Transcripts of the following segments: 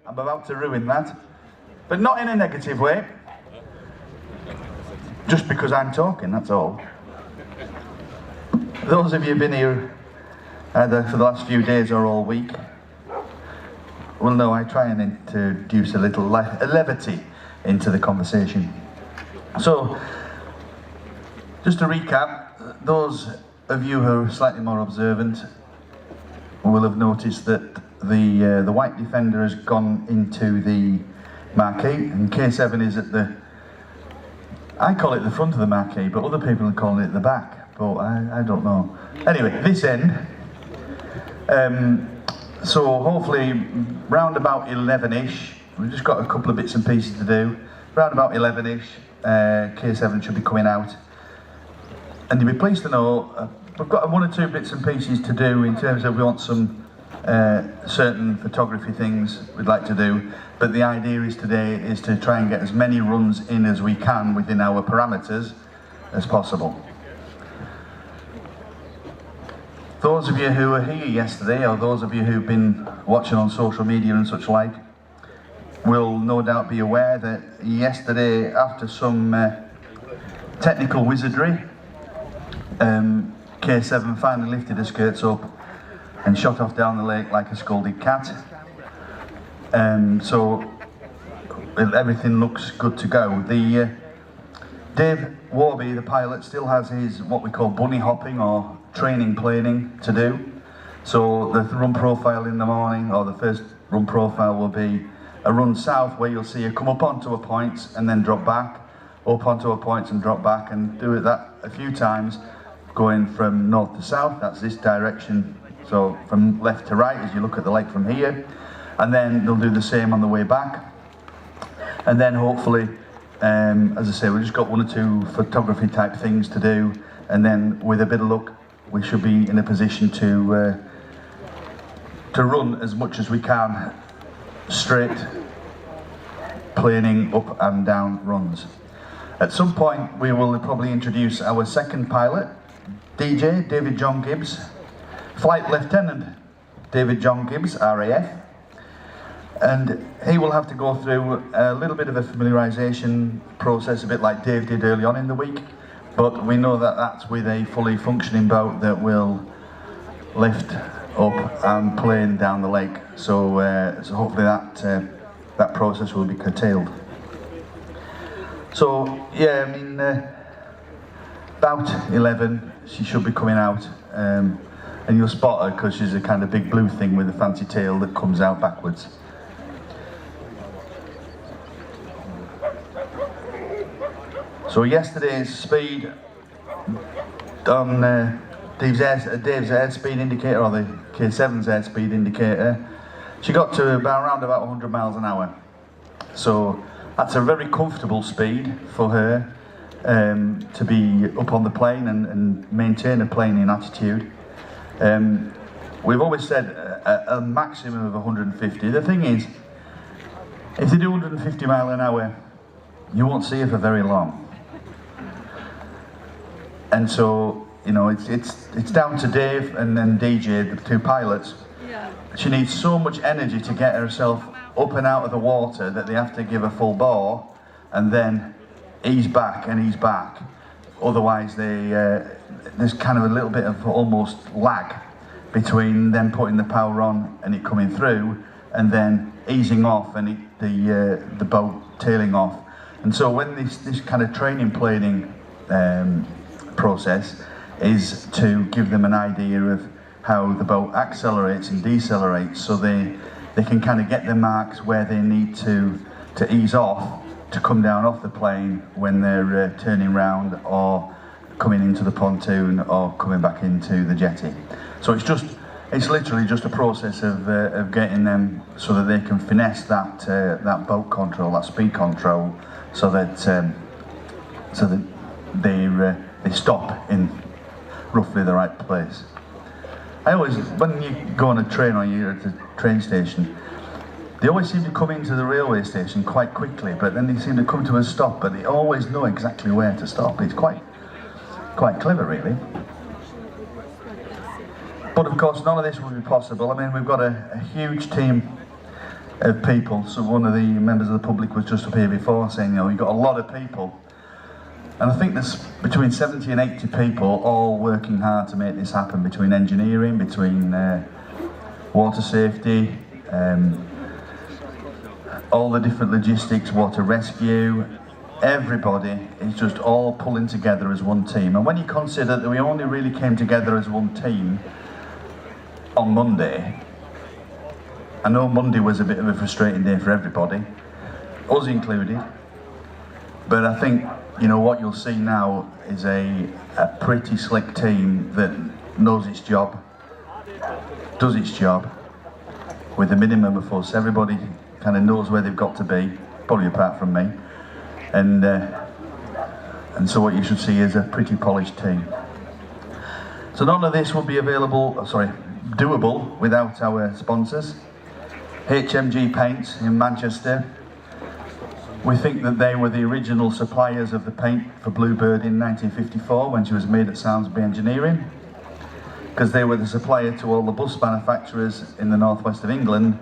I'm about to ruin that. But not in a negative way. Just because I'm talking, that's all. Those of you who've been here either for the last few days or all week will know I try and introduce a little levity into the conversation. So, just to recap, those of you who are slightly more observant will have noticed that the white defender has gone into the marquee, and K7 is at the, I call it the front of the marquee, but other people are calling it the back, but I don't know. Anyway, this end. So hopefully round about 11ish, we've just got a couple of bits and pieces to do. Round about 11ish, K7 should be coming out. And you'll be pleased to know, we've got one or two bits and pieces to do in terms of we want some certain photography things we'd like to do. But the idea is today is to try and get as many runs in as we can within our parameters as possible. Those of you who were here yesterday, or those of you who've been watching on social media and such like, will no doubt be aware that yesterday, after some technical wizardry, K7 finally lifted her skirts up and shot off down the lake like a scolded cat. So everything looks good to go. Dave Warby, the pilot, still has his what we call bunny hopping or training planing to do. So the run profile in the morning, or the first run profile, will be a run south where you'll see her come up onto a point and then drop back, up onto a point and drop back, and do that a few times, going from north to south. That's this direction, so from left to right as you look at the lake from here, and then they'll do the same on the way back. And then hopefully, as I say, we've just got one or two photography type things to do, and then with a bit of luck we should be in a position to run as much as we can straight planing up and down runs. At some point we will probably introduce our second pilot, DJ David John Gibbs, Flight Lieutenant David John Gibbs, RAF, and he will have to go through a little bit of a familiarisation process, a bit like Dave did early on in the week, but we know that that's with a fully functioning boat that will lift up and plane down the lake, so hopefully that process will be curtailed. So yeah, I mean, about 11 she should be coming out, and you'll spot her because she's a kind of big blue thing with a fancy tail that comes out backwards. So yesterday's speed on Dave's airspeed indicator, or the K7's airspeed indicator, she got to around about 100 miles an hour. So that's a very comfortable speed for her to be up on the plane and maintain a planing attitude. We've always said a maximum of 150. The thing is, if they do 150 miles an hour, you won't see her for very long. And so, you know, it's down to Dave and then DJ, the two pilots. Yeah. She needs so much energy to get herself up and out of the water that they have to give her full bore and then ease back and ease back. Otherwise, there's kind of a little bit of almost lag between them putting the power on and it coming through, and then easing off and the boat tailing off. And so when this kind of training planing process is to give them an idea of how the boat accelerates and decelerates, so they can kind of get the marks where they need to ease off to come down off the plane when they're turning round or coming into the pontoon or coming back into the jetty. So it's literally just a process of getting them so that they can finesse that boat control, that speed control, so that they stop in roughly the right place. I always, when you go on a train or you're at a train station, they always seem to come into the railway station quite quickly, but then they seem to come to a stop, but they always know exactly where to stop. It's quite clever, really. But of course, none of this would be possible. I mean, we've got a huge team of people. So one of the members of the public was just up here before saying, you know, you've got a lot of people. And I think there's between 70 and 80 people all working hard to make this happen, between engineering, between water safety, all the different logistics, water rescue. Everybody is just all pulling together as one team. And when you consider that we only really came together as one team on Monday, I know Monday was a bit of a frustrating day for everybody, us included, but I think, you know, what you'll see now is a pretty slick team that knows its job, does its job with a minimum of fuss. Everybody kind of knows where they've got to be, probably apart from me. And so what you should see is a pretty polished team. So none of this will be doable without our sponsors. HMG Paints in Manchester. We think that they were the original suppliers of the paint for Bluebird in 1954 when she was made at Samsby Engineering, because they were the supplier to all the bus manufacturers in the northwest of England.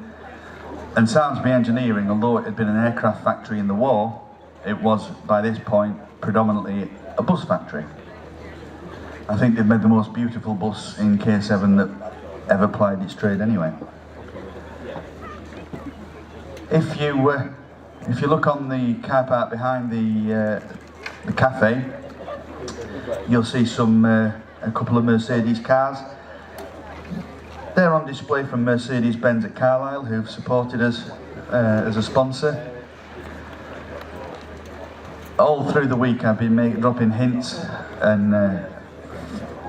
And Samsby Engineering, although it had been an aircraft factory in the war, it was, by this point, predominantly a bus factory. I think they've made the most beautiful bus in K7 that ever plied its trade anyway. If you look on the car park behind the cafe, you'll see a couple of Mercedes cars. They're on display from Mercedes-Benz at Carlisle, who've supported us as a sponsor. All through the week I've been dropping hints, and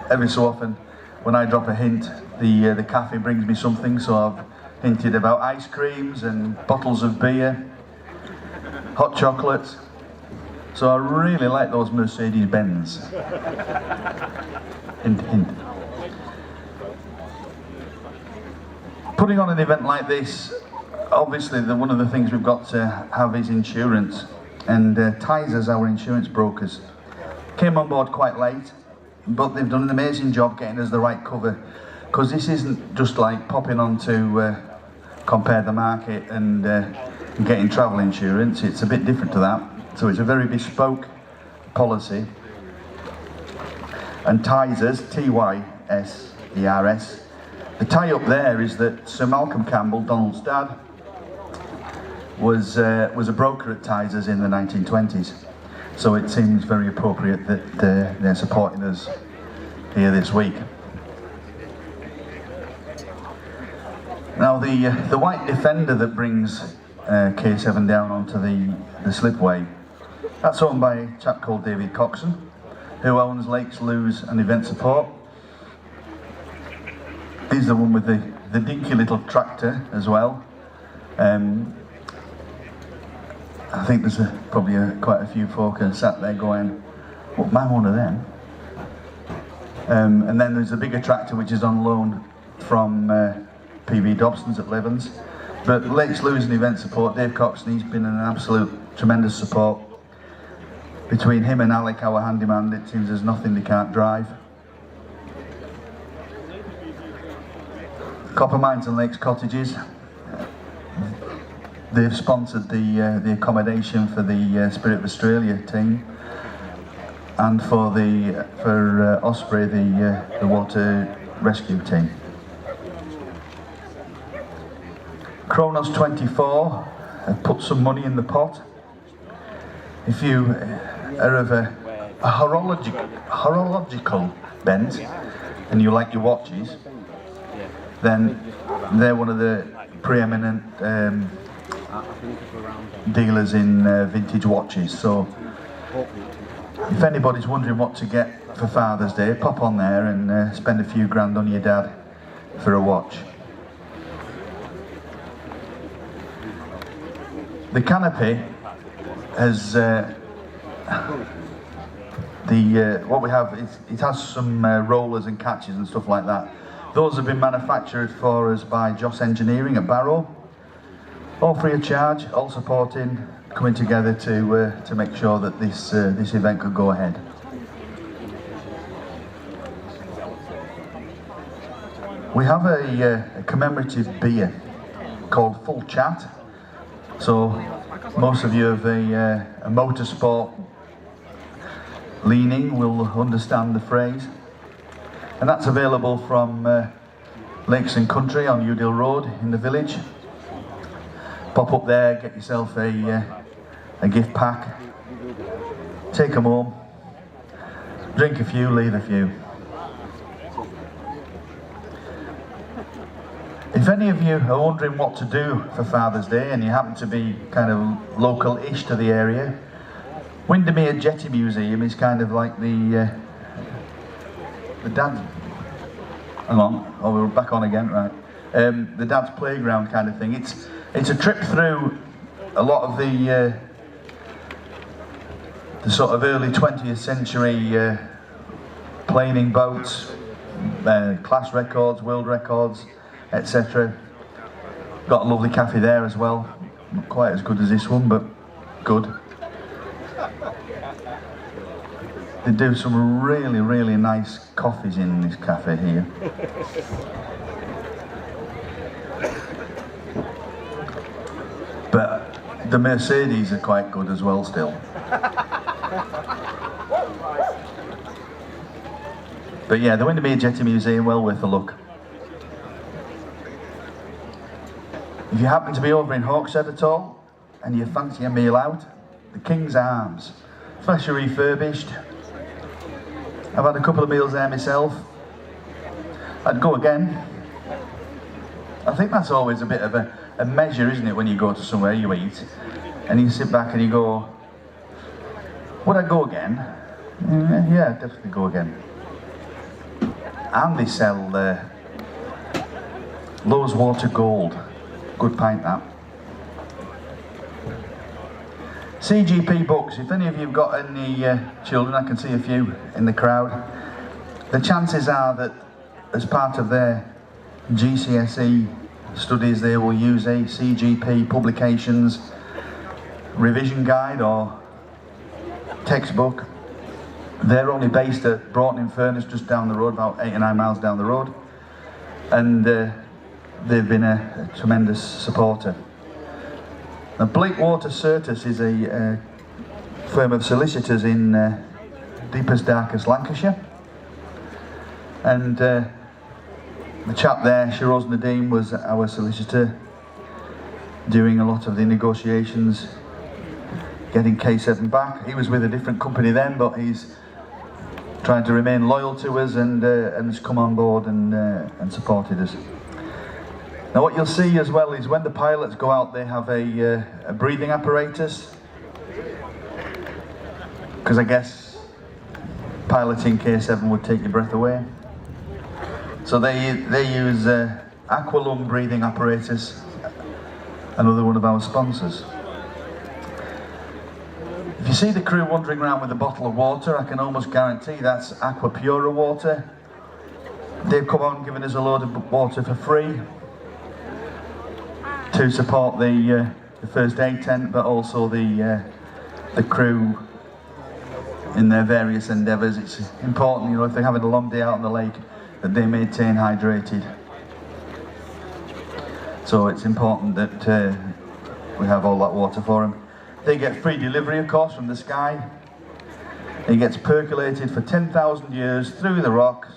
every so often when I drop a hint, the cafe brings me something. So I've hinted about ice creams and bottles of beer, hot chocolates. So I really like those Mercedes-Benz. Hint, hint. Putting on an event like this, obviously one of the things we've got to have is insurance. And Tysers, our insurance brokers, came on board quite late, but they've done an amazing job getting us the right cover. Because this isn't just like popping on to Compare the Market and getting travel insurance. It's a bit different to that. So it's a very bespoke policy. And Tysers, T-Y-S-E-R-S, the tie-up there is that Sir Malcolm Campbell, Donald's dad, was a broker at Tysers in the 1920s. So it seems very appropriate that they're supporting us here this week. Now the white Defender that brings K7 down onto the slipway, that's owned by a chap called David Coxon, who owns Lakes Lewes and Event Support. He's the one with the dinky little tractor as well. I think there's probably quite a few folk sat there going, well, man, one of them. And then there's a bigger tractor which is on loan from PB Dobson's at Levens. But Lakes Lewes and Event Support, Dave Coxon, he's been an absolute tremendous support. Between him and Alec, our handyman, it seems there's nothing they can't drive. Copper Mines and Lakes Cottages, they've sponsored the accommodation for the Spirit of Australia team, and for Osprey the water rescue team. Kronos 24 have put some money in the pot. If you are of a horological bent and you like your watches, then they're one of the preeminent dealers in vintage watches. So if anybody's wondering what to get for Father's Day, pop on there and spend a few grand on your dad for a watch. The canopy has what we have is it has some rollers and catches and stuff like that. Those have been manufactured for us by Joss Engineering at Barrow, all free of charge, all supporting, coming together to make sure that this event could go ahead. We have a commemorative beer called Full Chat. So most of you have a motorsport leaning will understand the phrase. And that's available from Lakes and Country on Udale Road in the village. Pop up there, get yourself a gift pack, take them home, drink a few, leave a few. If any of you are wondering what to do for Father's Day and you happen to be kind of local-ish to the area, Windermere Jetty Museum is kind of like the dad's, hang on, oh we're back on again, right. The dad's playground kind of thing. It's a trip through a lot of the sort of early 20th century planing boats, class records, world records, etc. Got a lovely cafe there as well. Not quite as good as this one, but good. They do some really, really nice coffees in this cafe here. But the Mercedes are quite good as well still. But yeah, the Windermere Jetty Museum, well worth a look. If you happen to be over in Hawkshead at all, and you fancy a meal out, the King's Arms, freshly refurbished. I've had a couple of meals there myself. I'd go again. I think that's always a bit of a measure, isn't it, when you go to somewhere you eat, and you sit back and you go, would I go again? Yeah, definitely go again. And they sell Lowe's Water Gold. Good pint that. CGP books, if any of you have got any children, I can see a few in the crowd, the chances are that as part of their GCSE studies they will use a CGP publications revision guide or textbook. They're only based at Broughton-in-Furness, just down the road, about 8 or 9 miles down the road, and they've been a tremendous supporter. Now, Blakewater Surtees is a firm of solicitors in deepest, darkest Lancashire, and the chap there, Shiroz Nadeem, was our solicitor doing a lot of the negotiations, getting K7 back. He was with a different company then, but he's trying to remain loyal to us and has come on board and supported us. Now what you'll see as well is when the pilots go out, they have a breathing apparatus, because I guess piloting K7 would take your breath away. So they use Aqualung breathing apparatus, another one of our sponsors. If you see the crew wandering around with a bottle of water, I can almost guarantee that's Aqua Pura water. They've come on giving us a load of water for free to support the first aid tent, but also the crew in their various endeavours. It's important, you know, if they're having a long day out on the lake, that they maintain hydrated. So it's important that we have all that water for them. They get free delivery, of course, from the sky. It gets percolated for 10,000 years through the rocks.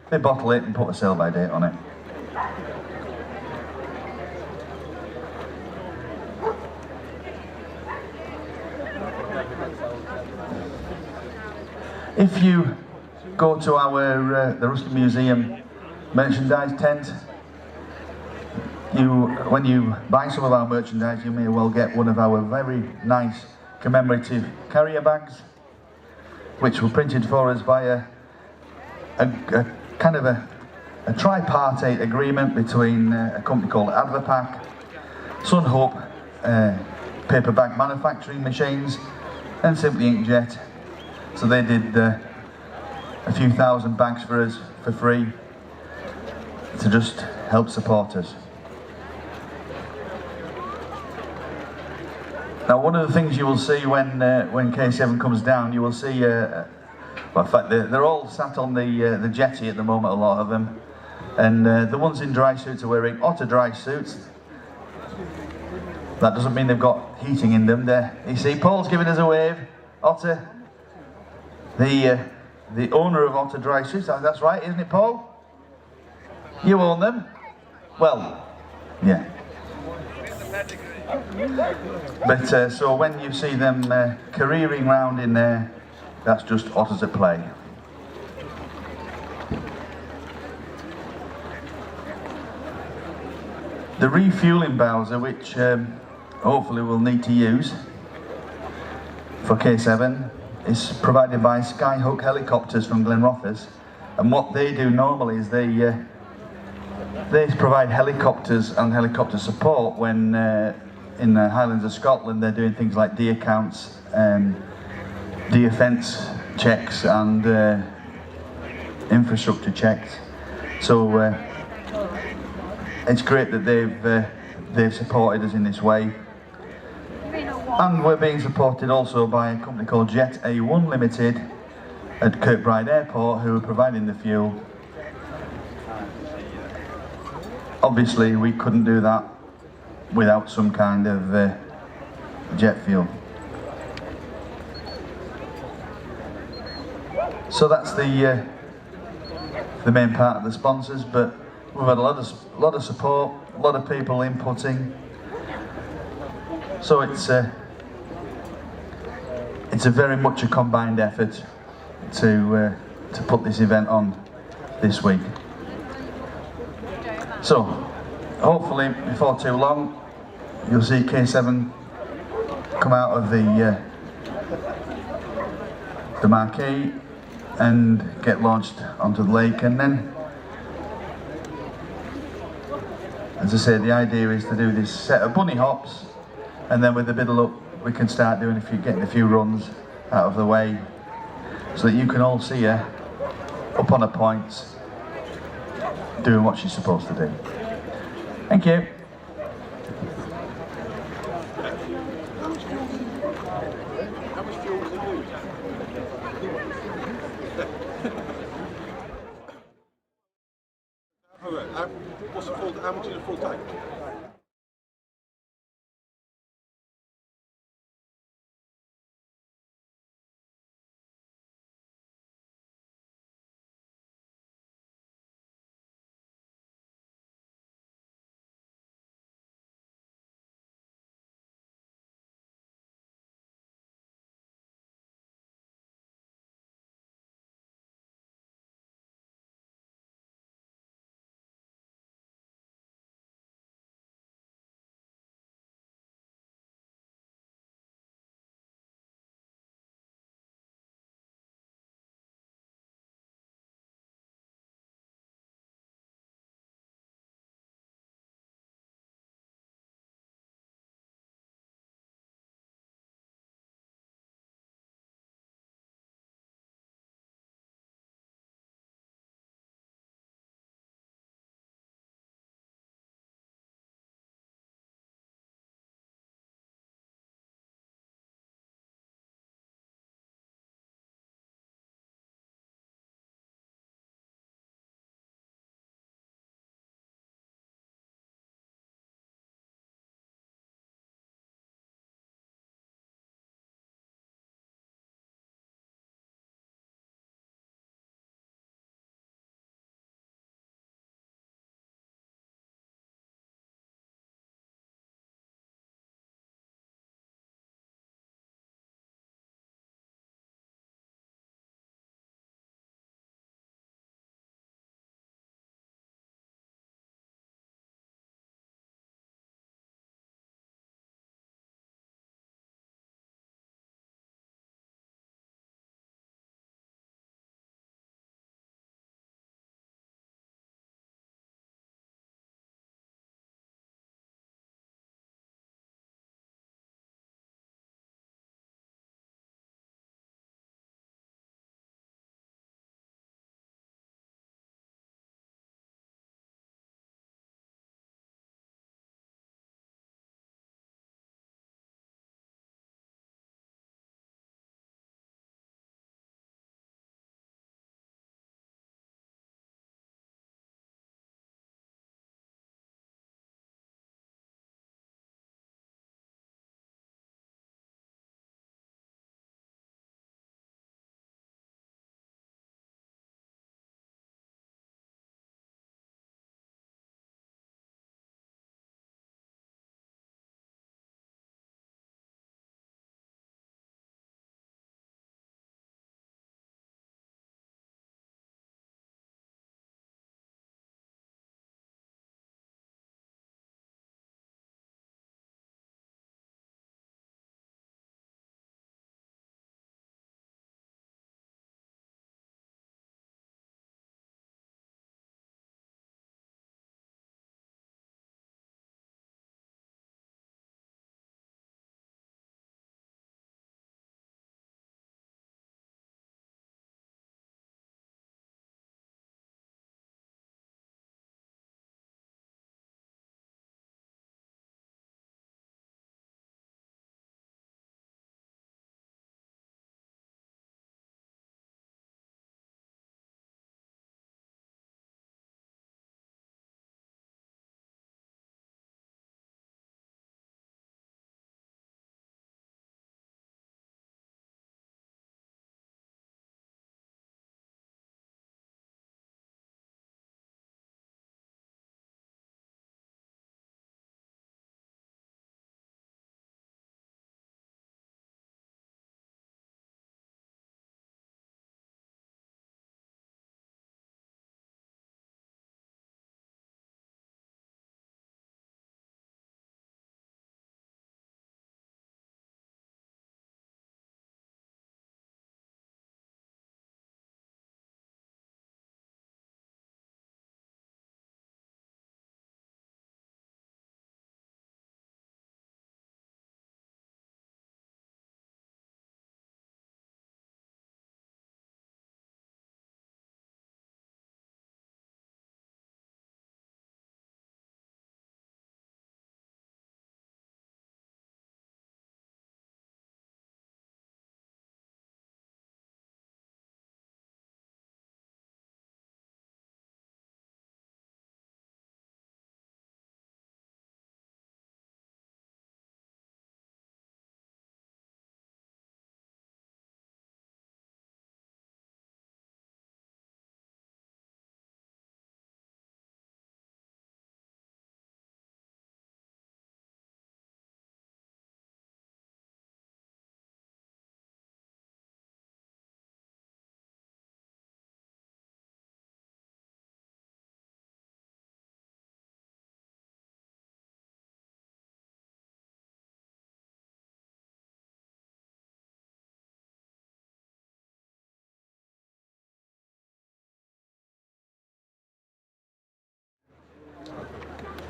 They bottle it and put a sell-by date on it. If you go to our the Ruskin Museum merchandise tent, when you buy some of our merchandise, you may well get one of our very nice commemorative carrier bags, which were printed for us by a kind of a tripartite agreement between a company called Advapack, Sun Hope paper bag manufacturing machines, and Simply Inkjet. So they did a few thousand bags for us for free to just help support us. Now, one of the things you will see when K7 comes down, you will see, well, in fact, they're all sat on the jetty at the moment, a lot of them, and the ones in dry suits are wearing otter dry suits. That doesn't mean they've got heating in them. You see, Paul's giving us a wave. Otter, the owner of Otter Dry Suits, that's right, isn't it, Paul? You own them? Well, yeah. But so when you see them careering round in there, that's just otters at play. The refueling Bowser, which hopefully we'll need to use for K7, is provided by Skyhook helicopters from Glenrothes. And what they do normally is they provide helicopters and helicopter support when in the Highlands of Scotland they're doing things like deer counts, deer fence checks and infrastructure checks. So it's great that they've supported us in this way. And we're being supported also by a company called Jet A1 Limited at Kirkbride Airport, who are providing the fuel. Obviously we couldn't do that without some kind of jet fuel. So that's the main part of the sponsors, but we've had a lot of support, a lot of people inputting. So it's a very much a combined effort to put this event on this week. So hopefully before too long you'll see K7 come out of the marquee and get launched onto the lake, and then, as I say, the idea is to do this set of bunny hops, and then with a bit of luck we can start doing getting a few runs out of the way so that you can all see her up on her points doing what she's supposed to do. Thank you. What's the full, how much is a full tank?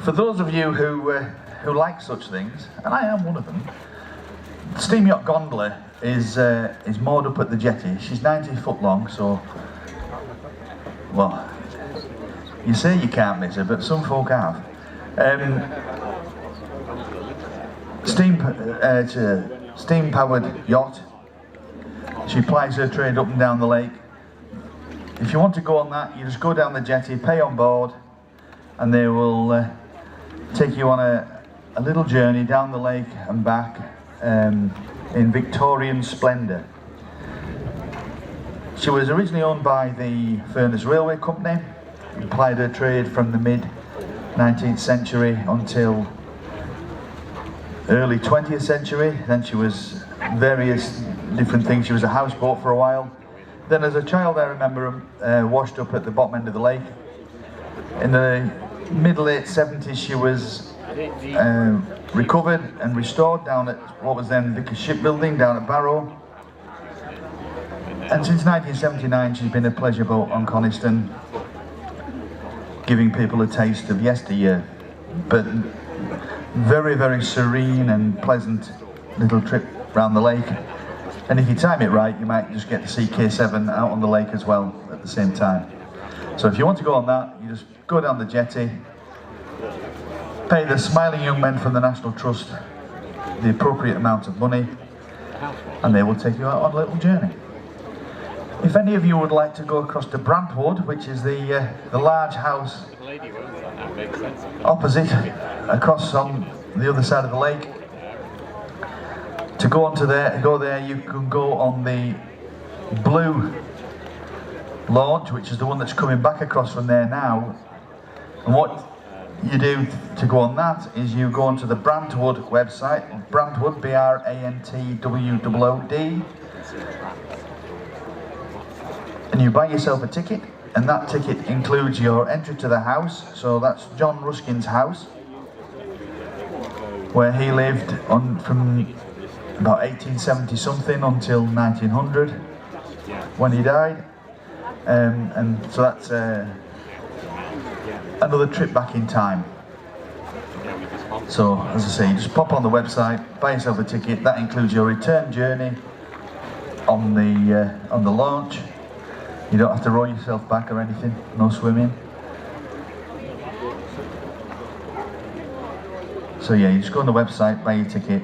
For those of you who like such things, and I am one of them, Steam Yacht Gondola is moored up at the jetty. She's 90 foot long, so, well, you say you can't miss her, but some folk have. It's a steam-powered yacht. She plies her trade up and down the lake. If you want to go on that, you just go down the jetty, pay on board, and they will take you on a little journey down the lake and back in Victorian splendour. She was originally owned by the Furness Railway Company, and plied her trade from the mid-19th century until early 20th century. Then she was various different things. She was a houseboat for a while. Then as a child I remember washed up at the bottom end of the lake. In the mid-late 70s she was recovered and restored down at what was then Vickers Shipbuilding down at Barrow. And since 1979 she's been a pleasure boat on Coniston, giving people a taste of yesteryear. But very, very serene and pleasant little trip round the lake. And if you time it right, you might just get to see K7 out on the lake as well at the same time. So if you want to go on that, you just go down the jetty, pay the smiling young men from the National Trust the appropriate amount of money, and they will take you out on a little journey. If any of you would like to go across to Brantwood, which is the large house opposite, across on the other side of the lake, to go there, you can go on the blue launch, which is the one that's coming back across from there now. And what you do to go on that is you go onto the Brantwood website, Brantwood, B-R-A-N-T-W-O-O-D, and you buy yourself a ticket, and that ticket includes your entry to the house. So that's John Ruskin's house, where he lived from about 1870 something until 1900 when he died. And so that's another trip back in time. So as I say, you just pop on the website, buy yourself a ticket. That includes your return journey on the launch. You don't have to row yourself back or anything, no swimming. So yeah, you just go on the website, buy your ticket.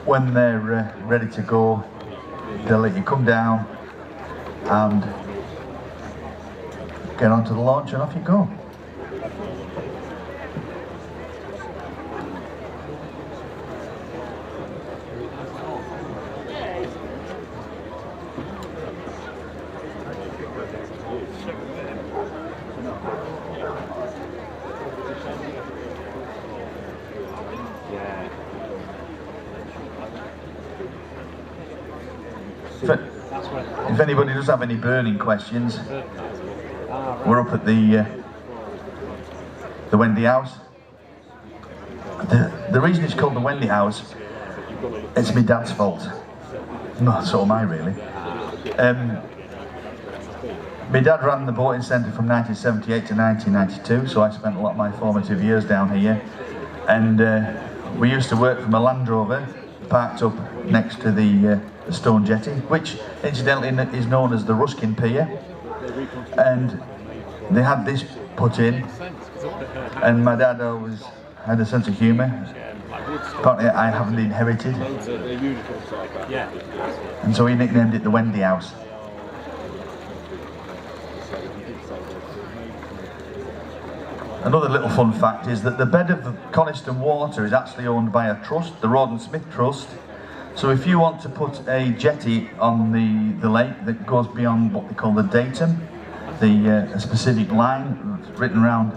When they're ready to go, they'll let you come down and get onto the launch and off you go. If anybody does have any burning questions, we're up at the Wendy House. The reason it's called the Wendy House, it's my dad's fault. No, so am I really. My dad ran the boating centre from 1978 to 1992, so I spent a lot of my formative years down here. And we used to work from a Land Rover parked up next to the stone jetty, which incidentally is known as the Ruskin Pier. And they had this put in, and my dad always had a sense of humour. Apparently I haven't inherited. And so he nicknamed it the Wendy House. Another little fun fact is that the bed of the Coniston Water is actually owned by a trust, the Roden Smith Trust. So if you want to put a jetty on the lake that goes beyond what they call the datum, a specific line written around,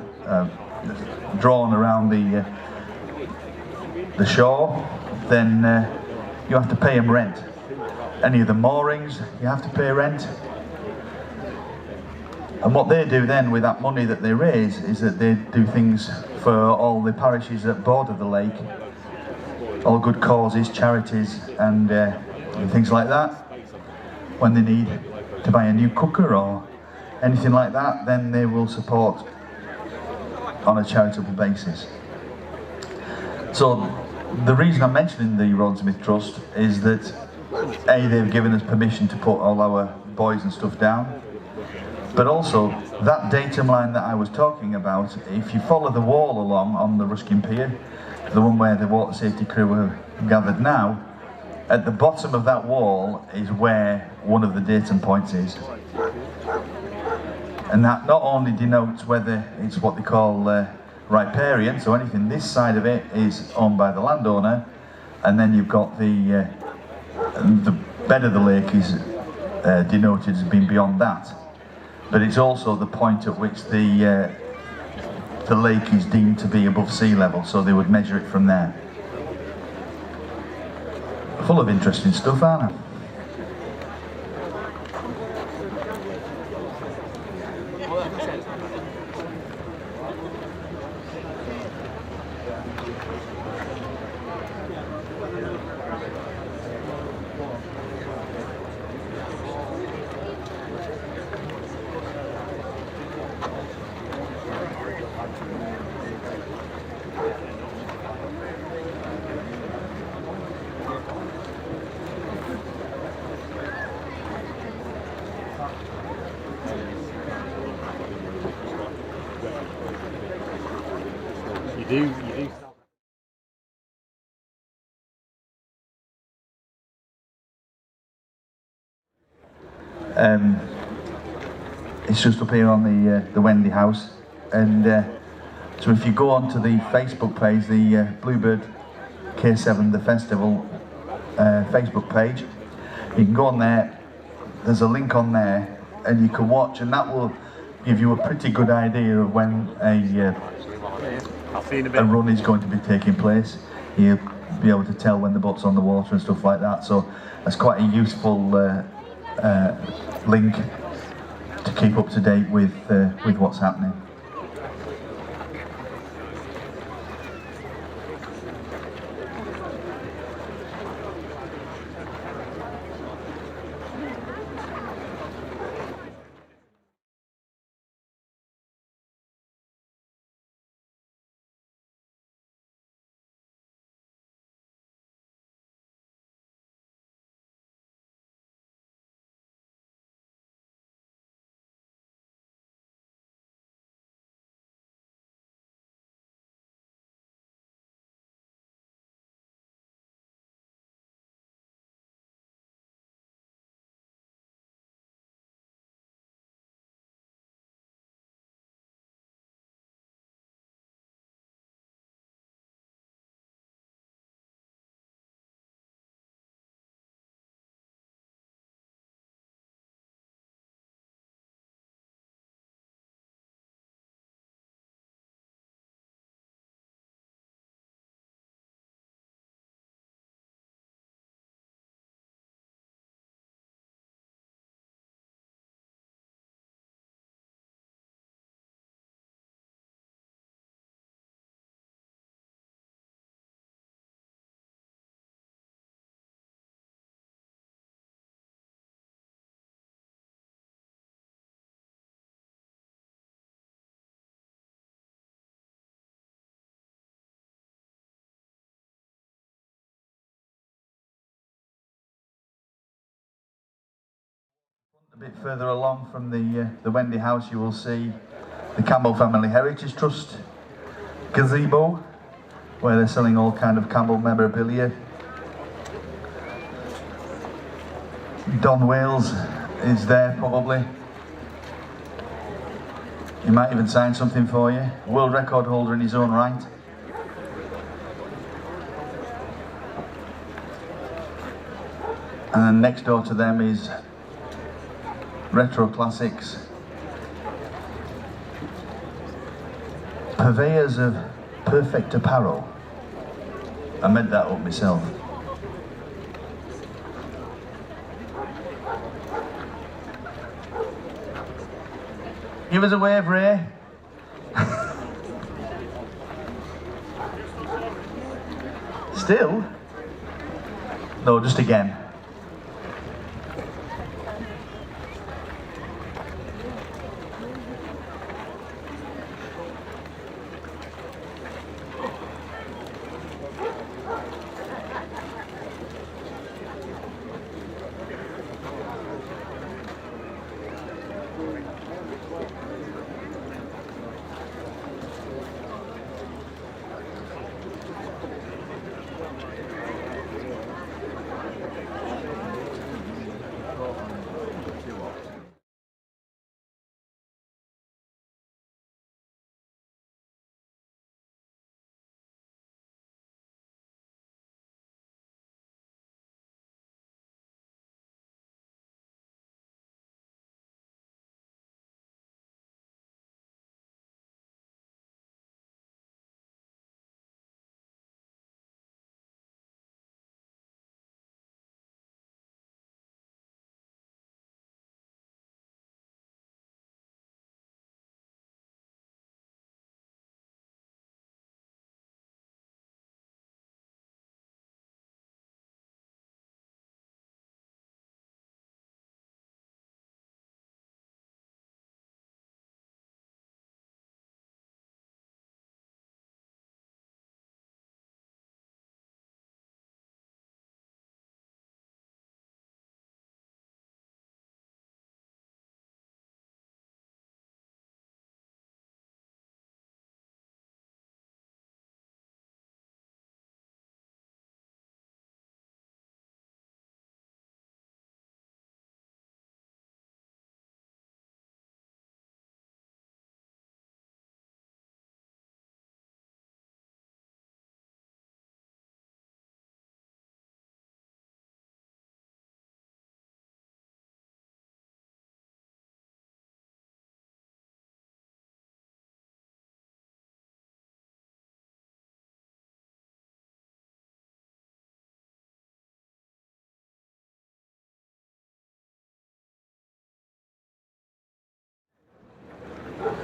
drawn around the shore, then you have to pay them rent. Any of the moorings, you have to pay rent. And what they do then with that money that they raise is that they do things for all the parishes that border the lake, all good causes, charities, and things like that. When they need to buy a new cooker or anything like that, then they will support on a charitable basis. So the reason I'm mentioning the Roadsmith Trust is that A, they've given us permission to put all our buoys and stuff down, but also that datum line that I was talking about, if you follow the wall along on the Ruskin Pier, the one where the water safety crew are gathered now, at the bottom of that wall is where one of the datum points is. And that not only denotes whether it's what they call riparian, so anything this side of it is owned by the landowner, and then you've got the bed of the lake is denoted as being beyond that. But it's also the point at which the lake is deemed to be above sea level, so they would measure it from there. Full of interesting stuff, aren't they? You do. It's just up here on the Wendy House, and so if you go onto the Facebook page, the Bluebird K7, the festival Facebook page, you can go on there. There's a link on there, and you can watch, and that will give you a pretty good idea of when a run is going to be taking place. You'll be able to tell when the boat's on the water and stuff like that, so that's quite a useful link to keep up to date with what's happening. A bit further along from the Wendy House, you will see the Campbell Family Heritage Trust gazebo, where they're selling all kind of Campbell memorabilia. Don Wales is there probably. He might even sign something for you. World record holder in his own right. And then next door to them is Retro Classics, purveyors of perfect apparel. I made that up myself. Give us a wave, Ray. Still? No, just again.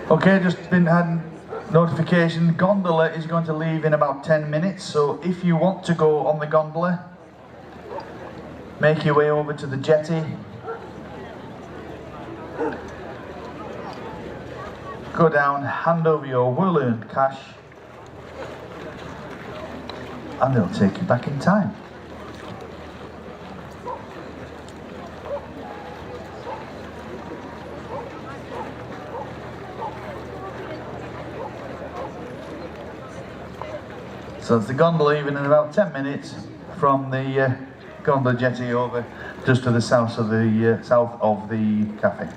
Okay, just been had notification. Gondola is going to leave in about 10 minutes, so if you want to go on the gondola, make your way over to the jetty. Go down, hand over your well-earned cash, and they'll take you back in time. So it's the gondola leaving in about 10 minutes from the gondola jetty over just to the south of the cafe.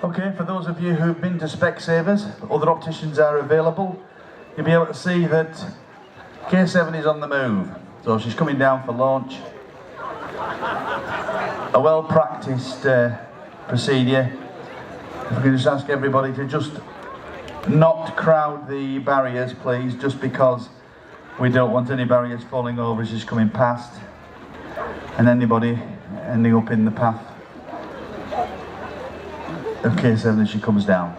Okay, for those of you who've been to Specsavers, other opticians are available. You'll be able to see that K7 is on the move. So she's coming down for launch. A well-practiced procedure. If we can just ask everybody to just not crowd the barriers, please, just because we don't want any barriers falling over as she's coming past and anybody ending up in the path of K7 as she comes down.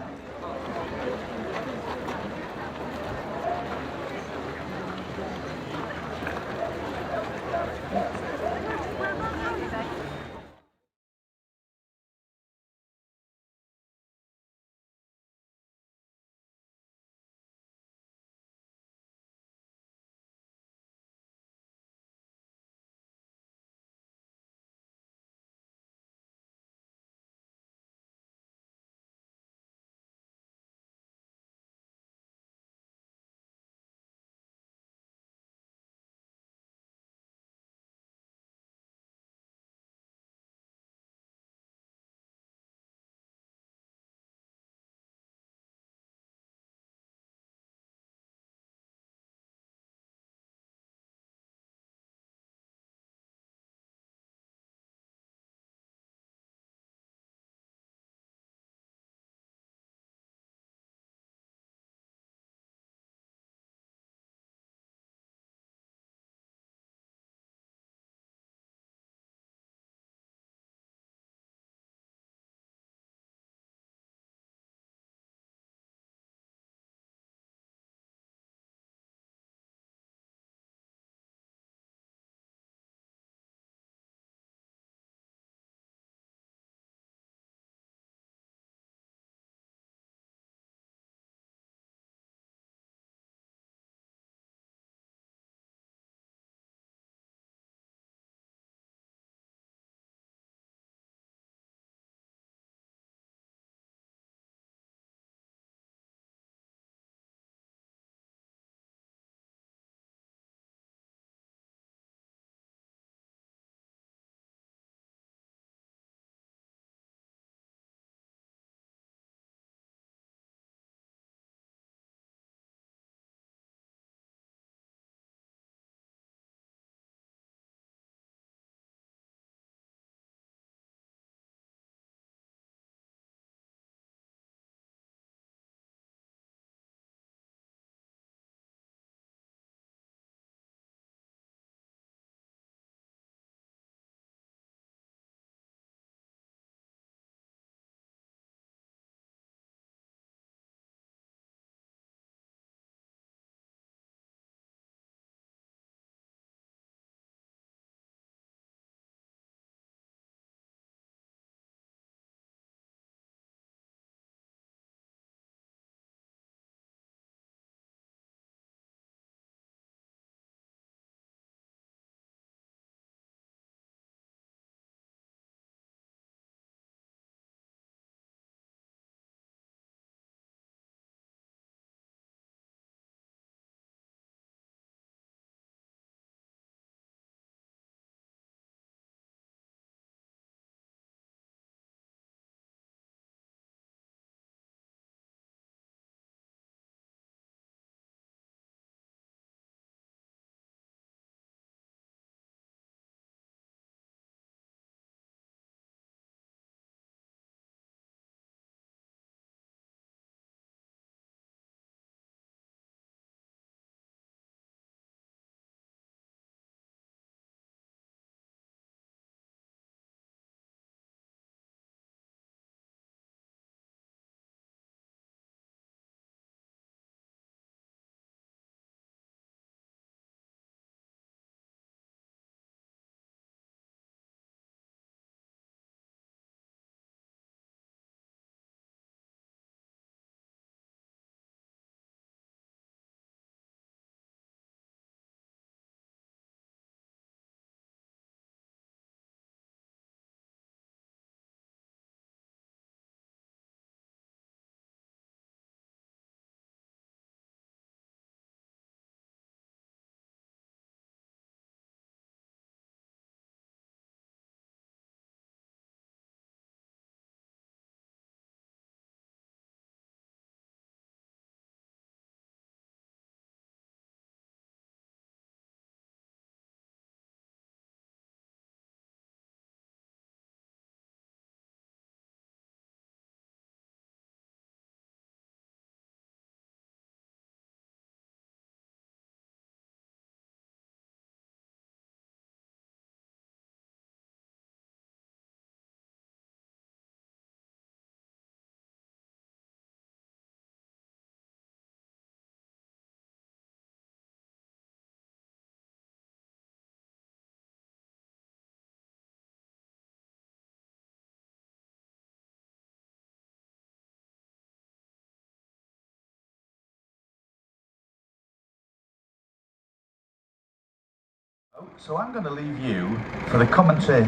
So I'm going to leave you for the commentary,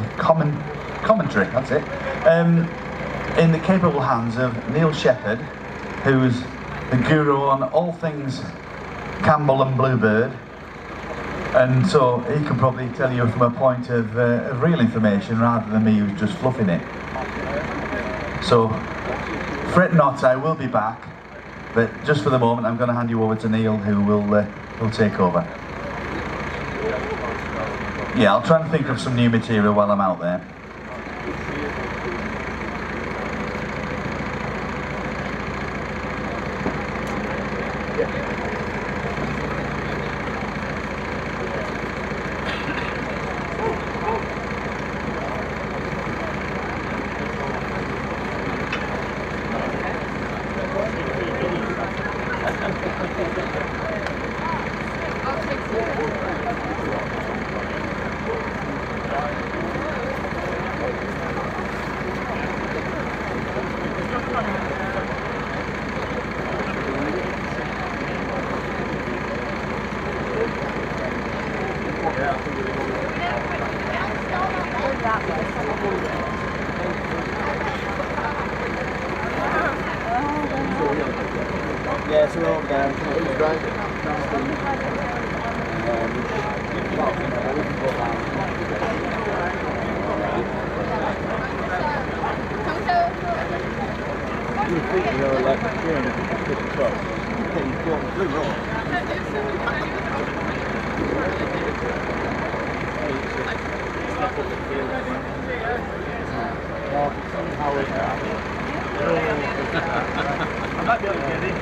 that's it, in the capable hands of Neil Shepherd, who's the guru on all things Campbell and Bluebird, and so he can probably tell you from a point of real information rather than me who's just fluffing it. So fret not, I will be back, but just for the moment I'm going to hand you over to Neil, who will take over. Yeah, I'll try and think of some new material while I'm out there. Yeah, so we're over there. Who's driving? You think you're like cheering at the truck? Okay, you've got blue roll. I might be able to get in.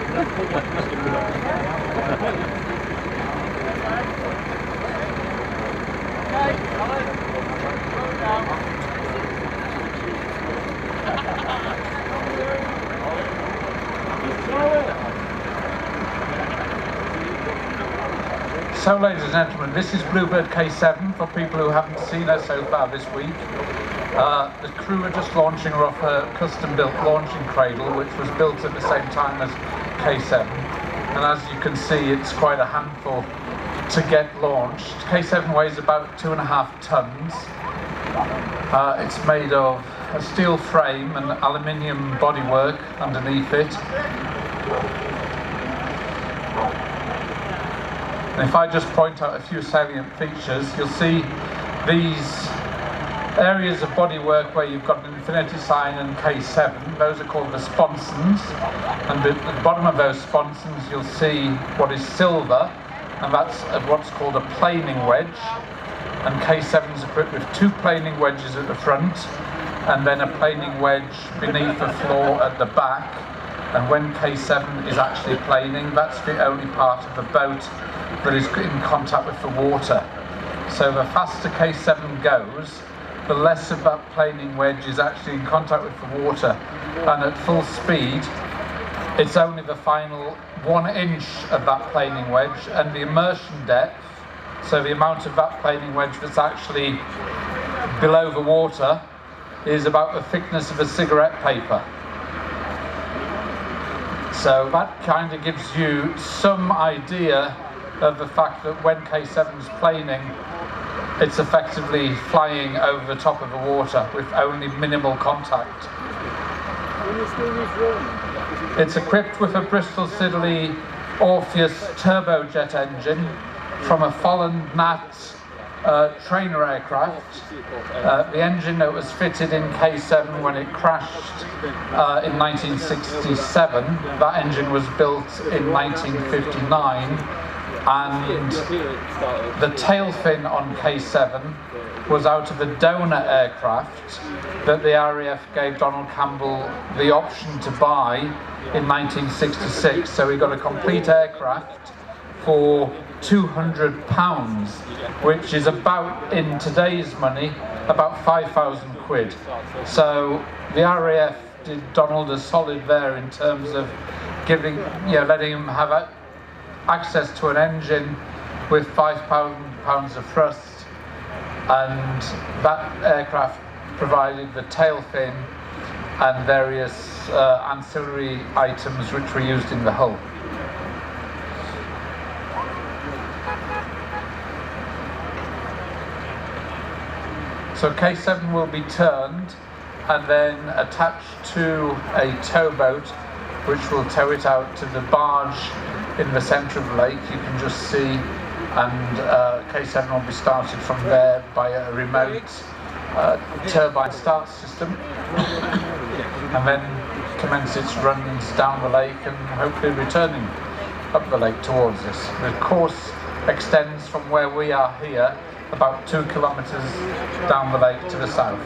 So ladies and gentlemen, this is Bluebird K7 for people who haven't seen her so far this week. The crew are just launching her off her custom-built launching cradle, which was built at the same time as K7. And as you can see, it's quite a handful to get launched. K7 weighs about 2.5 tons. It's made of a steel frame and aluminium bodywork underneath it. And if I just point out a few salient features, you'll see these areas of bodywork where you've got an infinity sign and K7. Those are called the sponsons, and at the bottom of those sponsons you'll see what is silver, and that's what's called a planing wedge. And K7 is equipped with 2 planing wedges at the front, and then a planing wedge beneath the floor at the back. And when K7 is actually planing, that's the only part of the boat that is in contact with the water. So the faster K7 goes, the less of that planing wedge is actually in contact with the water. And at full speed, it's only the final 1 inch of that planing wedge, and the immersion depth, so the amount of that planing wedge that's actually below the water, is about the thickness of a cigarette paper. So that kind of gives you some idea of the fact that when K7 is planing, it's effectively flying over the top of the water with only minimal contact. It's equipped with a Bristol Siddeley Orpheus turbojet engine from a Folland Nat trainer aircraft. The engine that was fitted in K7 when it crashed in 1967, that engine was built in 1959, and the tail fin on K7 was out of a donor aircraft that the RAF gave Donald Campbell the option to buy in 1966, so we got a complete aircraft for £200, which is about, in today's money, about 5,000 quid. So the RAF did Donald a solid there in terms of giving, letting him have access to an engine with £5,000 of thrust, and that aircraft provided the tail fin and various ancillary items which were used in the hull. So K7 will be turned and then attached to a towboat which will tow it out to the barge in the centre of the lake. You can just see, and K7 will be started from there by a remote turbine start system, and then commence its runs down the lake and hopefully returning up the lake towards us. The course extends from where we are here about 2 kilometres down the lake to the south.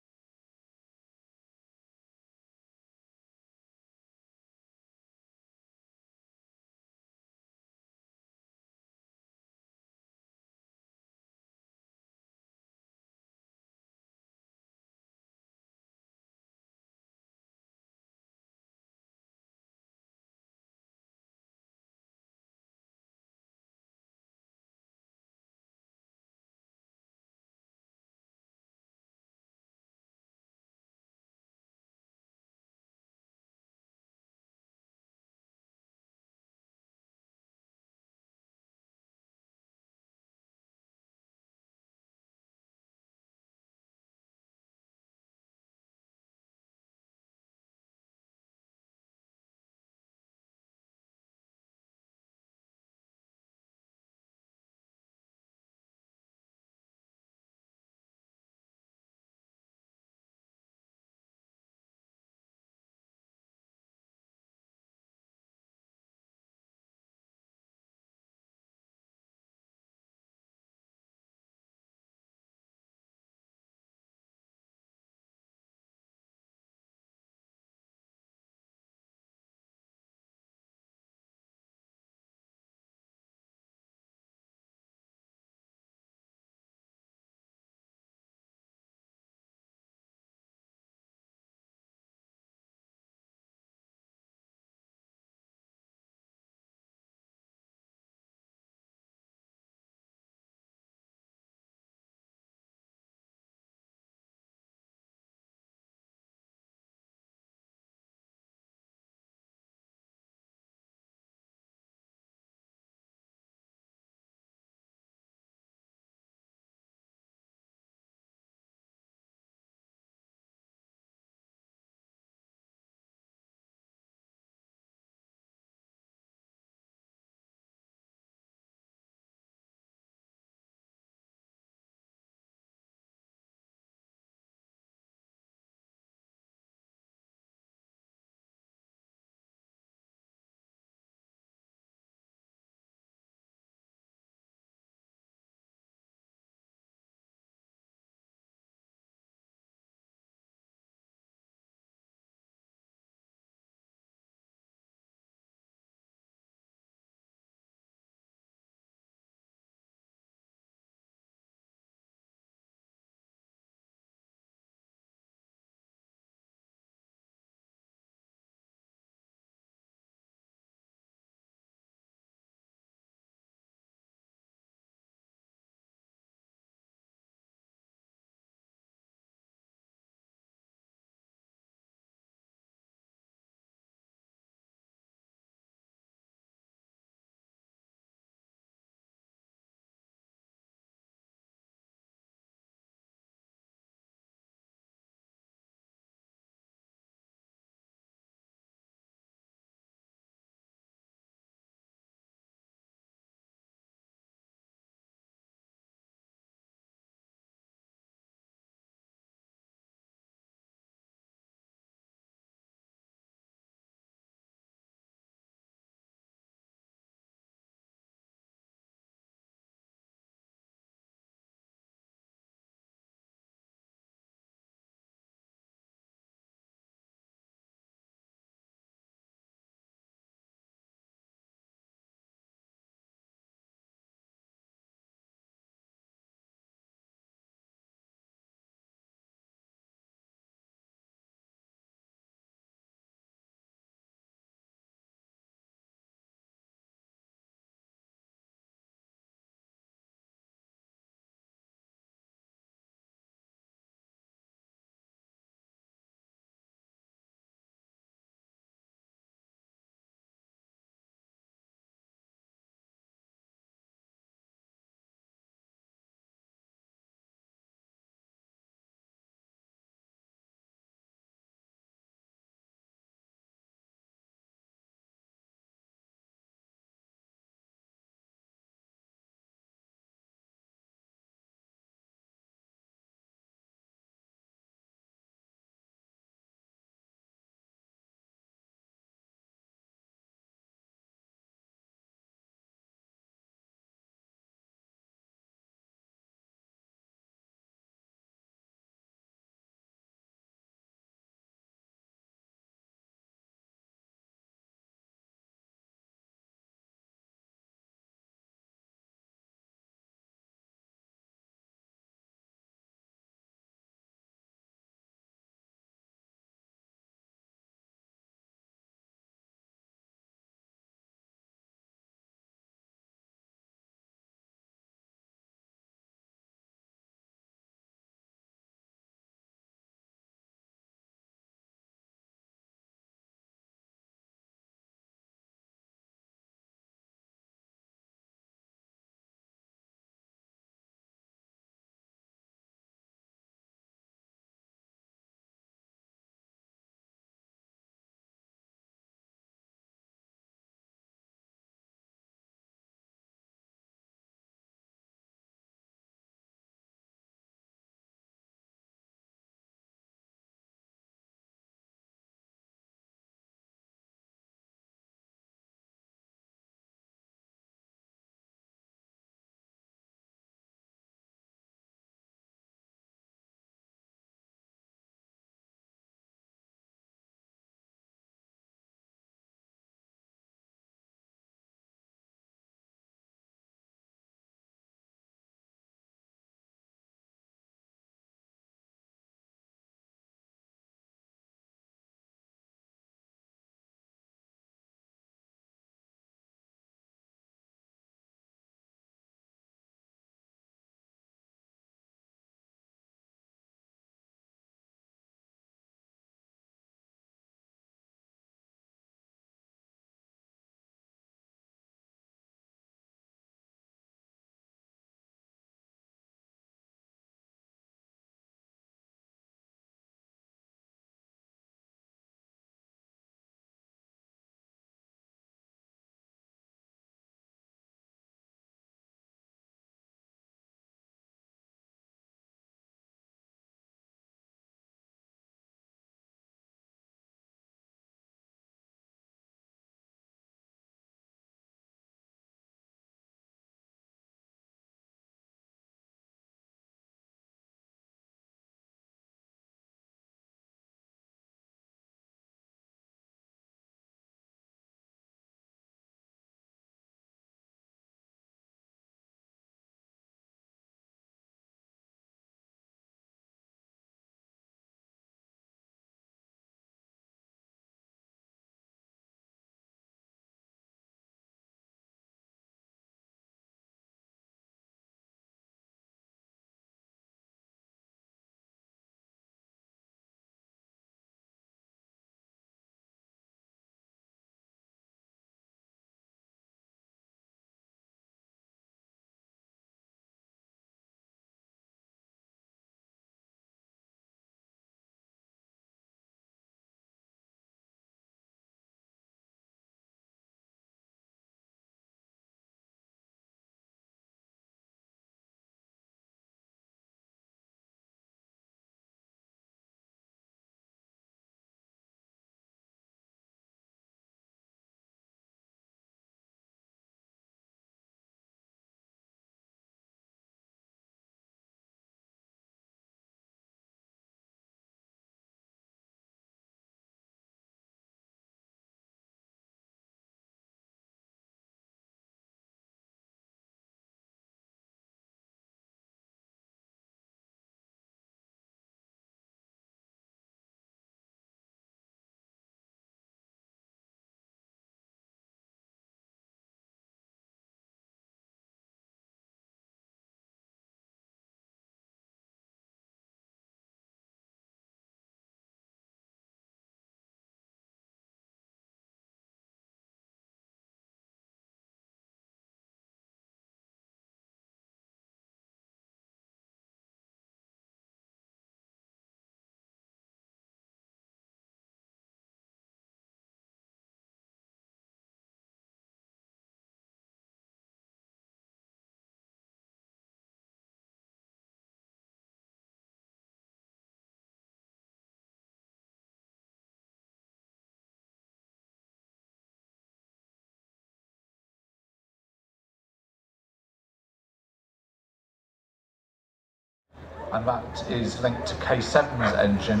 and that is linked to K7's engine,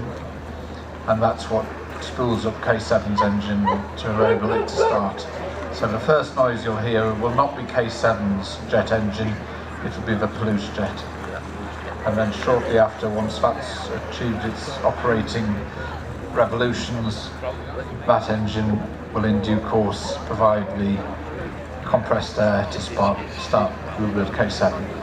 and that's what spools up K7's engine to enable it to start. So the first noise you'll hear will not be K7's jet engine, it'll be the Palouse jet. And then shortly after, once that's achieved its operating revolutions, that engine will in due course provide the compressed air to start Bluebird K7.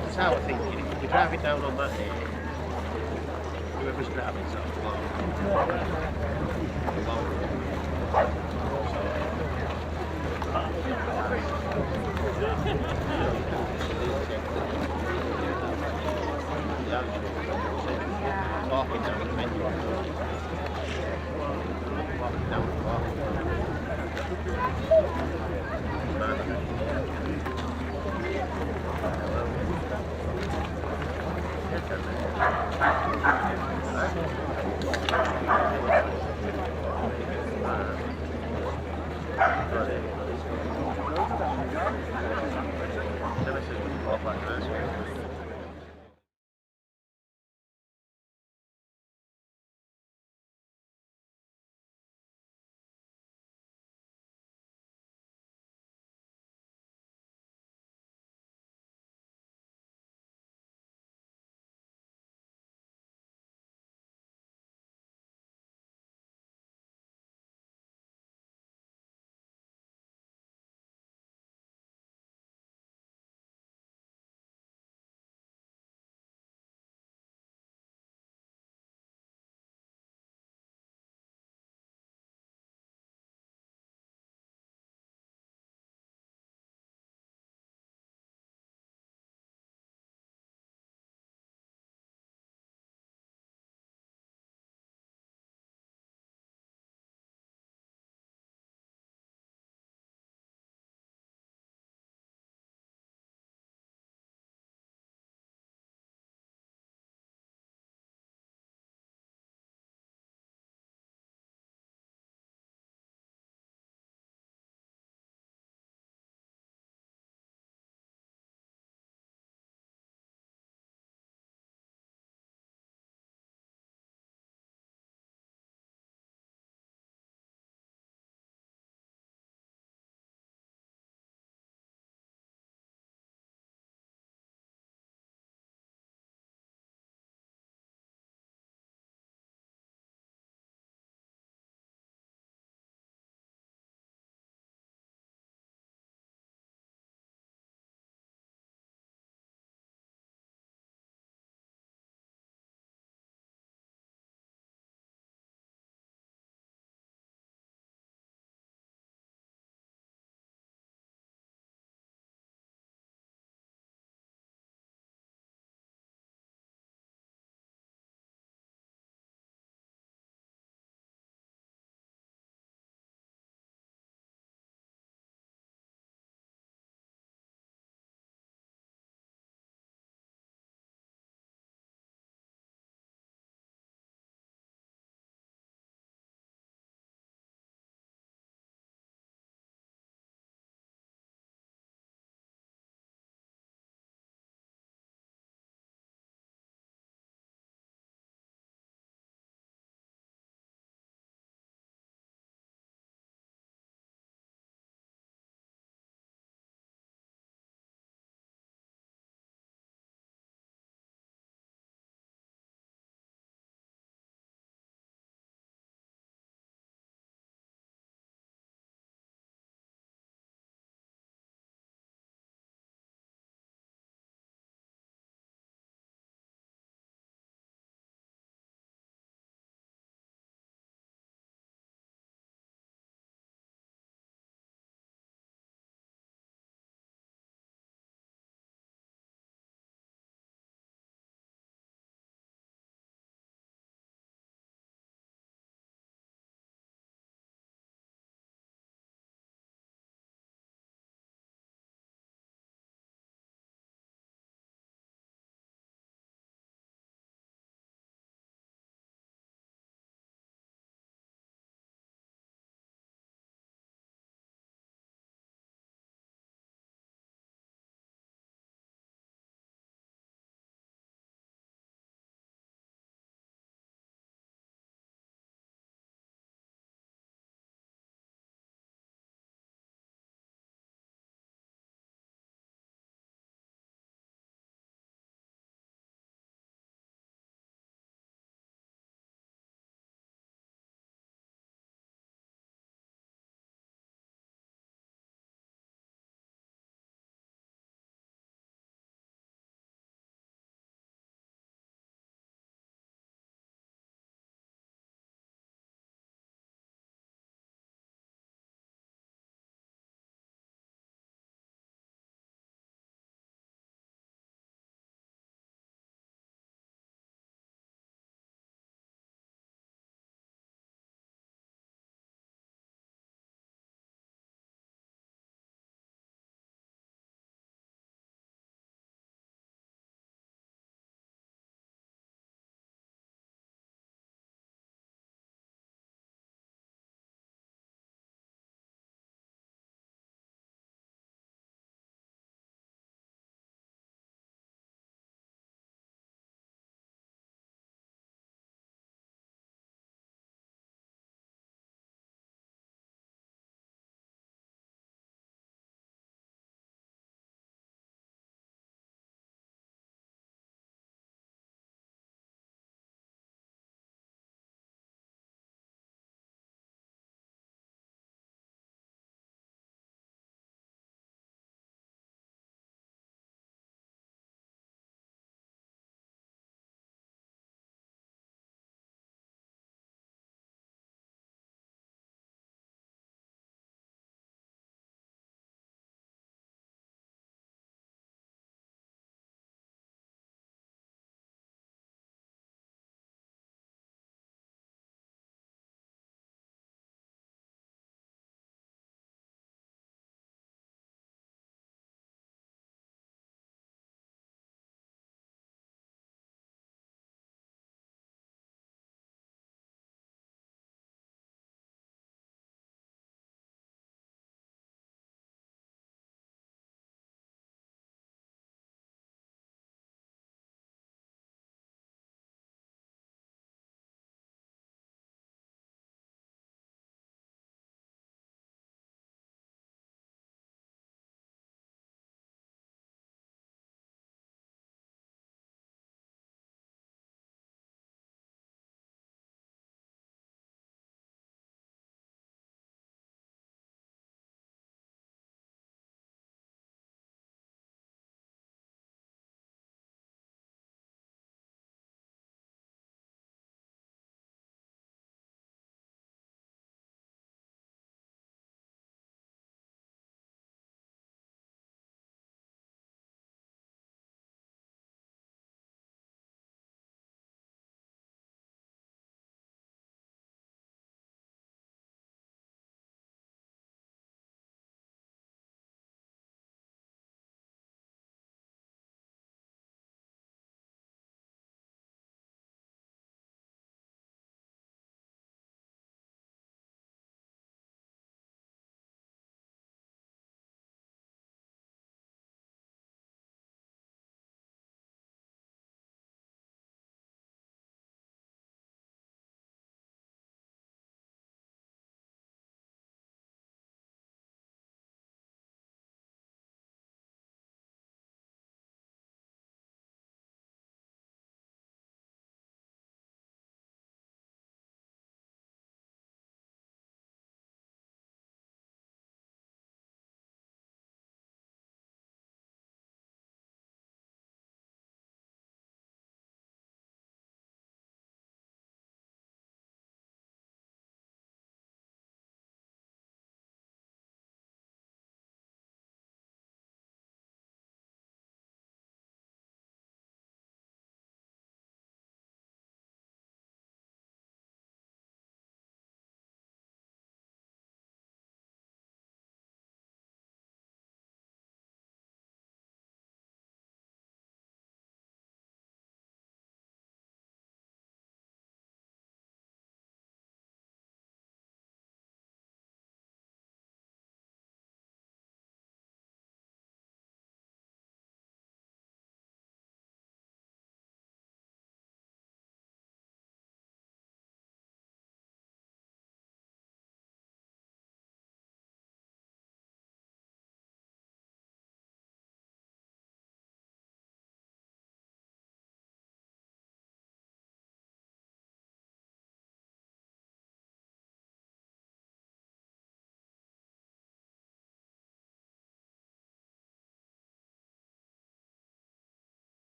That's how I think you drive it down on that here, whoever's driving it's sort of walking down the menu. Walking down the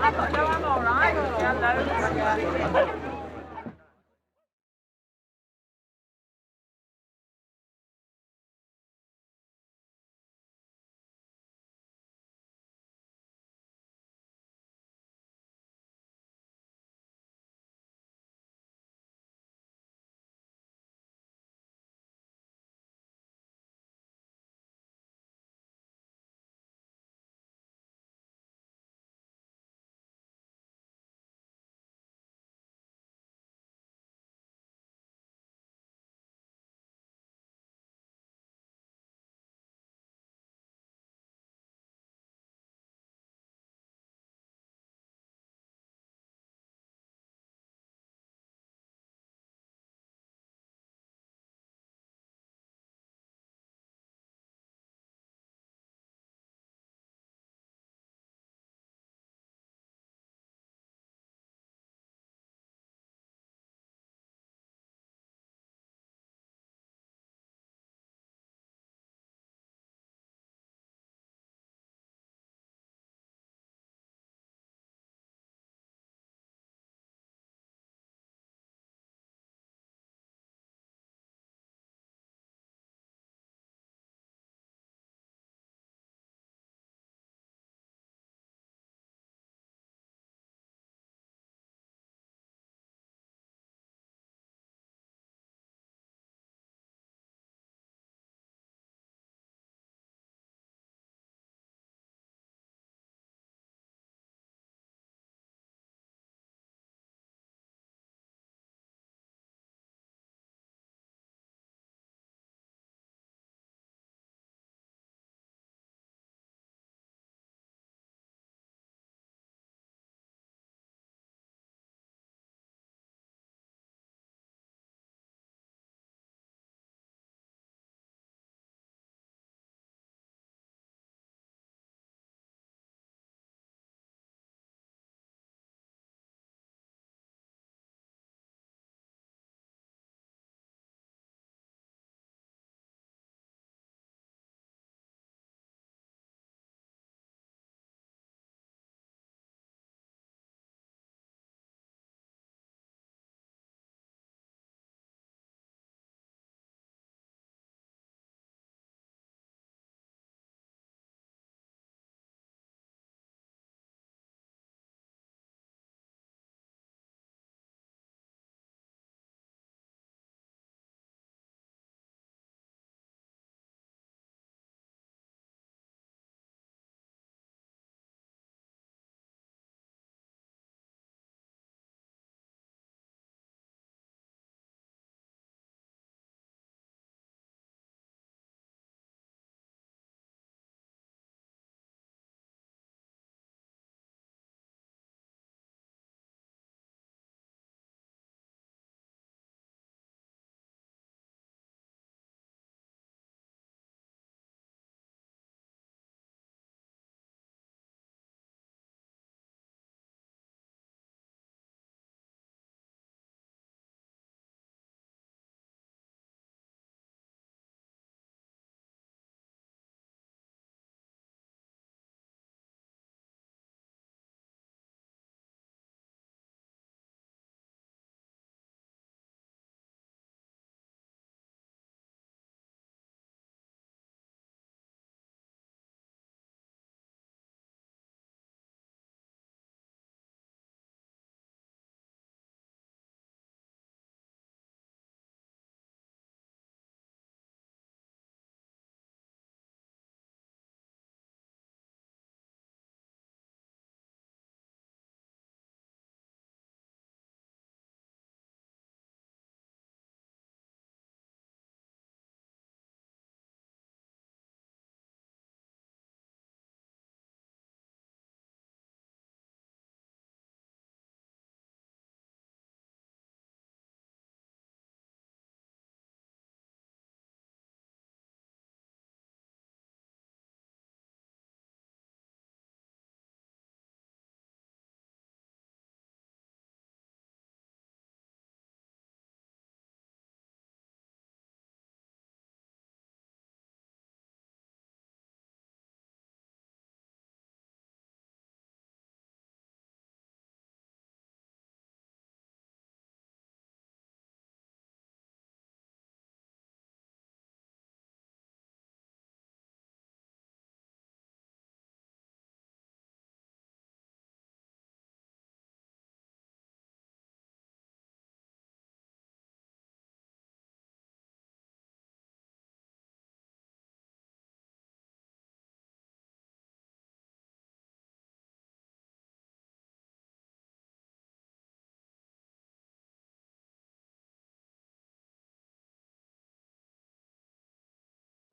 I've got no, I'm alright. Yeah, no.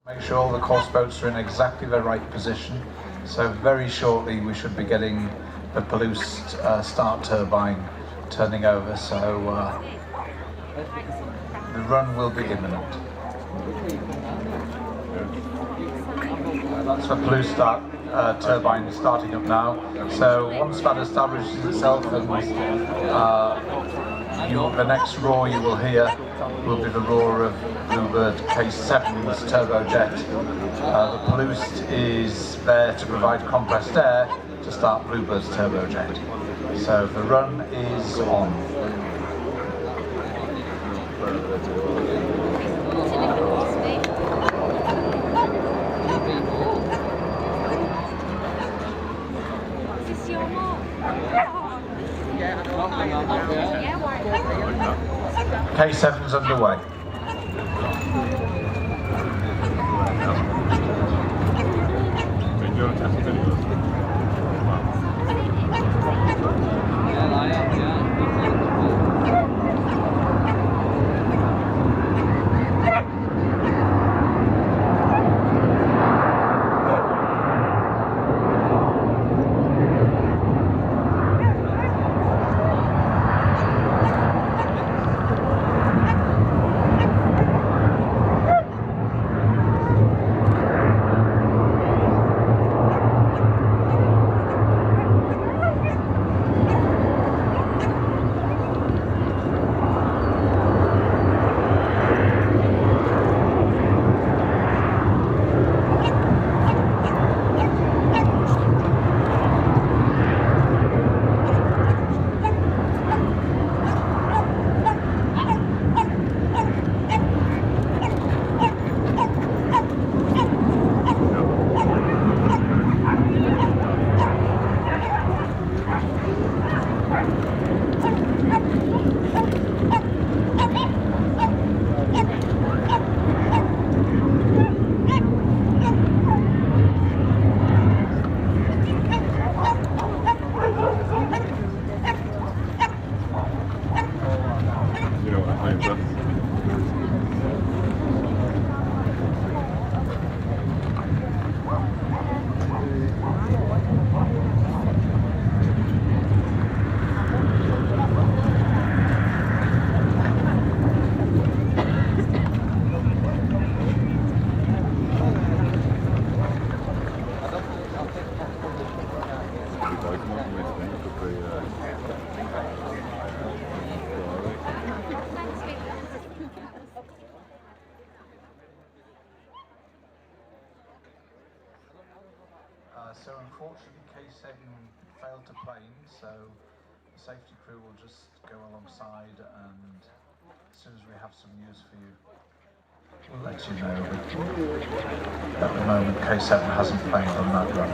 Make sure all the course boats are in exactly the right position. So very shortly we should be getting the Palouse start turbine turning over. So the run will be imminent. That's the Palouse start turbine starting up now. So once that establishes itself, and the next roar you will hear will be the roar of Bluebird K7's turbojet. The Palouse is there to provide compressed air to start Bluebird's turbojet. So the run is on. K7's underway. So unfortunately K7 failed to plane, so the safety crew will just go alongside, and as soon as we have some news for you, we'll let you know. But at the moment K7 hasn't planed on that run.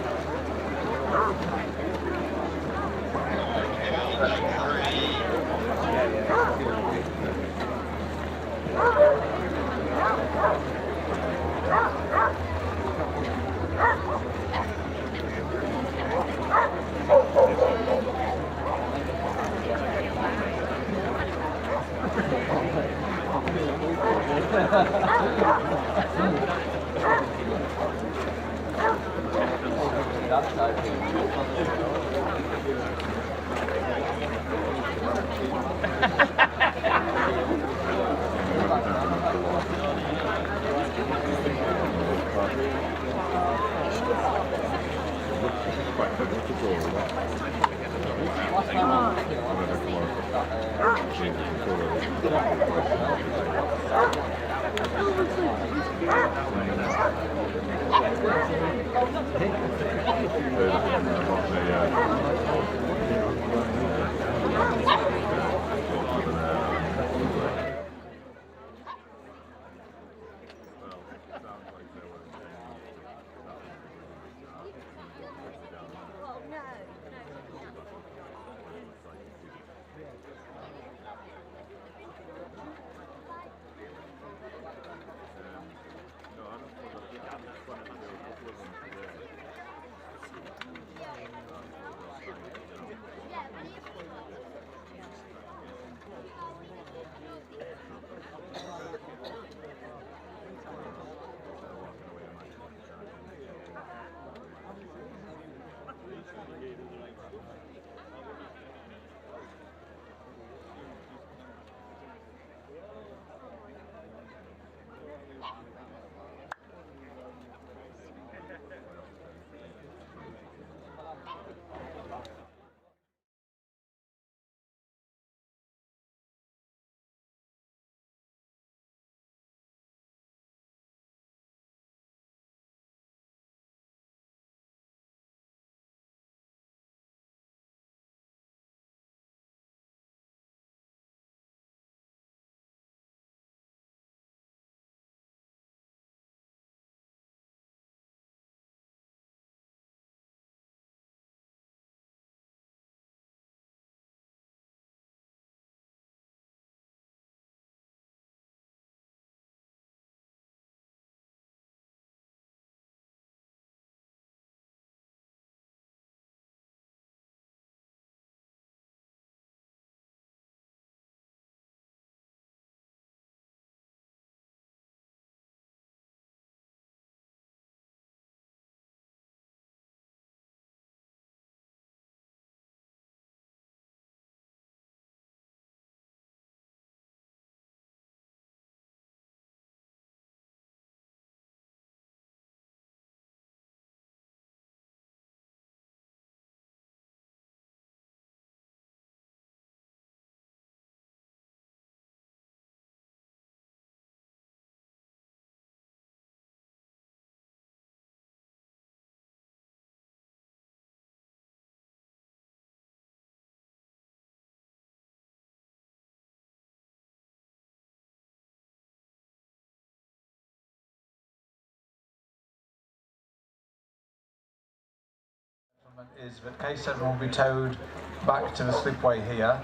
development is that K7 will be towed back to the slipway here.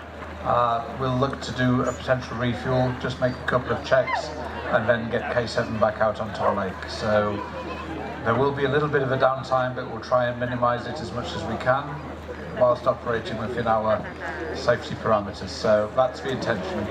We'll look to do a potential refuel, just make a couple of checks, and then get K7 back out onto the lake. So there will be a little bit of a downtime, but we'll try and minimise it as much as we can, whilst operating within our safety parameters. So that's the intention.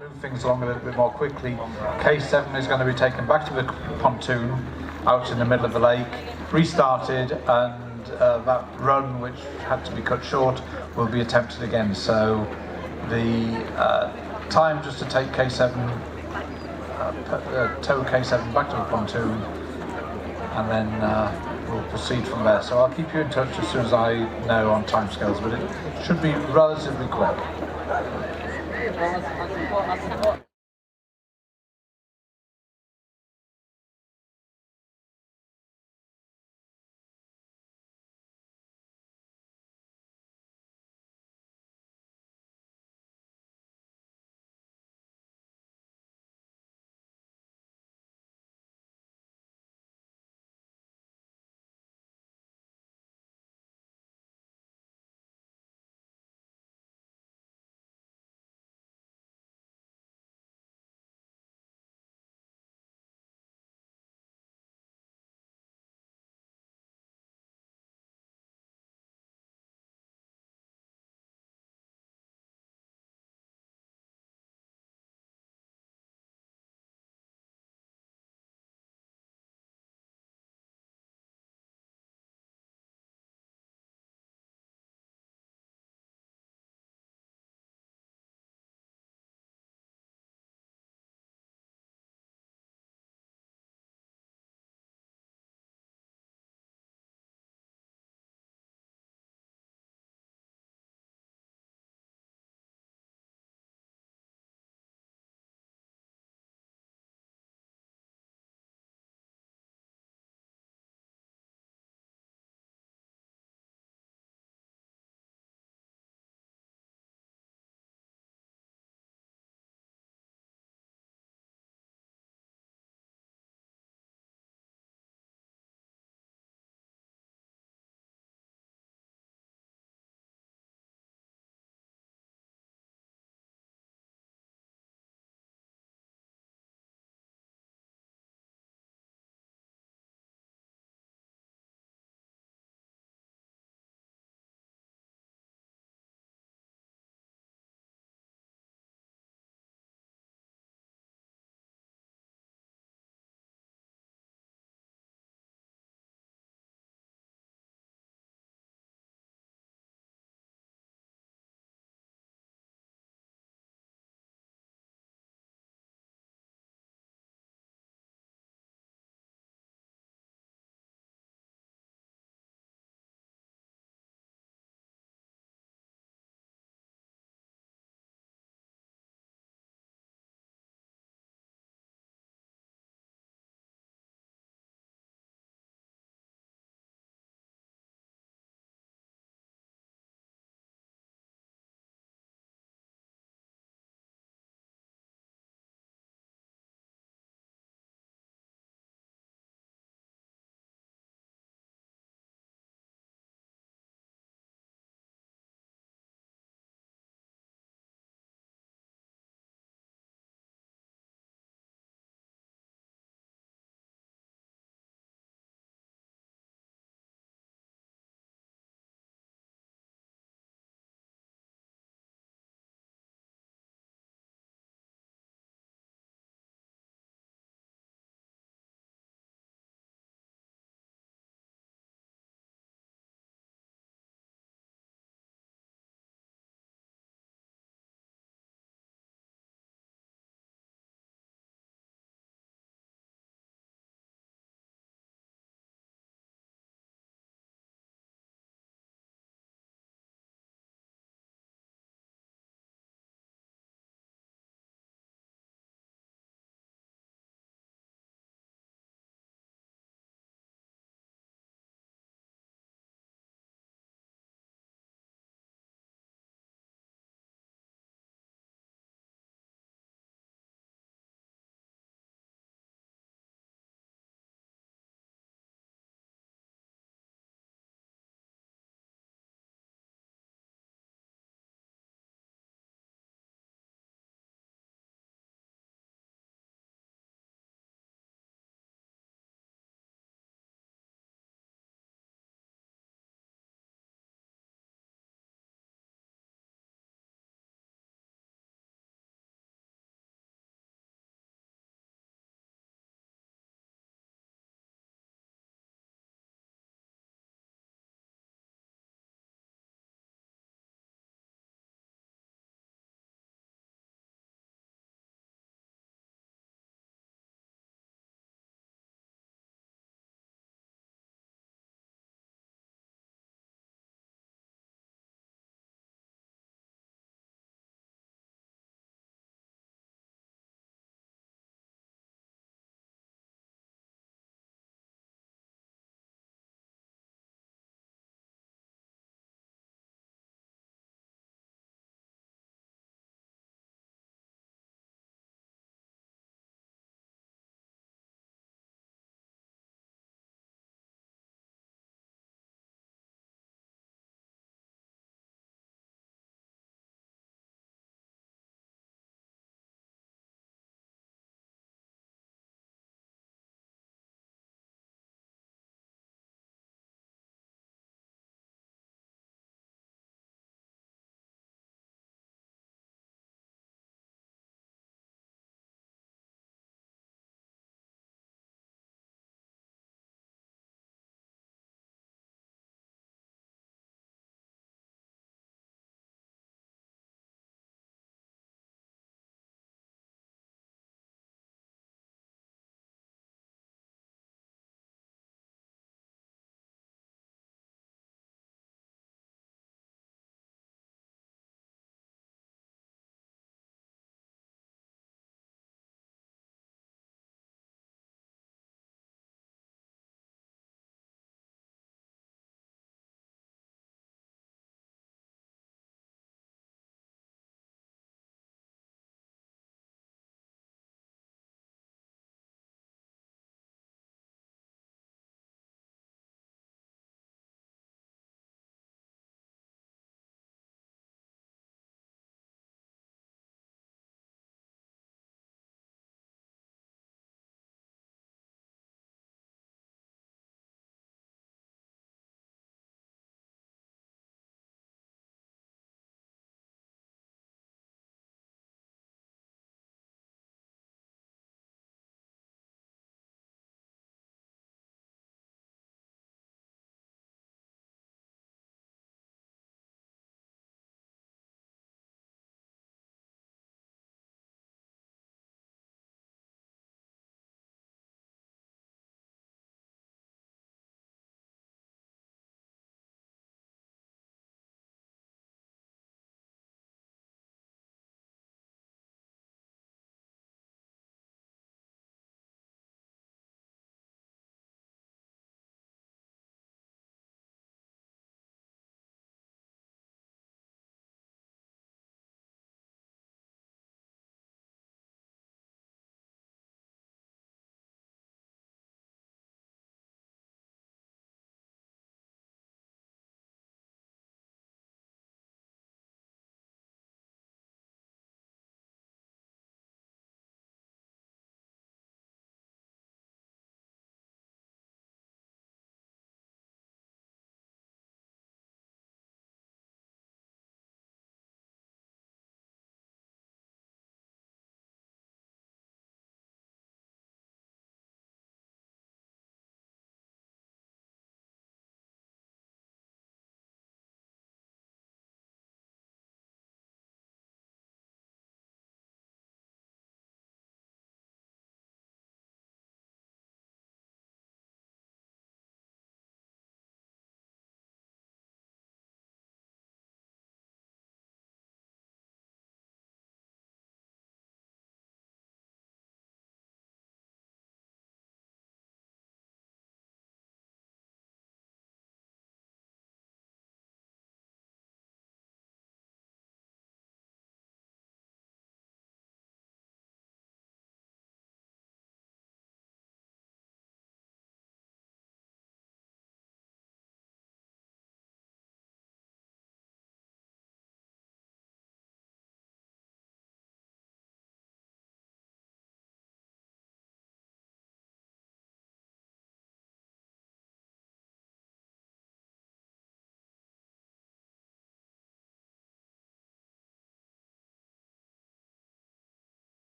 Move things along a little bit more quickly. K7 is going to be taken back to the pontoon out in the middle of the lake, restarted, and that run, which had to be cut short, will be attempted again. So the time just to take K7, tow K7 back to the pontoon, and then we'll proceed from there. So I'll keep you in touch as soon as I know on timescales, but it should be relatively quick.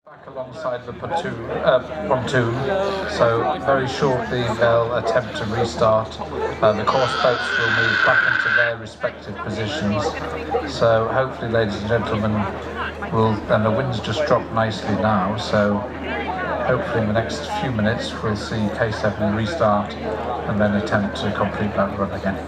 Back alongside the pontoon, so very shortly they'll attempt to restart. The course boats will move back into their respective positions. So hopefully, ladies and gentlemen, and the wind's just dropped nicely now, so hopefully in the next few minutes we'll see K7 restart and then attempt to complete that run again.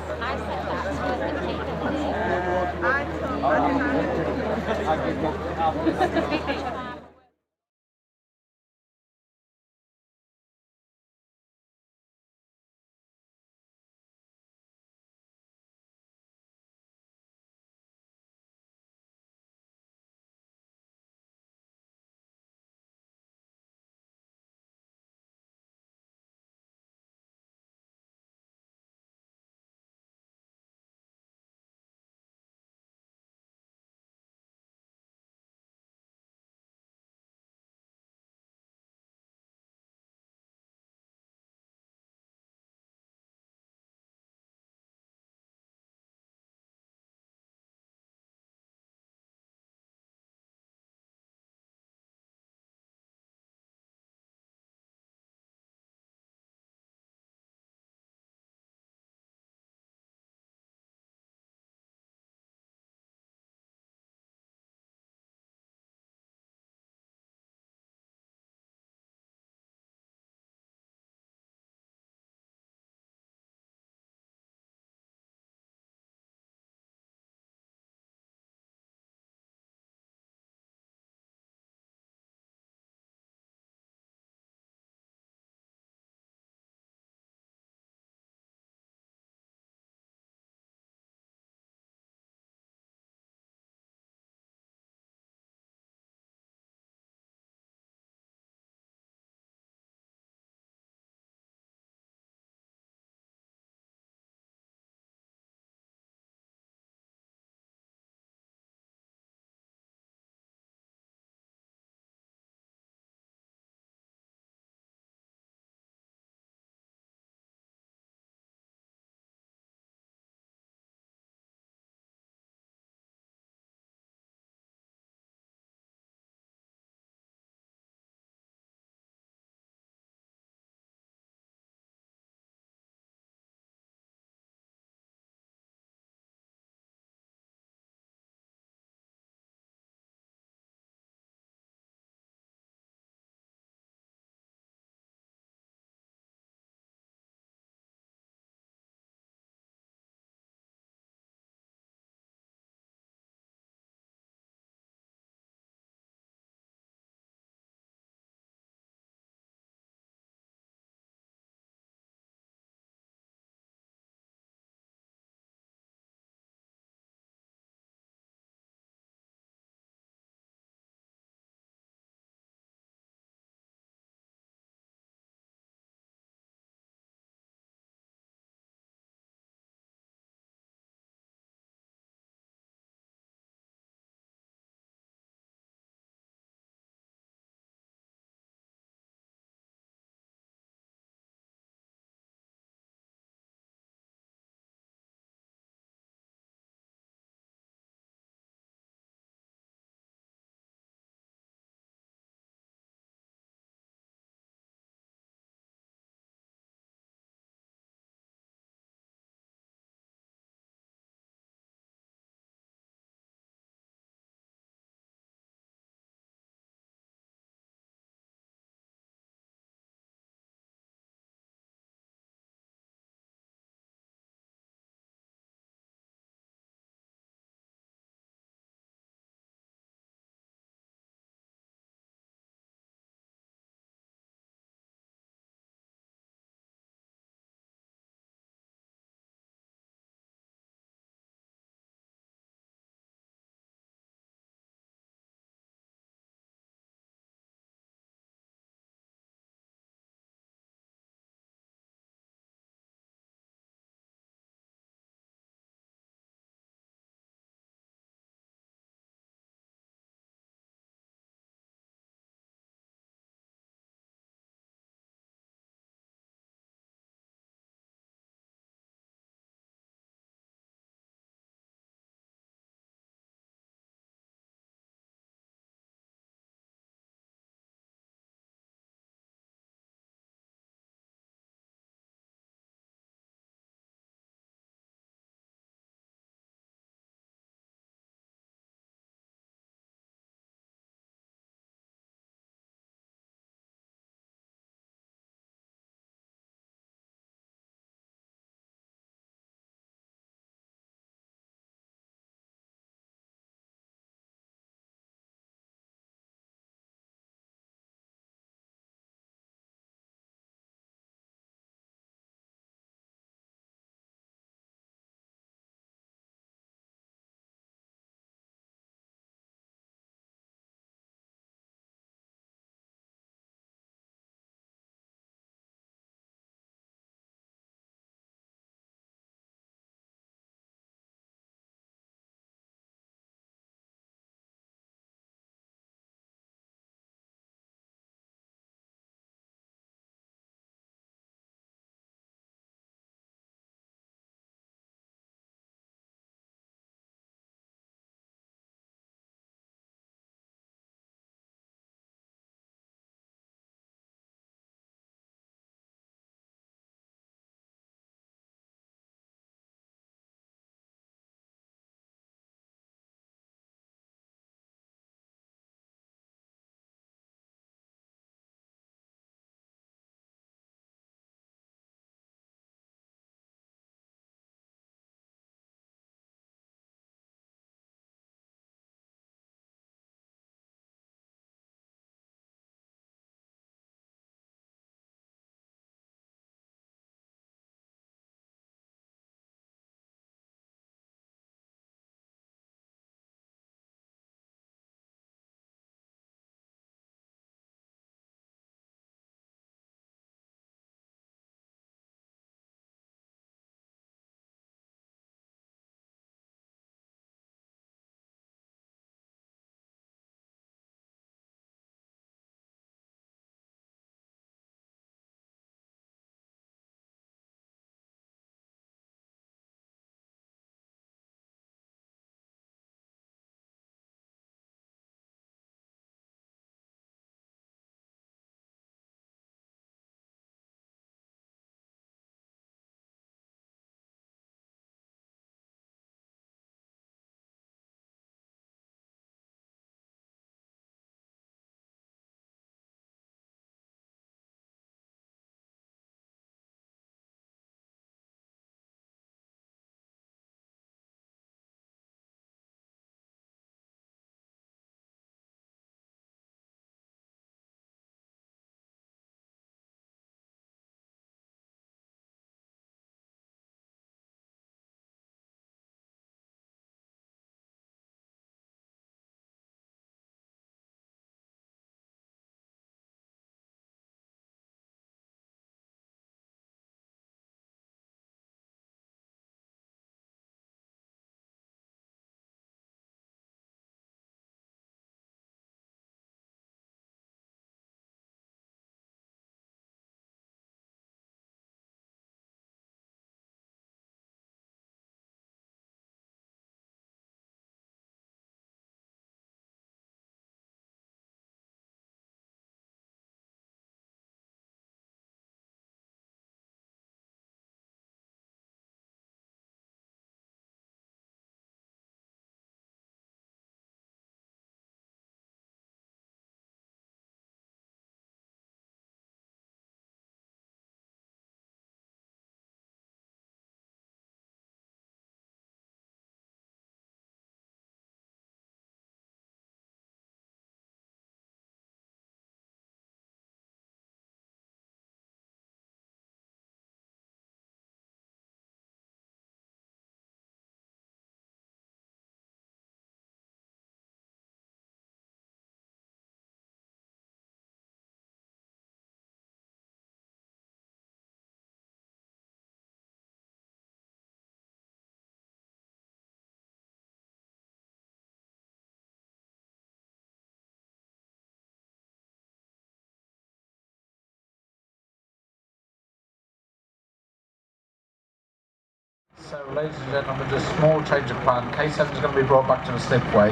So, ladies and gentlemen, with a small change of plan, K7 is going to be brought back to the slipway,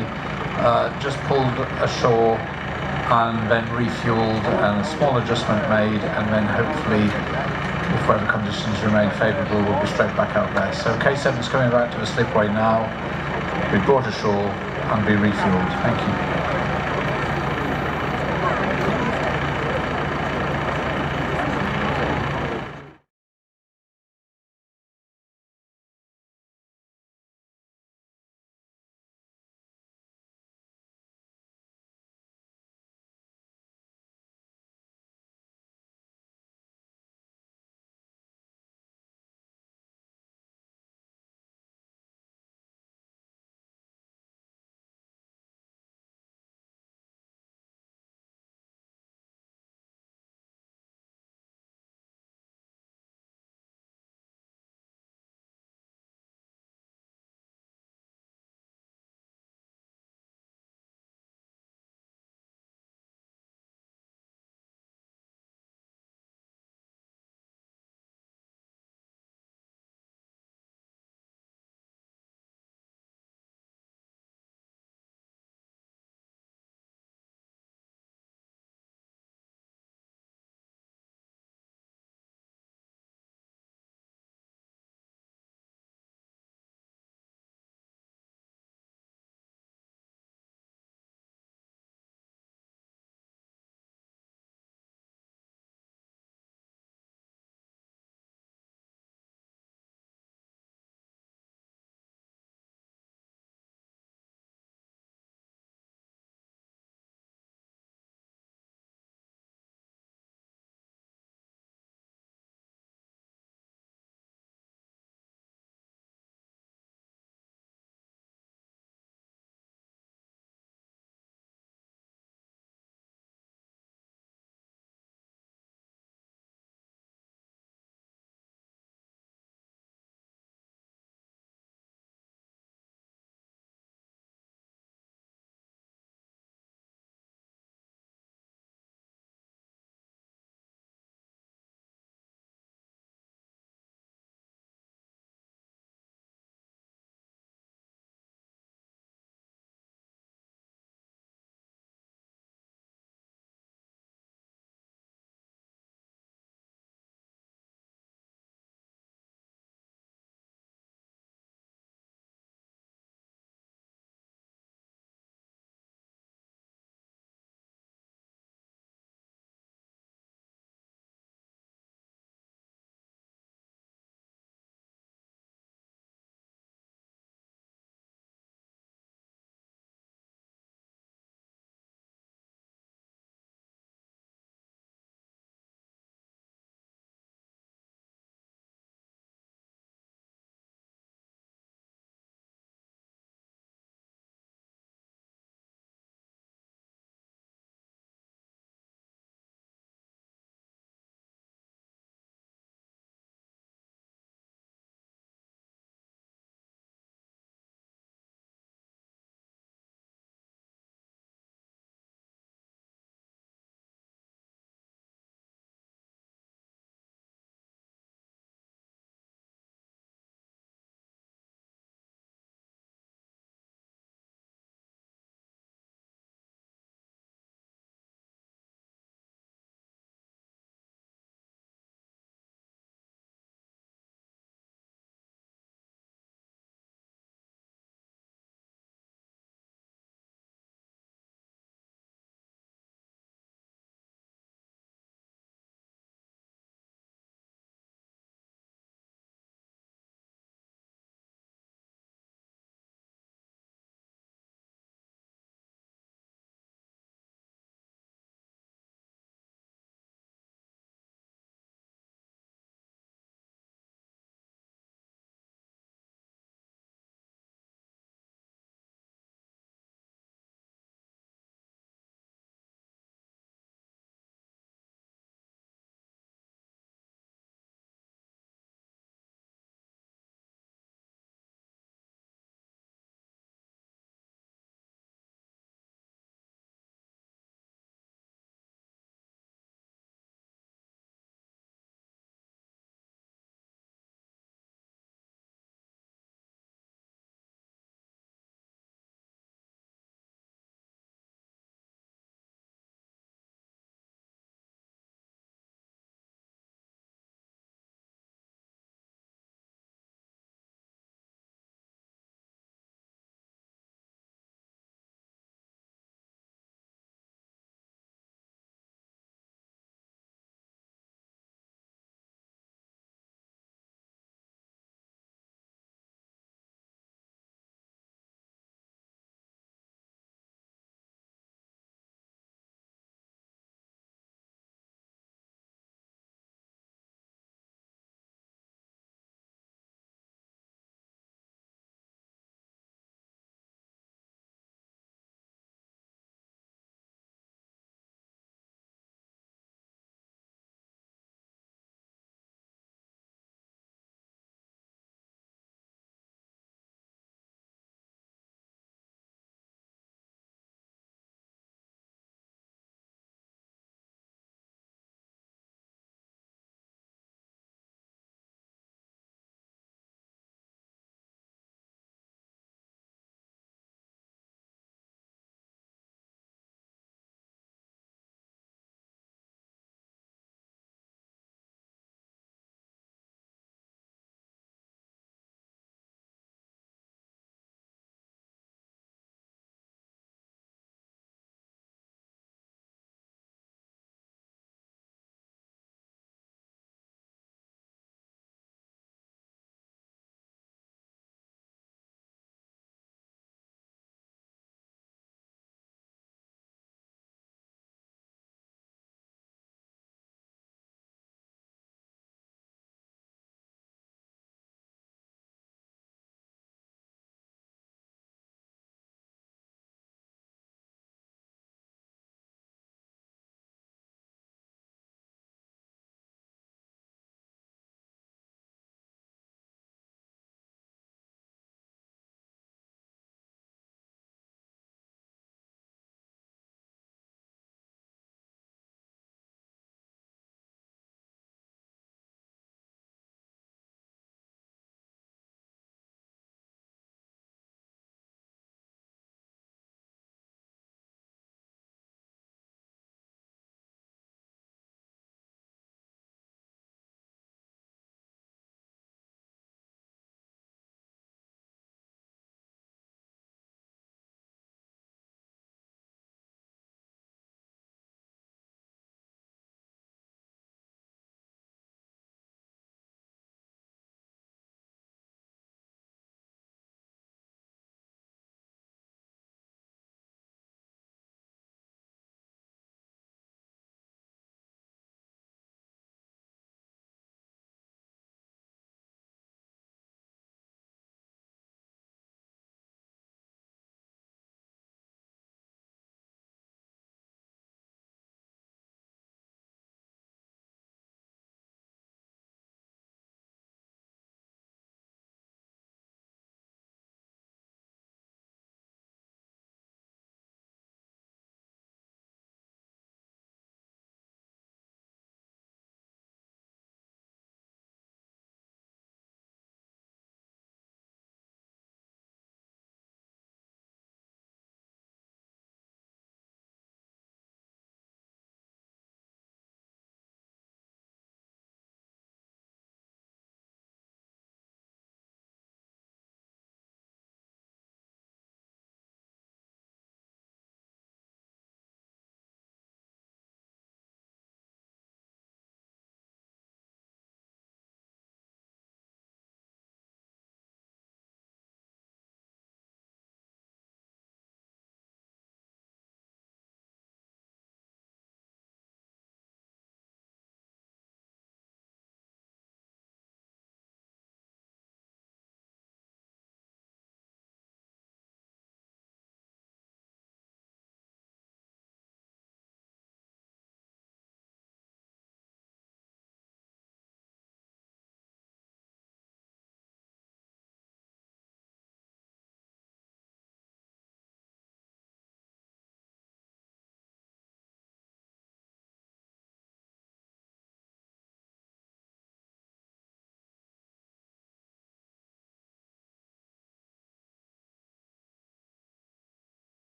just pulled ashore and then refueled and a small adjustment made, and then hopefully, if weather conditions remain favourable, we'll be straight back out there. So K7 is coming back to the slipway now, be brought ashore and be refueled. Thank you.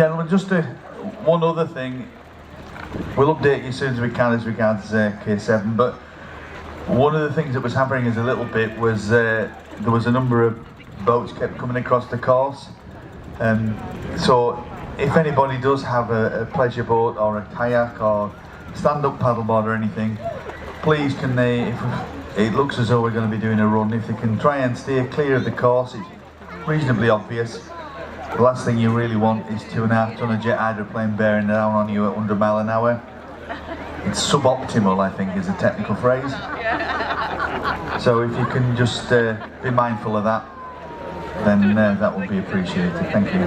Gentlemen, just one other thing. We'll update you as soon as we can as regards K7, but one of the things that was hampering us a little bit was there was a number of boats kept coming across the course. So if anybody does have a pleasure boat or a kayak or stand-up paddleboard or anything, please can they, if it looks as though we're going to be doing a run, if they can try and steer clear of the course. It's reasonably obvious. The last thing you really want is 2.5 ton of jet hydroplane bearing down on you at 100 mile an hour. It's suboptimal, I think, is the technical phrase. So if you can just be mindful of that, then that will be appreciated. Thank you.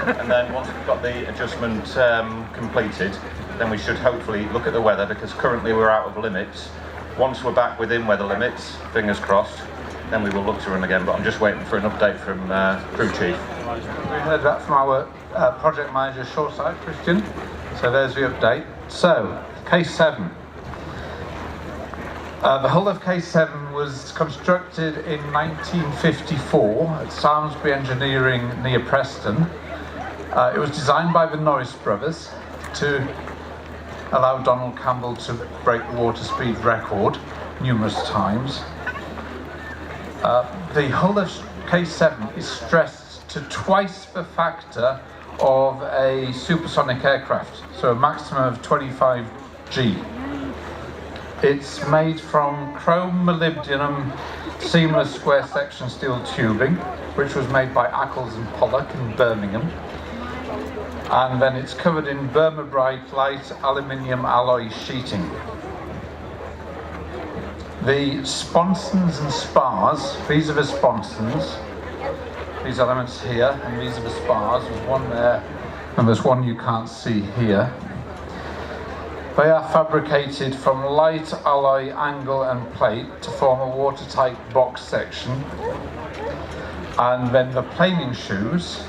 and then once we've got the adjustment completed, then we should hopefully look at the weather, because currently we're out of limits. Once we're back within weather limits, fingers crossed, then we will look to run again, but I'm just waiting for an update from crew chief. We heard that from our project manager shoreside, Christian. So there's the update. So, K7. The hull of K7 was constructed in 1954 at Samsbury Engineering near Preston. It was designed by the Norris brothers to allow Donald Campbell to break the water speed record numerous times. The hull of K7 is stressed to twice the factor of a supersonic aircraft, so a maximum of 25 G. It's made from chrome molybdenum seamless square section steel tubing, which was made by Ackles and Pollock in Birmingham. And then it's covered in Burma Bright light aluminium alloy sheeting. The sponsons and spars, these are the sponsons, these elements here, and these are the spars. There's one there, and there's one you can't see here. They are fabricated from light alloy angle and plate to form a watertight box section. And then the planing shoes,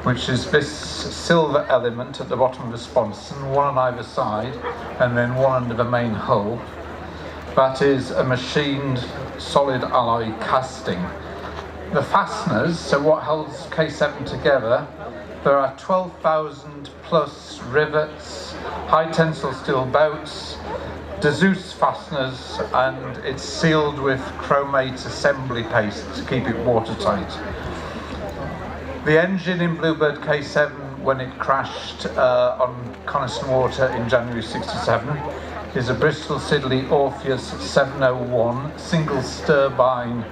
which is this silver element at the bottom of the sponson, one on either side, and then one under the main hull. That is a machined solid alloy casting. The fasteners, so what holds K7 together, there are 12,000 plus rivets, high tensile steel bolts, Dezeus fasteners, and it's sealed with chromate assembly paste to keep it watertight. The engine in Bluebird K7, when it crashed on Coniston Water in January '67, is a Bristol Siddeley Orpheus 701 single turbine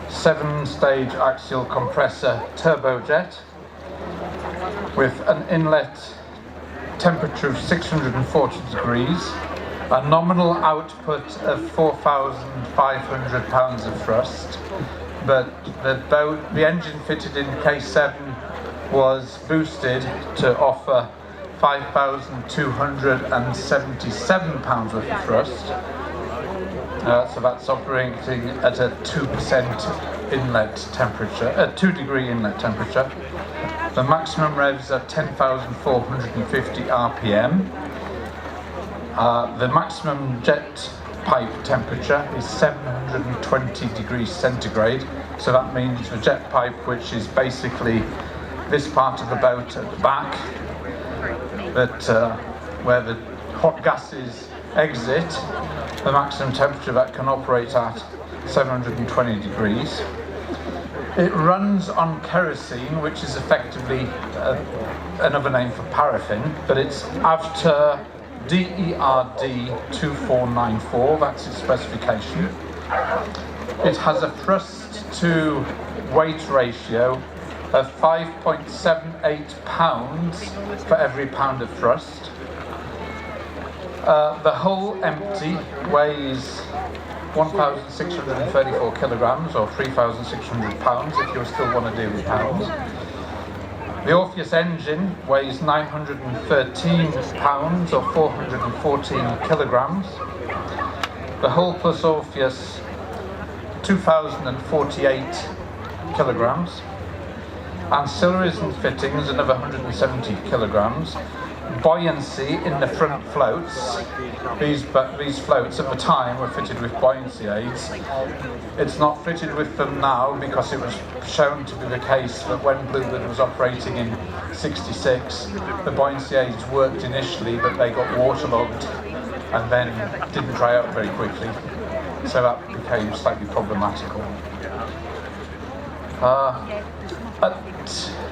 7-stage axial compressor turbojet with an inlet temperature of 640 degrees, a nominal output of 4,500 pounds of thrust, but the engine fitted in K7 was boosted to offer 5,277 pounds worth of thrust. So that's operating at a 2% inlet temperature, 2 degree inlet temperature. The maximum revs are 10,450 RPM. The maximum jet pipe temperature is 720 degrees centigrade. So that means the jet pipe, which is basically this part of the boat at the back, that where the hot gases exit, the maximum temperature that can operate at 720 degrees. It runs on kerosene, which is effectively another name for paraffin, but it's after DERD 2494, that's its specification. It has a thrust to weight ratio of 5.78 pounds for every pound of thrust. The hull empty weighs 1,634 kilograms or 3,600 pounds if you still want to deal with pounds. The Orpheus engine weighs 913 pounds or 414 kilograms. The hull plus Orpheus 2,048 kilograms. Ancillaries and fittings another 170 kilograms. Buoyancy in the front floats. These floats at the time were fitted with buoyancy aids. It's not fitted with them now because it was shown to be the case that when Bluebird was operating in '66, the buoyancy aids worked initially, but they got waterlogged and then didn't dry out very quickly. So that became slightly problematical.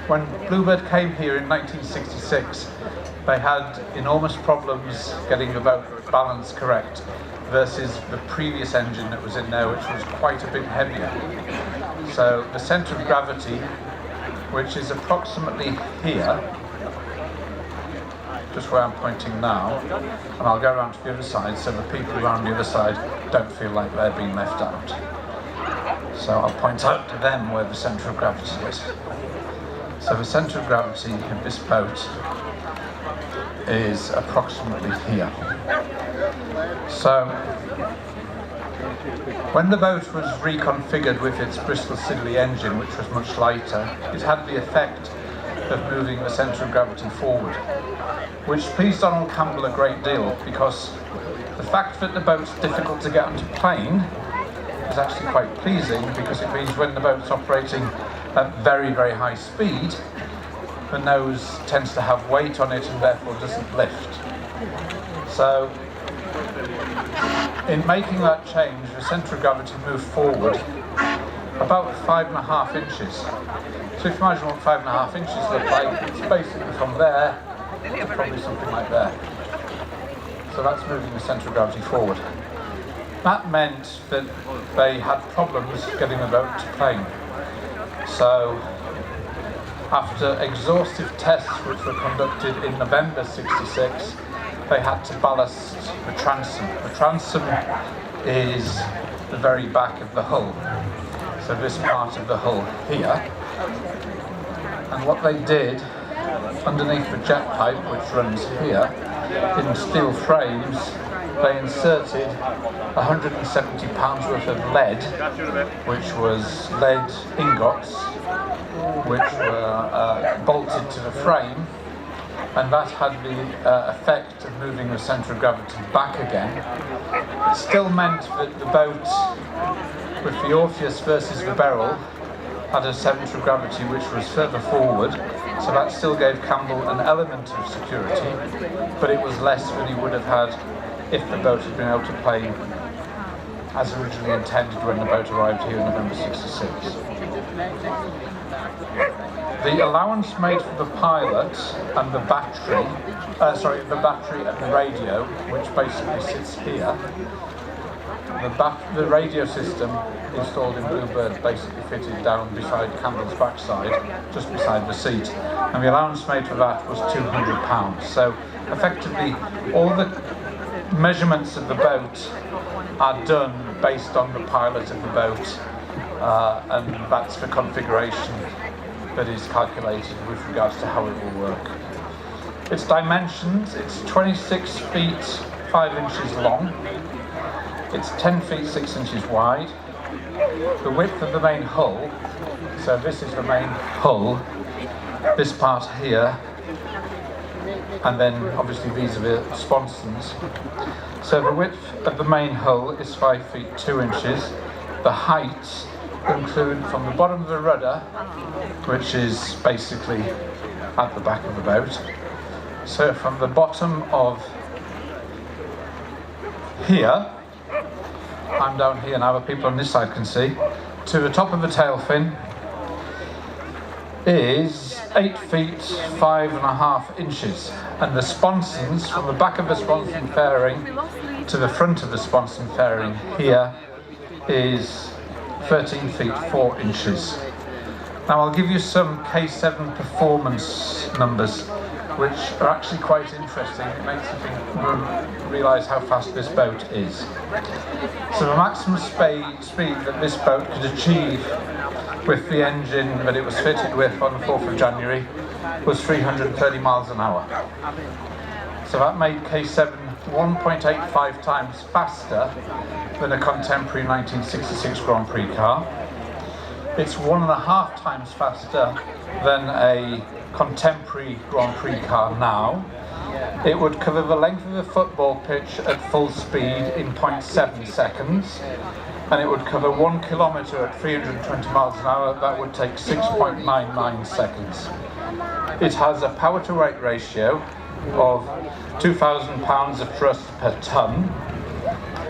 When Bluebird came here in 1966, they had enormous problems getting the boat balance correct versus the previous engine that was in there, which was quite a bit heavier. So the centre of gravity, which is approximately here, just where I'm pointing now, and I'll go around to the other side so the people around the other side don't feel like they're being left out. So I'll point out to them where the centre of gravity is. So the centre of gravity of this boat is approximately here. So when the boat was reconfigured with its Bristol Siddeley engine, which was much lighter, it had the effect of moving the centre of gravity forward, which pleased Donald Campbell a great deal, because the fact that the boat's difficult to get onto plane is actually quite pleasing, because it means when the boat's operating at very, very high speed, the nose tends to have weight on it and therefore doesn't lift. So in making that change, the centre of gravity moved forward about 5.5 inches. So if you imagine what 5.5 inches look like, it's basically from there to probably something like there. So that's moving the centre of gravity forward. That meant that they had problems getting the boat to plane. So after exhaustive tests which were conducted in November '66, they had to ballast the transom. The transom is the very back of the hull. So this part of the hull here. And what they did, underneath the jet pipe, which runs here, in steel frames, they inserted 170 pounds worth of lead, which was lead ingots, which were bolted to the frame, and that had the effect of moving the centre of gravity back again. It still meant that the boat, with the Orpheus versus the Beryl, had a centre of gravity which was further forward, so that still gave Campbell an element of security, but it was less than he would have had if the boat had been able to plane as originally intended when the boat arrived here in November '66. The allowance made for the pilot and the battery, the battery and the radio, which basically sits here. The radio system installed in Bluebird basically fitted down beside Campbell's backside, just beside the seat, and the allowance made for that was £200. So effectively all the measurements of the boat are done based on the pilot of the boat, and that's the configuration that is calculated with regards to how it will work. Its dimensions, it's 26 feet 5 inches long, it's 10 feet 6 inches wide. The width of the main hull, so this is the main hull, this part here, and then obviously these are the sponsons. So the width of the main hull is 5 feet 2 inches. The height include from the bottom of the rudder, which is basically at the back of the boat. So from the bottom of here, I'm down here now, but people on this side can see, to the top of the tail fin is 8 feet 5.5 inches, and the sponsons from the back of the sponson fairing to the front of the sponson fairing here is 13 feet 4 inches. Now I'll give you some K7 performance numbers, which are actually quite interesting. It makes you realise how fast this boat is. So the maximum speed that this boat could achieve with the engine that it was fitted with on the 4th of January was 330 miles an hour. So that made K7 1.85 times faster than a contemporary 1966 Grand Prix car. It's 1.5 times faster than a contemporary Grand Prix car now. It would cover the length of a football pitch at full speed in 0.7 seconds, and it would cover 1 kilometre at 320 miles an hour. That would take 6.99 seconds. It has a power to weight ratio of 2,000 pounds of thrust per tonne,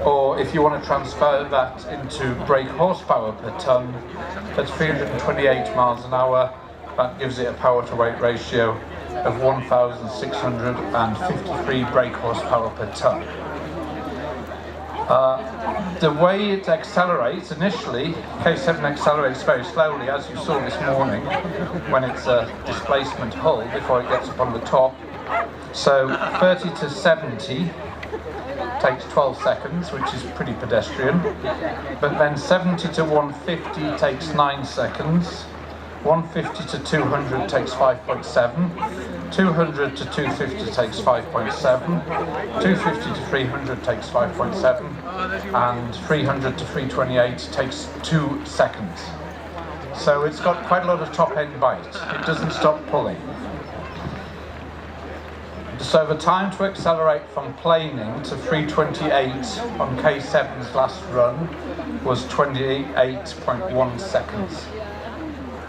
or if you want to transfer that into brake horsepower per tonne, at 328 miles an hour, that gives it a power to weight ratio of 1,653 brake horsepower per tonne. The way it accelerates, initially, K7 accelerates very slowly, as you saw this morning, when it's a displacement hull before it gets up on the top. So 30 to 70 takes 12 seconds, which is pretty pedestrian. But then 70 to 150 takes 9 seconds. 150 to 200 takes 5.7, 200 to 250 takes 5.7, 250 to 300 takes 5.7, and 300 to 328 takes 2 seconds. So it's got quite a lot of top end bite. It doesn't stop pulling. So the time to accelerate from planing to 328 on K7's last run was 28.1 seconds.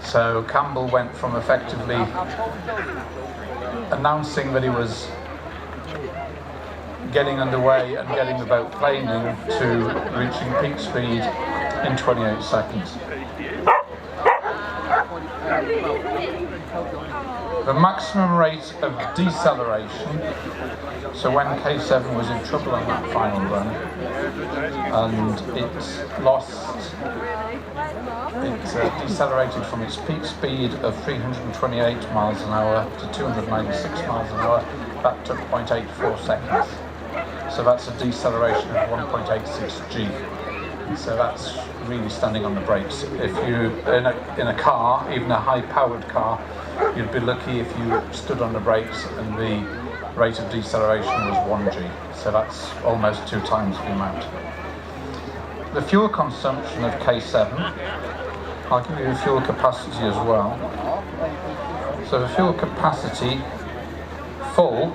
So Campbell went from effectively announcing that he was getting underway and getting the boat planing to reaching peak speed in 28 seconds. The maximum rate of deceleration, so when K7 was in trouble on that final run and it decelerated from its peak speed of 328 miles an hour to 296 miles an hour, that took 0.84 seconds. So that's a deceleration of 1.86 G. So that's really standing on the brakes. If you in a car, even a high-powered car, you'd be lucky if you stood on the brakes and the rate of deceleration was 1 G. So that's almost 2 times the amount. The fuel consumption of K7, I'll give you the fuel capacity as well. So the fuel capacity full,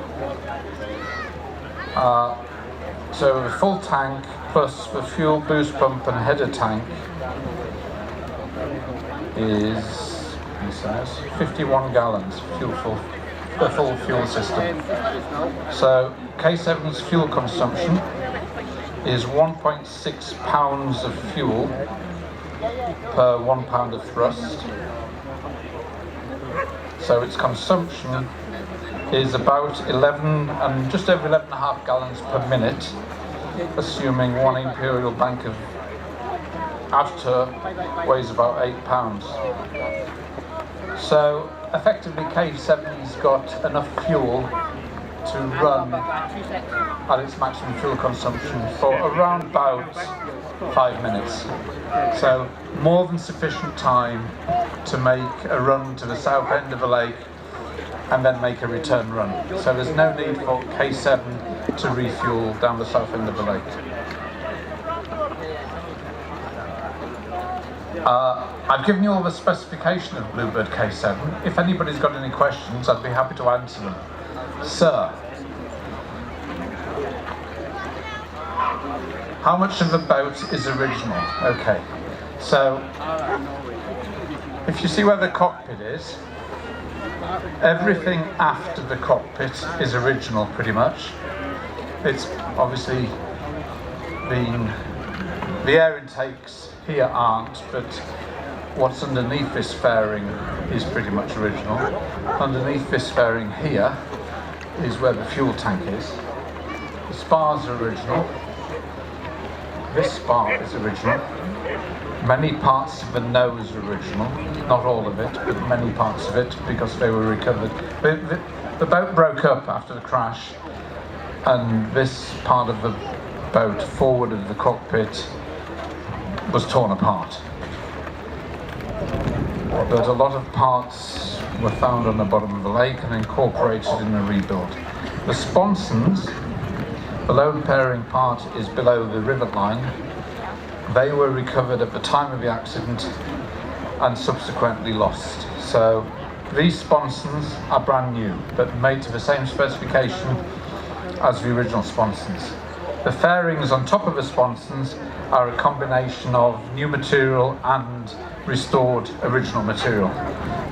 so the full tank plus the fuel boost pump and header tank is, he says, 51 gallons the full fuel system. So K7's fuel consumption is 1.6 pounds of fuel per 1 pound of thrust. So its consumption is about 11 and just over 11.5 gallons per minute, assuming 1 imperial bank of after weighs about 8 pounds. So effectively K7's got enough fuel to run at its maximum fuel consumption for around about 5 minutes. So more than sufficient time to make a run to the south end of the lake and then make a return run. So there's no need for K7 to refuel down the south end of the lake. I've given you all the specification of Bluebird K7. If anybody's got any questions, I'd be happy to answer them. Sir, how much of the boat is original? Okay, so if you see where the cockpit is, everything after the cockpit is original pretty much. It's obviously been, the air intakes here aren't, but what's underneath this fairing is pretty much original. Underneath this fairing here is where the fuel tank is. The spars are original. This spar is original. Many parts of the nose are original, not all of it, but many parts of it, because they were recovered. The boat broke up after the crash, and this part of the boat forward of the cockpit was torn apart. But a lot of parts were found on the bottom of the lake and incorporated in the rebuild. The sponsons, the load pairing part is below the rivet line. They were recovered at the time of the accident and subsequently lost. So these sponsons are brand new, but made to the same specification as the original sponsons. The fairings on top of the sponsons are a combination of new material and restored original material.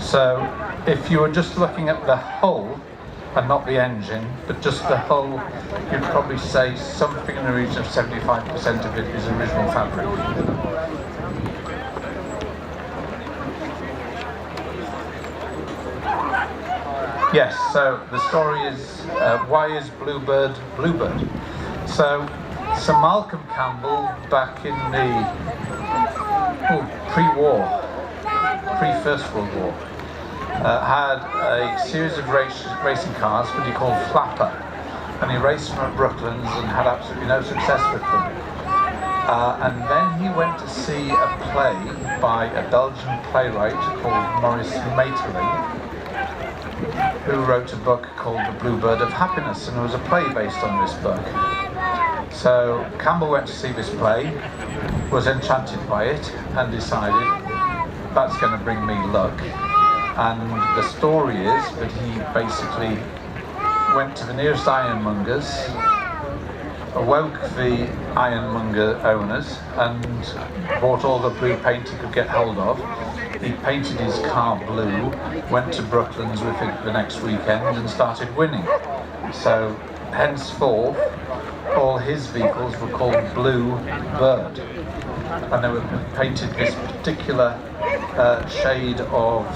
So if you were just looking at the hull and not the engine, but just the hull, you'd probably say something in the region of 75% of it is original fabric. Yes, so the story is, why is Bluebird Bluebird? So Sir Malcolm Campbell, back in the pre-First World War, had a series of racing cars, what he called Flapper, and he raced them at Brooklands and had absolutely no success with them. And then he went to see a play by a Belgian playwright called Maurice Maeterlinck, who wrote a book called The Bluebird of Happiness, and there was a play based on this book. So Campbell went to see this play, was enchanted by it, and decided that's going to bring me luck. And the story is that he basically went to the nearest ironmongers, awoke the ironmonger owners, and bought all the blue paint he could get hold of. He painted his car blue, went to Brooklands with it the next weekend and started winning. So henceforth, all his vehicles were called Bluebird, and they were painted this particular shade of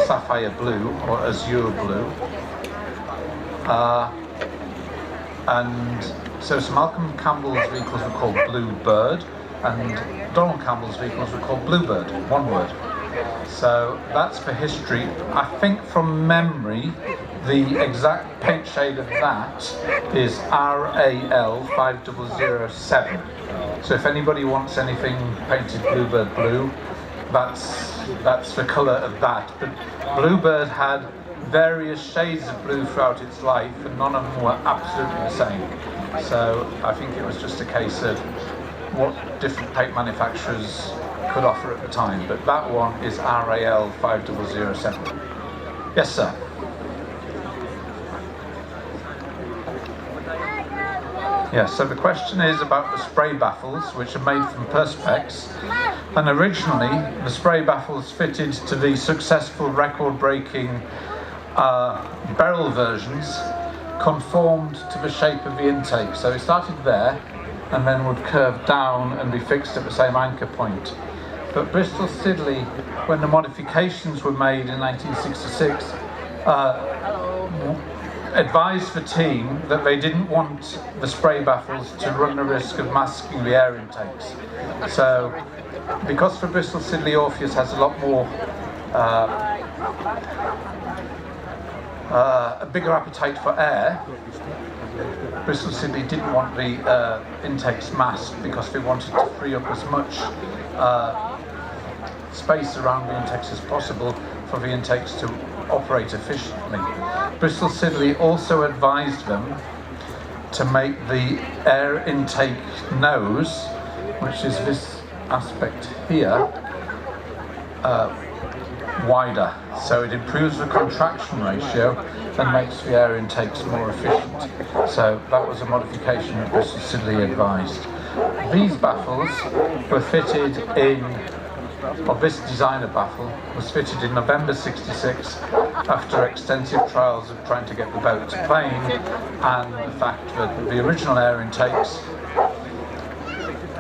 sapphire blue or azure blue. And so Malcolm Campbell's vehicles were called Bluebird, and Donald Campbell's vehicles were called Bluebird, one word. So that's for history. I think from memory, the exact paint shade of that is RAL 5007. So if anybody wants anything painted Bluebird blue, that's the colour of that. But Bluebird had various shades of blue throughout its life, and none of them were absolutely the same. So I think it was just a case of what different paint manufacturers could offer at the time. But that one is RAL 5007. Yes, sir. Yes, so the question is about the spray baffles, which are made from Perspex. And originally, the spray baffles fitted to the successful record-breaking barrel versions conformed to the shape of the intake. So it started there and then would curve down and be fixed at the same anchor point. But Bristol Siddeley, when the modifications were made in 1966, advised the team that they didn't want the spray baffles to run the risk of masking the air intakes. So, because the Bristol Siddeley Orpheus has a lot more a bigger appetite for air, Bristol Siddeley didn't want the intakes masked because they wanted to free up as much space around the intakes as possible for the intakes to operate efficiently. Bristol Siddeley also advised them to make the air intake nose, which is this aspect here, wider, so it improves the contraction ratio and makes the air intakes more efficient. So that was a modification that Bristol Siddeley advised. These baffles were fitted in, or this designer baffle was fitted in November '66 after extensive trials of trying to get the boat to plane, and the fact that the original air intakes,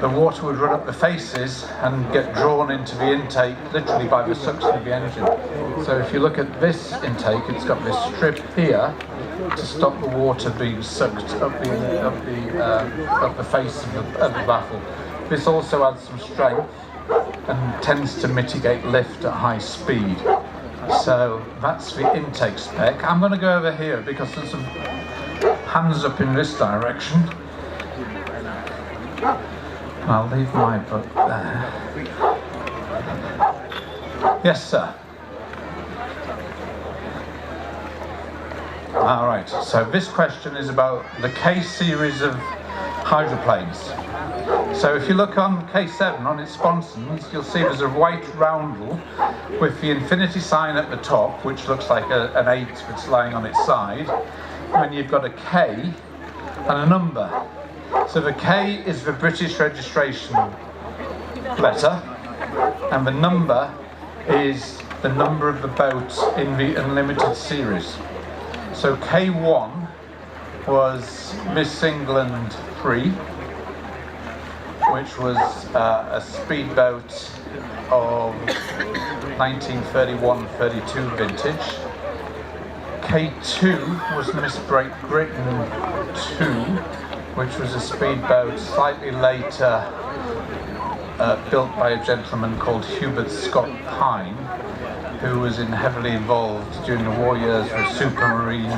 the water would run up the faces and get drawn into the intake literally by the suction of the engine. So if you look at this intake, it's got this strip here to stop the water being sucked up the face of the baffle. This also adds some strength and tends to mitigate lift at high speed. So that's the intake spec. I'm going to go over here because there's some hands up in this direction. I'll leave my book there. Yes, sir. All right, so this question is about the K series of hydroplanes. So if you look on K7, on its sponsons, you'll see there's a white roundel with the infinity sign at the top, which looks like an 8 that's lying on its side. And you've got a K and a number. So the K is the British registration letter, and the number is the number of the boat in the Unlimited series. So K1 was Miss England 3, which was a speedboat of 1931-32 vintage. K2 was Miss Great Britain 2, which was a speedboat slightly later built by a gentleman called Hubert Scott Pine, who was heavily involved during the war years with supermarine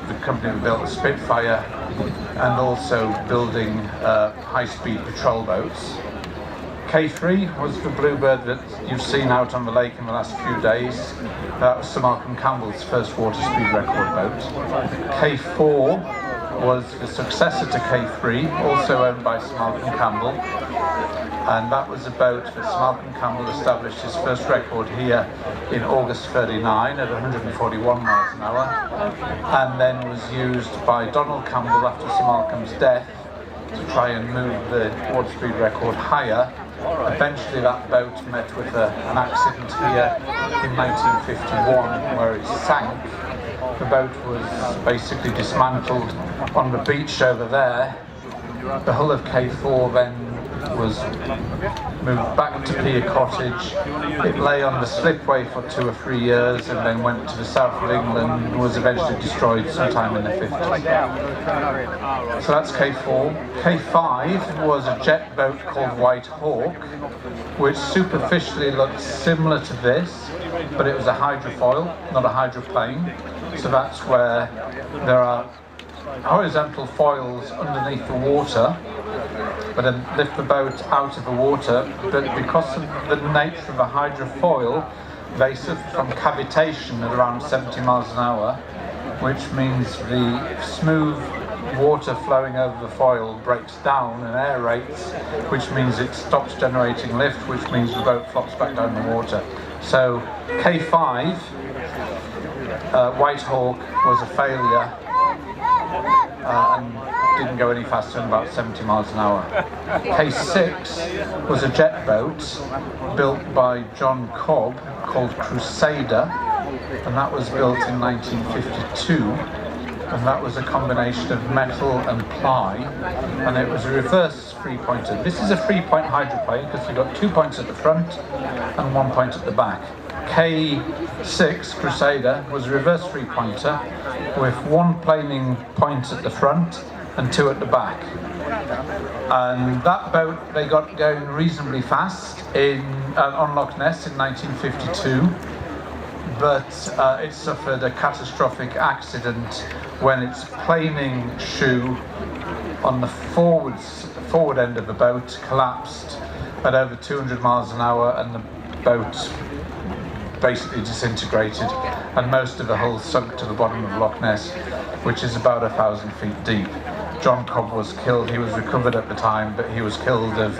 the company that built the Spitfire, and also building high-speed patrol boats. K3 was the Bluebird that you've seen out on the lake in the last few days. That was Sir Malcolm Campbell's first water speed record boat. K4 was the successor to K3, also owned by Sir Malcolm Campbell. And that was a boat that Sir Malcolm Campbell established his first record here in August 39 at 141 miles an hour, and then was used by Donald Campbell after Sir Malcolm's death to try and move the water speed record higher. Eventually that boat met with an accident here in 1951 where it sank. The boat was basically dismantled on the beach over there. The hull of K4 then was moved back to Pier Cottage. It lay on the slipway for 2 or 3 years and then went to the south of England and was eventually destroyed sometime in the 50s. So that's K4. K5 was a jet boat called White Hawk, which superficially looked similar to this, but it was a hydrofoil, not a hydroplane. So that's where there are horizontal foils underneath the water, but then lift the boat out of the water. But because of the nature of a hydrofoil, they suffer from cavitation at around 70 miles an hour, which means the smooth water flowing over the foil breaks down and aerates, which means it stops generating lift, which means the boat flops back down the water. So K5, White Hawk, was a failure and didn't go any faster than about 70 miles an hour. K6 was a jet boat built by John Cobb called Crusader, and that was built in 1952, and that was a combination of metal and ply, and it was a reverse three-pointer. This is a three-point hydroplane because you've got 2 points at the front and 1 point at the back. K6 Crusader was a reverse three-pointer with 1 planing point at the front and 2 at the back. And that boat, they got going reasonably fast on Loch Ness in 1952, but it suffered a catastrophic accident when its planing shoe on the forward end of the boat collapsed at over 200 miles an hour, and the boat basically disintegrated, and most of the hull sunk to the bottom of Loch Ness, which is about 1,000 feet deep. John Cobb was killed. He was recovered at the time, but he was killed of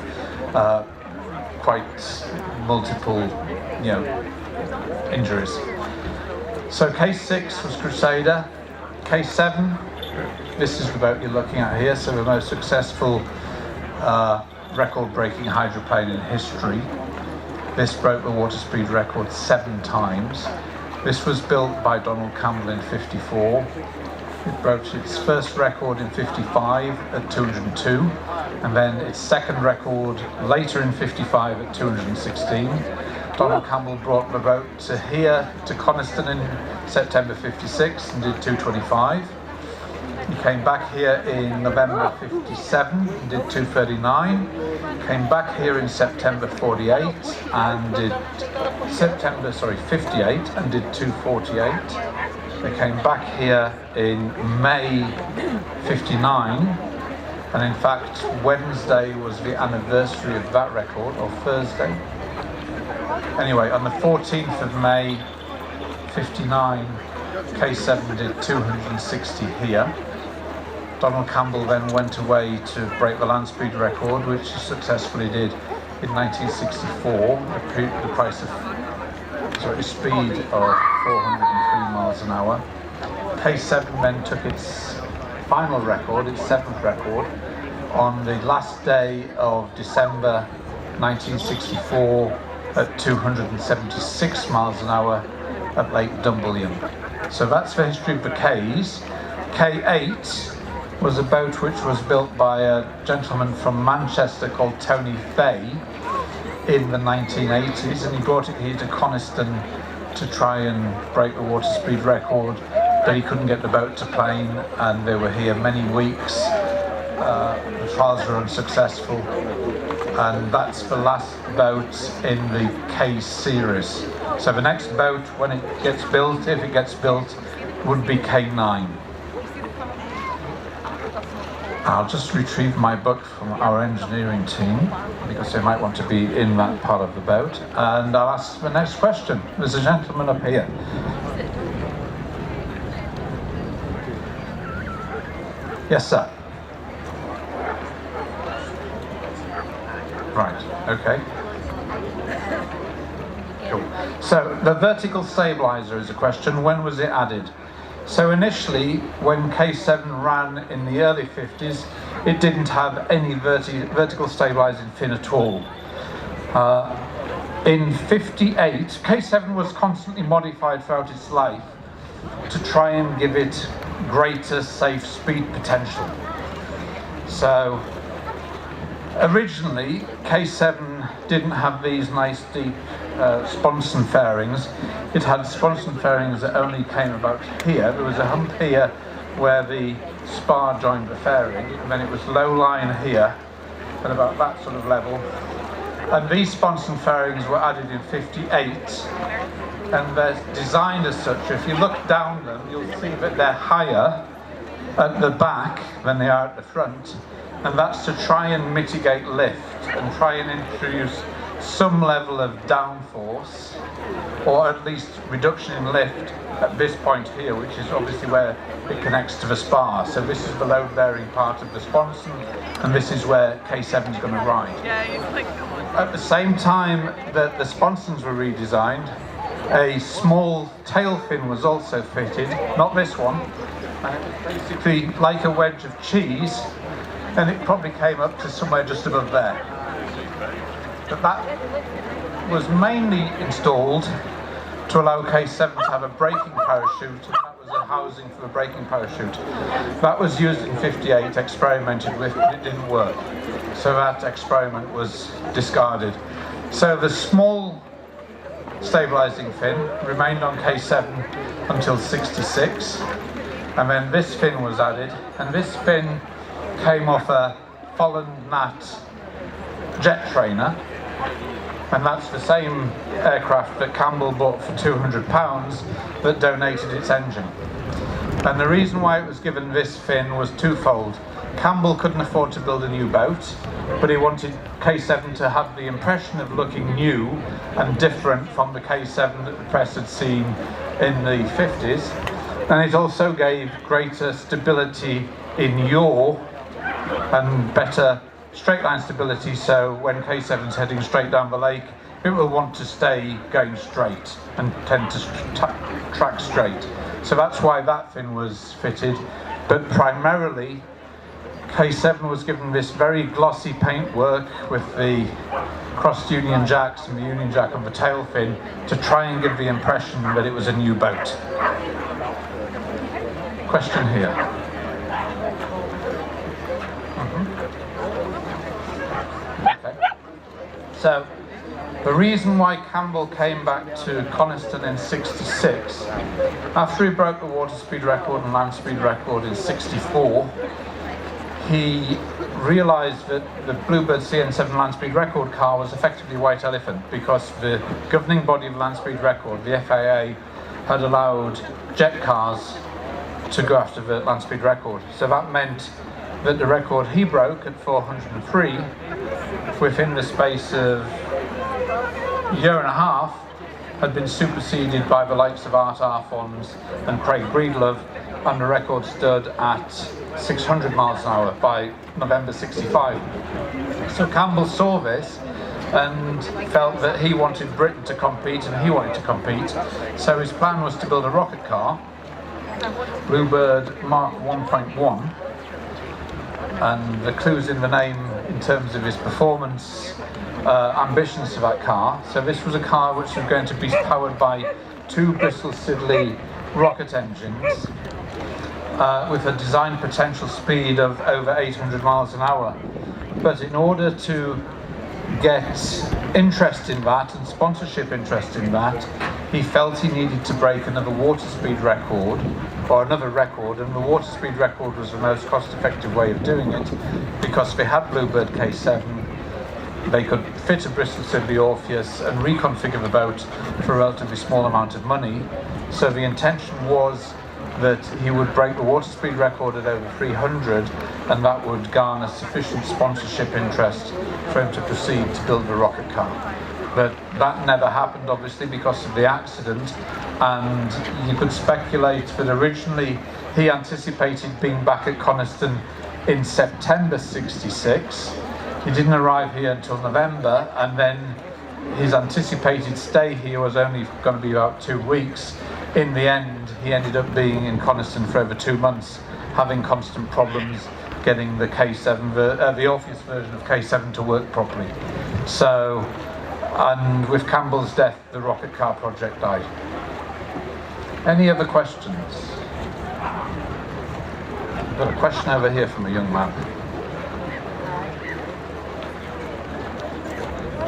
quite multiple, injuries. So K6 was Crusader. K7, this is the boat you're looking at here, so the most successful record-breaking hydroplane in history. This broke the water speed record 7 times. This was built by Donald Campbell in 54. It broke its first record in 55 at 202, and then its second record later in 55 at 216. Donald Campbell brought the boat to here, to Coniston in September 56 and did 225. He came back here in November 57 and did 239. Came back here in September 48 and did 58 and did 248. They came back here in May 59, and in fact Wednesday was the anniversary of that record, or Thursday. Anyway, on the 14th of May 59, K7 did 260 here. Donald Campbell then went away to break the land speed record, which he successfully did in 1964, the speed of 403 miles an hour. K7 then took its final record, its 7th record, on the last day of December 1964 at 276 miles an hour at Lake Dumblion. So that's the history of the Ks. K8 was a boat which was built by a gentleman from Manchester called Tony Fay in the 1980s, and he brought it here to Coniston to try and break the water speed record, but he couldn't get the boat to plane, and they were here many weeks. The trials were unsuccessful, and that's the last boat in the K series. So the next boat, when it gets built, if it gets built, would be K9. I'll just retrieve my book from our engineering team because they might want to be in that part of the boat, and I'll ask the next question. There's a gentleman up here. Yes, sir. Right, okay. Cool. So the vertical stabilizer is a question. When was it added? So initially, when K7 ran in the early 50s, it didn't have any vertical stabilizing fin at all. In 58, K7 was constantly modified throughout its life to try and give it greater safe speed potential. So originally, K7 didn't have these nice deep sponson fairings. It had sponson fairings that only came about here. There was a hump here where the spar joined the fairing, and then it was low line here at about that sort of level. And these sponson fairings were added in 58, and they're designed as such. If you look down them, you'll see that they're higher at the back than they are at the front, and that's to try and mitigate lift and try and introduce some level of downforce, or at least reduction in lift at this point here, which is obviously where it connects to the spar. So this is the load bearing part of the sponson, and this is where K7 is going to ride. At the same time that the sponsons were redesigned, a small tail fin was also fitted, not this one, and it was basically like a wedge of cheese, and it probably came up to somewhere just above there. But that was mainly installed to allow K7 to have a braking parachute, and that was a housing for the braking parachute. That was used in 58, experimented with, but it didn't work. So that experiment was discarded. So the small stabilizing fin remained on K7 until 66, and then this fin was added, and this fin came off a Holland Gnat jet trainer, and that's the same aircraft that Campbell bought for £200 that donated its engine. And the reason why it was given this fin was twofold. Campbell couldn't afford to build a new boat, but he wanted K7 to have the impression of looking new and different from the K7 that the press had seen in the 50s. And it also gave greater stability in yaw and better straight line stability, so when K7's heading straight down the lake, it will want to stay going straight and tend to track straight. So that's why that fin was fitted, but primarily K7 was given this very glossy paintwork with the crossed Union Jacks and the Union Jack on the tail fin to try and give the impression that it was a new boat. Question here. So, the reason why Campbell came back to Coniston in 66, after he broke the water speed record and land speed record in 64, he realised that the Bluebird CN7 land speed record car was effectively White Elephant, because the governing body of land speed record, the FAA, had allowed jet cars to go after the land speed record. So that meant that the record he broke at 403, within the space of a year and a half, had been superseded by the likes of Art Arfons and Craig Breedlove, and the record stood at 600 miles an hour by November 65. So Campbell saw this and felt that he wanted Britain to compete, and he wanted to compete. So his plan was to build a rocket car, Bluebird Mark 1.1, and the clue's in the name in terms of his performance ambitions for that car. So this was a car which was going to be powered by two Bristol Siddeley rocket engines with a design potential speed of over 800 miles an hour. But in order to get interest in that and sponsorship interest in that, he felt he needed to break another water speed record, or another record, and the water speed record was the most cost-effective way of doing it, because they had Bluebird K7, they could fit a Bristol Siddeley Orpheus and reconfigure the boat for a relatively small amount of money. So the intention was that he would break the water speed record at over 300, and that would garner sufficient sponsorship interest for him to proceed to build a rocket car. But that never happened, obviously, because of the accident, and you could speculate that originally he anticipated being back at Coniston in September 66. He didn't arrive here until November, and then his anticipated stay here was only going to be about 2 weeks. In the end, he ended up being in Coniston for over 2 months, having constant problems getting the K7, the Orpheus version of K7 to work properly. So, and with Campbell's death, the rocket car project died. Any other questions? I've got a question over here from a young man.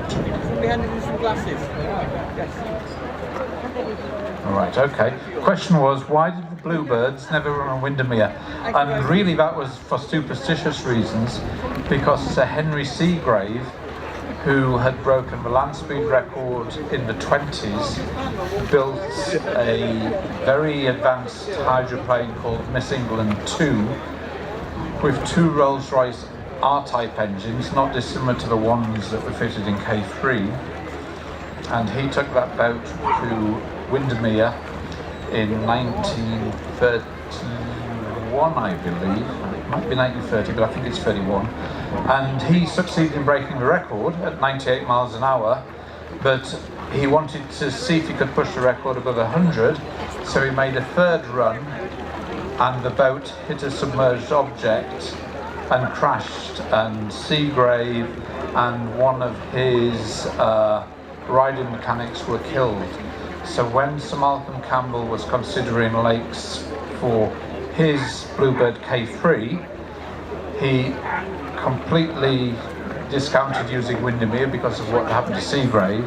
Somebody handed you some glasses. All right, okay. Question was, why did the Bluebirds never run on Windermere? And really that was for superstitious reasons, because Sir Henry Seagrave, who had broken the land speed record in the 20s, built a very advanced hydroplane called Miss England 2 with 2 Rolls-Royce R-type engines, not dissimilar to the ones that were fitted in K3. And he took that boat to Windermere in 1931, I believe. It might be 1930, but I think it's 31. And he succeeded in breaking the record at 98 miles an hour, but he wanted to see if he could push the record above 100, so he made a 3rd run, and the boat hit a submerged object and crashed, and Seagrave and one of his riding mechanics were killed. So when Sir Malcolm Campbell was considering lakes for his Bluebird K3, he completely discounted using Windermere because of what happened to Seagrave.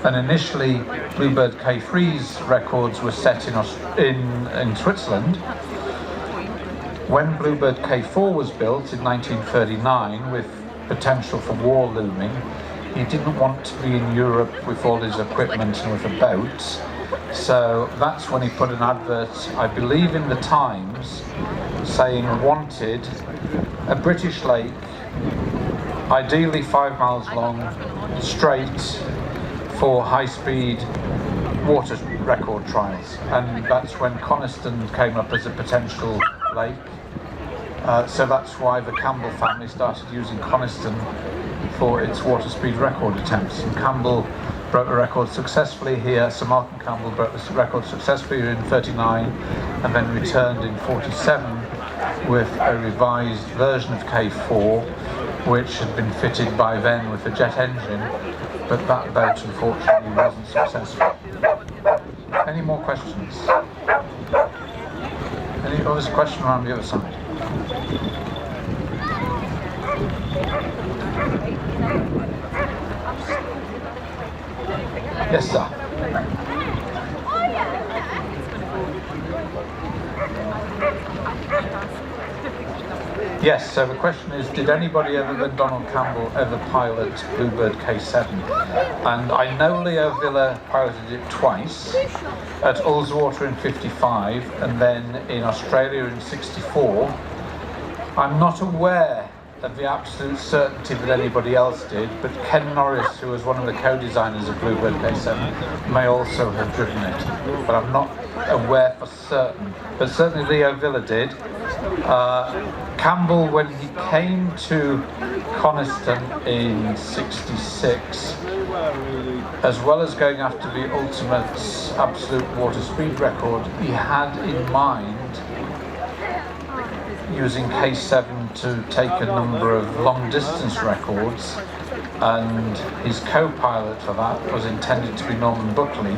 And initially, Bluebird K3's records were set in Switzerland. When Bluebird K4 was built in 1939, with potential for war looming, he didn't want to be in Europe with all his equipment and with a boat. So that's when he put an advert, I believe in the Times, saying wanted a British lake, ideally 5 miles long, straight, for high-speed water record trials. And that's when Coniston came up as a potential lake. So that's why the Campbell family started using Coniston for its water speed record attempts. And Campbell broke the record successfully here. Sir Malcolm Campbell broke the record successfully in 39 and then returned in 47 with a revised version of K4, which had been fitted by then with a jet engine, but that boat unfortunately wasn't successful. Any more questions? Oh, there's a question around the other side. Yes, sir. Yes, so the question is, did anybody other than Donald Campbell ever pilot Bluebird K7? And I know Leo Villa piloted it twice, at Ullswater in 55 and then in Australia in 64. I'm not aware of the absolute certainty that anybody else did, but Ken Norris, who was one of the co-designers of Bluebird K7, may also have driven it, but I'm not aware for certain. But certainly Leo Villa did. Campbell, when he came to Coniston in 66, as well as going after the ultimate absolute water speed record, he had in mind using K7 to take a number of long distance records, and his co-pilot for that was intended to be Norman Buckley,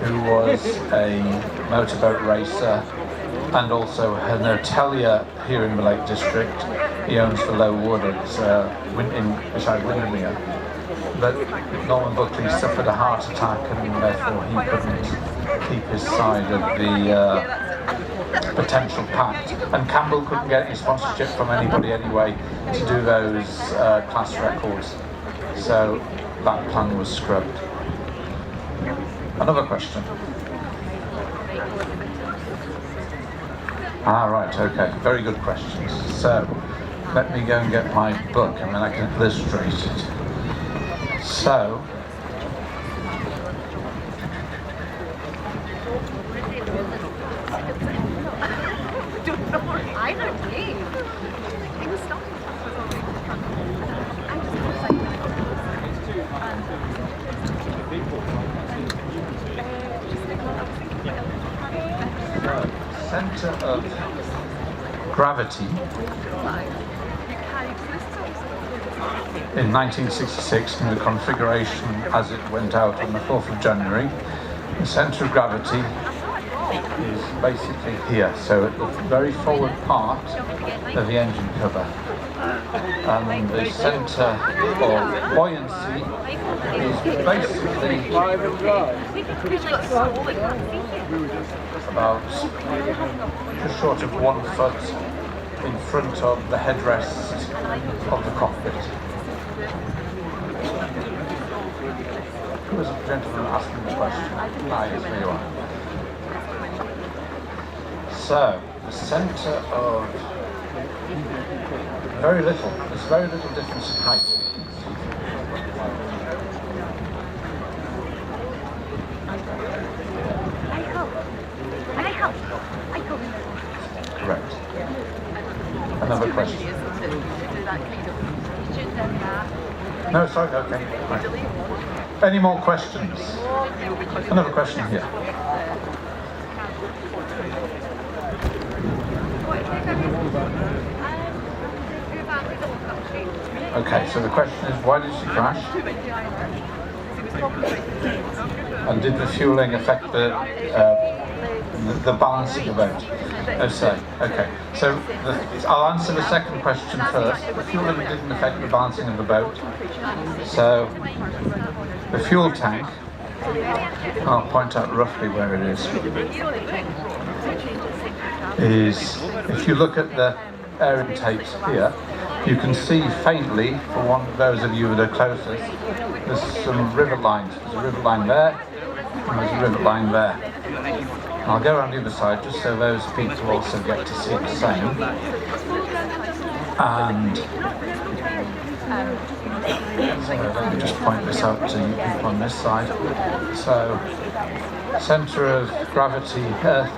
who was a motorboat racer and also an hotelier here in the Lake District. He owns the Low Wood beside Windermere. But Norman Buckley suffered a heart attack and therefore he couldn't keep his side of the potential pact. And Campbell couldn't get any sponsorship from anybody anyway to do those class records. So that plan was scrubbed. Another question. Ah, right, okay. Very good questions. So, let me go and get my book and then I can illustrate it. So, I don't think. He was stopping. I'm centre of gravity in 1966 in the configuration as it went out on the 4th of January, the centre of gravity is basically here, so at the very forward part of the engine cover. And the centre of buoyancy is basically about just short of 1 foot in front of the headrest of the cockpit. Who was the gentleman asking the question? Ah, yes, there you are. So, the centre of there's very little difference in height. Correct. Another question. No, sorry, okay. Right. Any more questions? Another question here. Okay, so the question is, why did she crash? And did the fueling affect the balancing of the boat? Oh, say, okay. So I'll answer the second question first. The fueling didn't affect the balancing of the boat. So the fuel tank, I'll point out roughly where it is if you look at the air intakes here, you can see faintly, for those of you that are closest, there's some rivet lines. There's a rivet line there, and there's a rivet line there. I'll go around the other side just so those people also get to see the same. And so let me just point this out to you people on this side. So, centre of gravity here,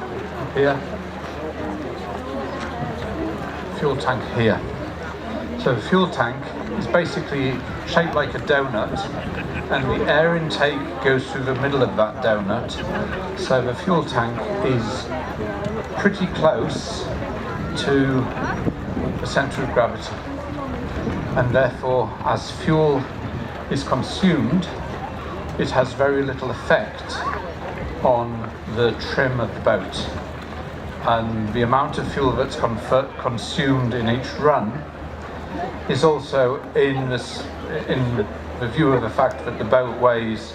fuel tank here. So the fuel tank is basically shaped like a donut, and the air intake goes through the middle of that donut. So the fuel tank is pretty close to the centre of gravity, and therefore as fuel is consumed, it has very little effect on the trim of the boat. And the amount of fuel that's consumed in each run is also in the view of the fact that the boat weighs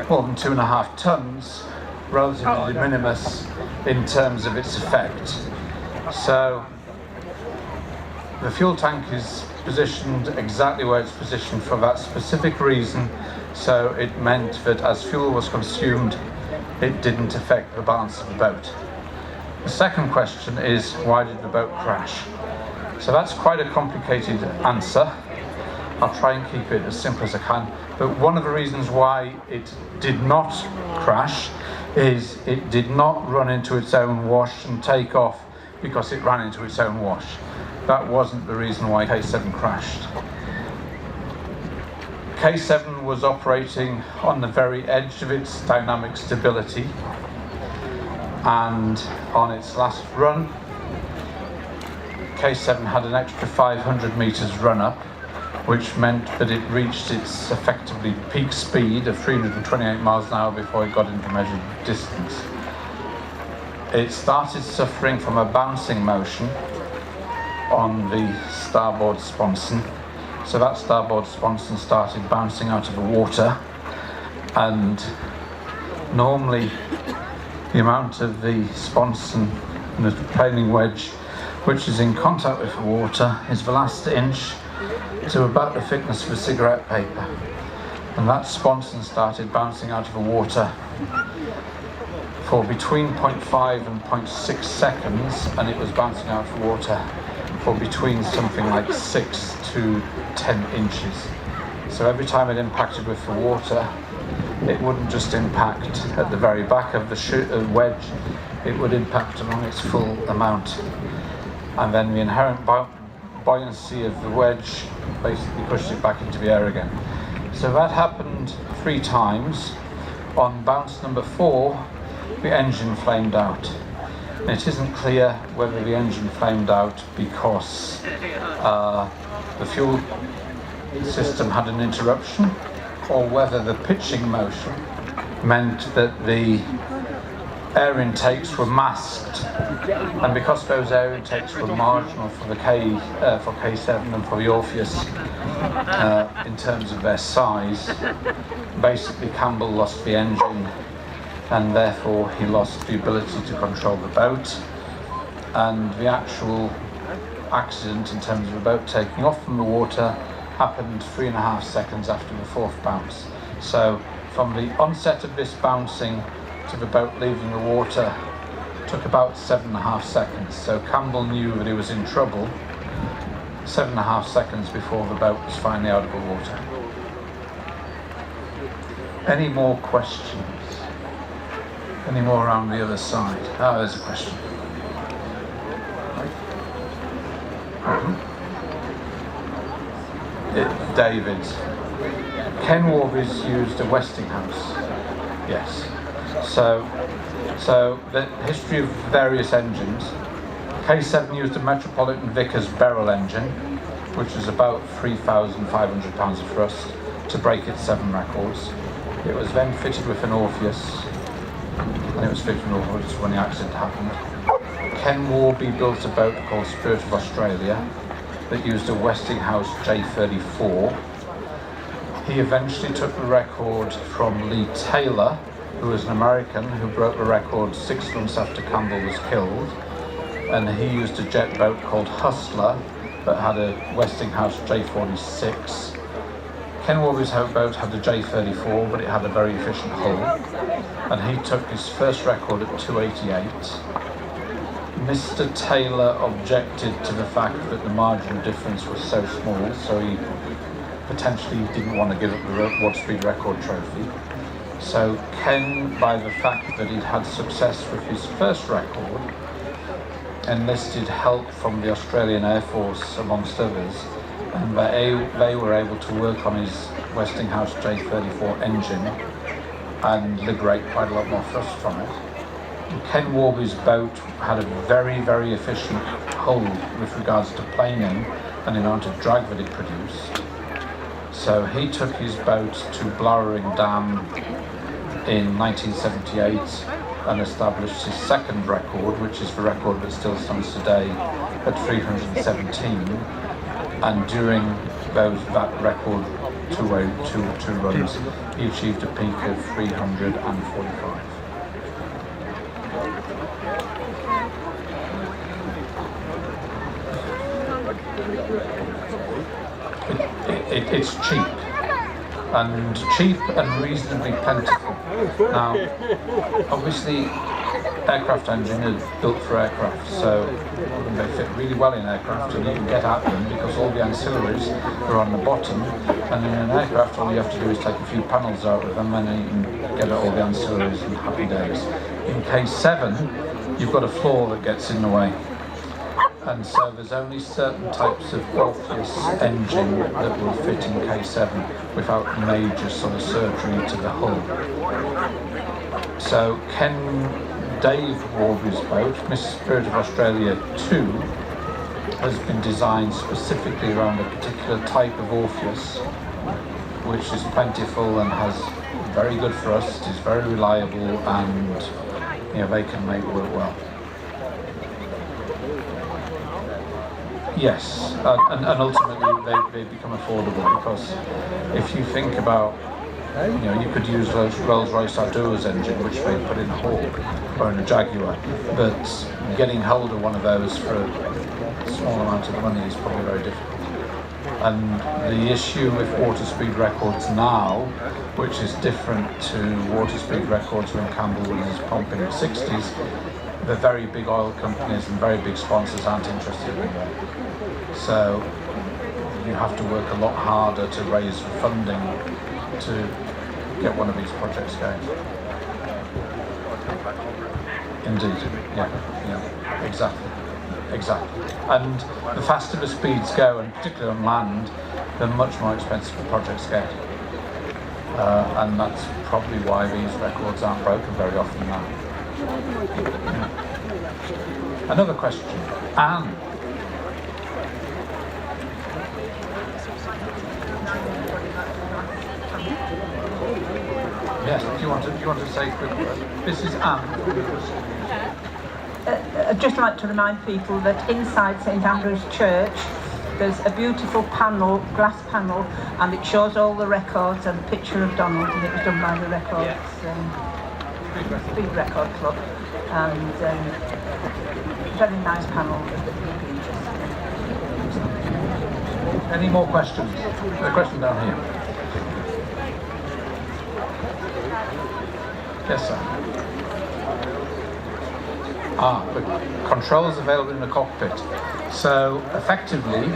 more than 2.5 tons, relatively de minimis in terms of its effect. So the fuel tank is positioned exactly where it's positioned for that specific reason, so it meant that as fuel was consumed, it didn't affect the balance of the boat. The second question is, why did the boat crash? So that's quite a complicated answer. I'll try and keep it as simple as I can. But one of the reasons why it did not crash is it did not run into its own wash and take off because it ran into its own wash. That wasn't the reason why K7 crashed. K7 was operating on the very edge of its dynamic stability, and on its last run, K7 had an extra 500 metres run up, which meant that it reached its effectively peak speed of 328 miles an hour before it got into measured distance. It started suffering from a bouncing motion on the starboard sponson. So that starboard sponson started bouncing out of the water, and normally the amount of the sponson and the planing wedge which is in contact with the water is the last inch to about the thickness of a cigarette paper. And that sponson started bouncing out of the water for between 0.5 and 0.6 seconds, and it was bouncing out of water for between something like 6 to 10 inches. So every time it impacted with the water, it wouldn't just impact at the very back of the wedge, it would impact along its full amount. And then the inherent buoyancy of the wedge basically pushed it back into the air again. So that happened 3 times. On bounce number 4, the engine flamed out. And it isn't clear whether the engine flamed out because the fuel system had an interruption, or whether the pitching motion meant that the air intakes were masked, and because those air intakes were marginal for the K7 and for the Orpheus in terms of their size, basically Campbell lost the engine, and therefore he lost the ability to control the boat, and the actual accident in terms of the boat taking off from the water happened 3.5 seconds after the 4th bounce. So from the onset of this bouncing to the boat leaving the water took about 7.5 seconds. So Campbell knew that he was in trouble 7.5 seconds before the boat was finally out of the water. Any more questions? Any more around the other side? Oh, there's a question. David. Ken Warby's used a Westinghouse. Yes. So the history of various engines. K7 used a Metropolitan Vickers Beryl engine, which is about 3,500 pounds of thrust to break its 7 records. It was then fitted with an Orpheus, and it was fitted with an Orpheus when the accident happened. Ken Warby built a boat called Spirit of Australia that used a Westinghouse J34. He eventually took the record from Lee Taylor, who was an American who broke the record 6 months after Campbell was killed, and he used a jet boat called Hustler that had a Westinghouse J46. Ken Warby's boat had a J34, but it had a very efficient hull, and he took his first record at 288. Mr. Taylor objected to the fact that the margin difference was so small, so he potentially didn't want to give up the World Speed Record trophy. So Ken, by the fact that he'd had success with his first record, enlisted help from the Australian Air Force, amongst others, and they were able to work on his Westinghouse J34 engine and liberate quite a lot more thrust from it. Ken Warby's boat had a very, very efficient hull with regards to planing and the amount of drag that it produced. So he took his boat to Blowering Dam in 1978 and established his second record, which is the record that still stands today at 317. And during that record two runs, he achieved a peak of 345. It's cheap and reasonably plentiful. Now, obviously, aircraft engine is built for aircraft, so they fit really well in aircraft, and you can get at them because all the ancillaries are on the bottom, and in an aircraft all you have to do is take a few panels out of them and then you can get at all the ancillaries and happy days. In K7, you've got a floor that gets in the way. And so there's only certain types of Orpheus engine that will fit in K7 without major sort of surgery to the hull. So Dave Warby's boat, Miss Spirit of Australia 2, has been designed specifically around a particular type of Orpheus, which is plentiful and has very good thrust, is very reliable, and they can make work well. Yes, and ultimately they become affordable, because if you think about, you could use those Rolls-Royce Ardou's engine, which they put in a Hawk or in a Jaguar, but getting hold of one of those for a small amount of money is probably very difficult. And the issue with water speed records now, which is different to water speed records when Campbell was pumping in the 60s, the very big oil companies and very big sponsors aren't interested in that. So you have to work a lot harder to raise funding to get one of these projects going. Indeed, yeah, exactly. And the faster the speeds go, and particularly on land, the much more expensive the projects get. And that's probably why these records aren't broken very often now. Yeah. Another question, Anne. Yes, do you want to say a quick word? This is Anne. I'd just like to remind people that inside St Andrew's Church there's a beautiful panel, glass panel, and it shows all the records and a picture of Donald, and it was done by the records, Speed Record Club, and very nice panel that you'd be interested in. Any more questions? There's a question down here. Yes, sir. The controls available in the cockpit. So effectively,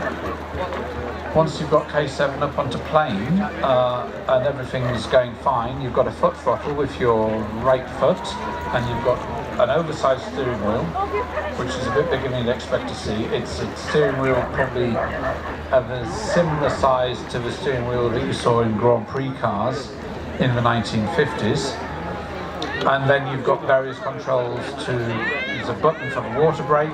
once you've got K7 up onto plane and everything's going fine, you've got a foot throttle with your right foot, and you've got an oversized steering wheel, which is a bit bigger than you'd expect to see. It's a steering wheel probably of a similar size to the steering wheel that you saw in Grand Prix cars in the 1950s. And then you've got various controls there's a button for the water brake,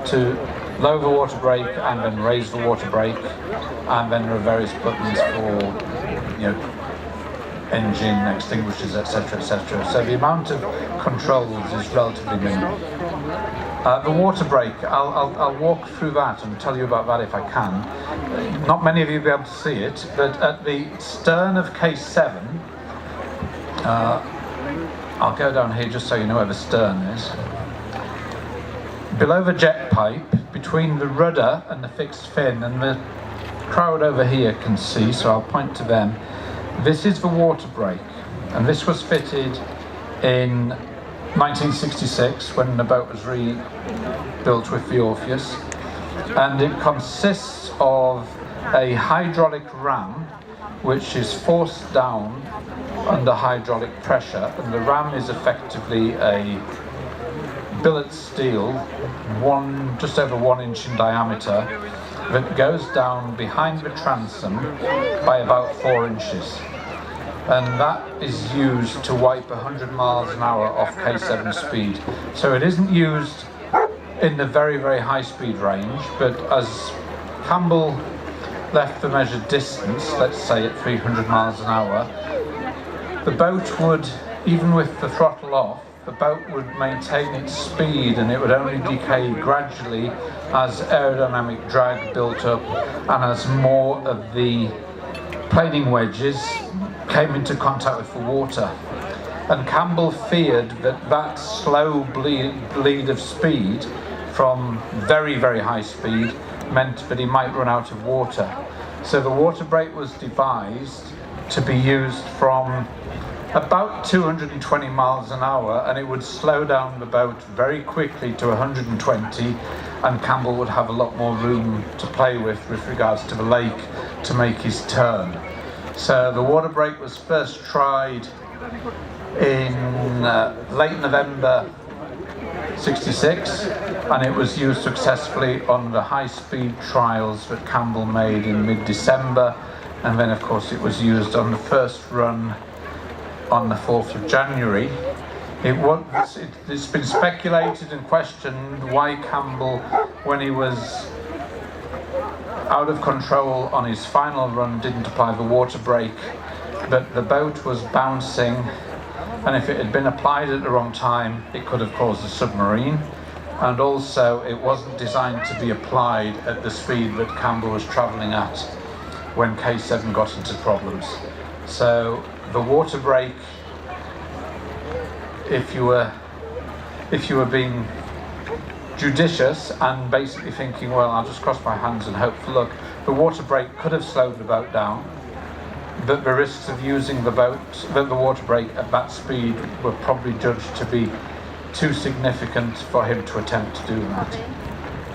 to lower the water brake and then raise the water brake, and then there are various buttons for, engine extinguishers, etc., etc. So the amount of controls is relatively minimal. The water brake, I'll walk through that and tell you about that if I can. Not many of you will be able to see it, but at the stern of K7, I'll go down here just so you know where the stern is. Below the jet pipe, between the rudder and the fixed fin, and the crowd over here can see, so I'll point to them. This is the water brake, and this was fitted in 1966 when the boat was rebuilt with the Orpheus, and it consists of a hydraulic ram which is forced down under hydraulic pressure, and the ram is effectively a billet steel, just over 1 inch in diameter, that goes down behind the transom by about 4 inches. And that is used to wipe 100 miles an hour off K7 speed. So it isn't used in the very, very high speed range, but as Campbell left the measured distance, let's say at 300 miles an hour, the boat would, even with the throttle off, the boat would maintain its speed, and it would only decay gradually as aerodynamic drag built up and as more of the planing wedges came into contact with the water. And Campbell feared that slow bleed of speed from very, very high speed meant that he might run out of water. So the water brake was devised to be used from about 220 miles an hour, and it would slow down the boat very quickly to 120, and Campbell would have a lot more room to play with regards to the lake to make his turn. So the water brake was first tried in late November 66, and it was used successfully on the high-speed trials that Campbell made in mid-December, and then of course it was used on the first run on the 4th of January. It's been speculated and questioned why Campbell, when he was out of control on his final run, didn't apply the water brake, but the boat was bouncing, and if it had been applied at the wrong time, it could have caused a submarine, and also it wasn't designed to be applied at the speed that Campbell was travelling at when K7 got into problems. So the water brake, if you were being judicious and basically thinking, well, I'll just cross my hands and hope for luck. The water break could have slowed the boat down, but the risks of using the water break at that speed were probably judged to be too significant for him to attempt to do that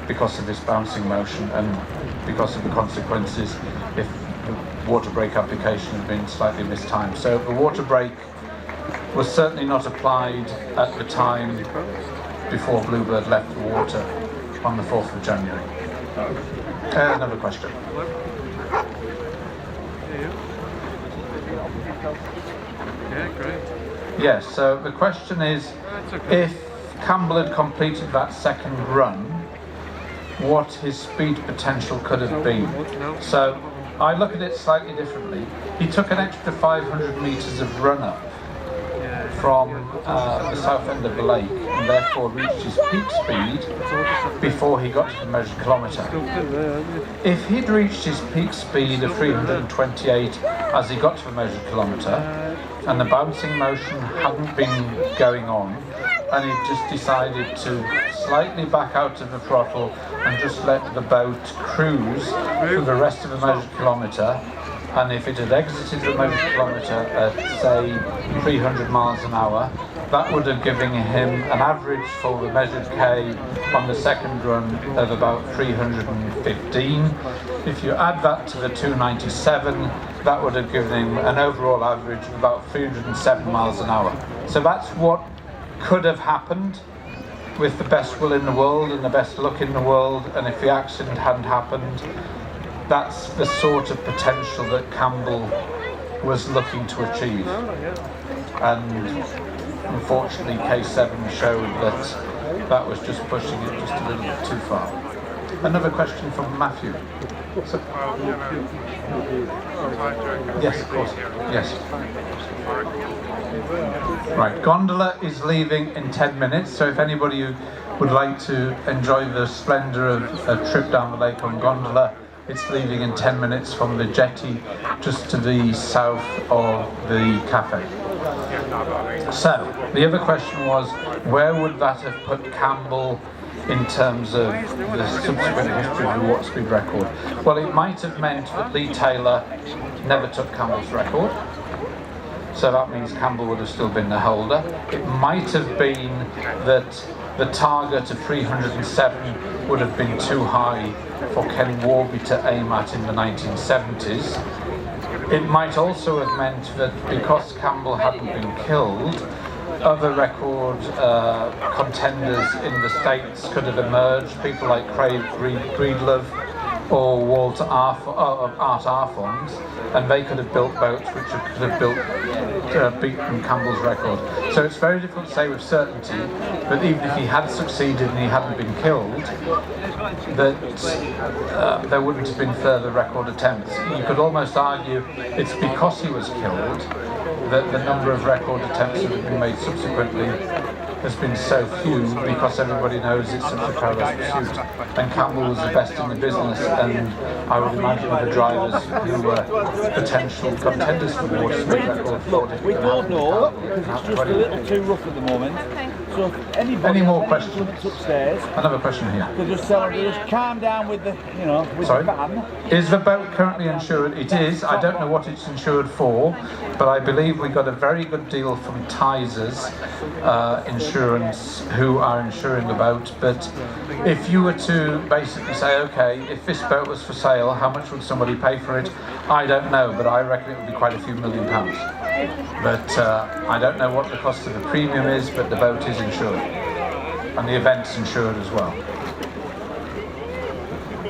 because of this bouncing motion and because of the consequences if the water break application had been slightly mistimed. So the water break was certainly not applied at the time before Bluebird left the water on the 4th of January. Another question. Yeah, great. Yes, so the question is, if Campbell had completed that second run, what his speed potential could have been. So I look at it slightly differently. He took an extra 500 metres of run up from the south end of the lake and therefore reached his peak speed before he got to the measured kilometre. If he'd reached his peak speed of 328 as he got to the measured kilometre and the bouncing motion hadn't been going on and he just decided to slightly back out of the throttle and just let the boat cruise for the rest of the measured kilometre, and if it had exited the measured kilometre at, say, 300 miles an hour, that would have given him an average for the measured K on the second run of about 315. If you add that to the 297, that would have given him an overall average of about 307 miles an hour. So that's what could have happened with the best will in the world and the best luck in the world, and if the accident hadn't happened, that's the sort of potential that Campbell was looking to achieve. And unfortunately K7 showed that that was just pushing it just a little bit too far. Another question from Matthew. So, yes, of course. Yes. Right, gondola is leaving in 10 minutes, so if anybody who would like to enjoy the splendour of a trip down the lake on gondola, it's leaving in 10 minutes from the jetty just to the south of the cafe. So, the other question was, where would that have put Campbell in terms of the subsequent history of the water speed record? Well, it might have meant that Lee Taylor never took Campbell's record, so that means Campbell would have still been the holder. It might have been that the target of 307 would have been too high for Ken Warby to aim at in the 1970s. It might also have meant that because Campbell hadn't been killed, other record contenders in the States could have emerged, people like Craig Breedlove or Art Arfons, and they could have built boats which could have beaten Campbell's record. So it's very difficult to say with certainty that even if he had succeeded and he hadn't been killed, that there wouldn't have been further record attempts. You could almost argue it's because he was killed that the number of record attempts that have been made subsequently has been so few, because everybody knows it's such a perilous pursuit. And Campbell was the best in the business, and I would imagine the drivers who were potential contenders for the water speed record thought it. We don't know because it's just a little too rough at the moment. So if any more questions? Upstairs, another question here. they just calm down with the, with Sorry? the van. Is the boat currently insured? It is. I don't know what it's insured for, but I believe we got a very good deal from Tysers Insurance, who are insuring the boat. But if you were to basically say, okay, if this boat was for sale, how much would somebody pay for it? I don't know, but I reckon it would be quite a few £1 million. But I don't know what the cost of the premium is, but the boat is insured. And the event's insured as well.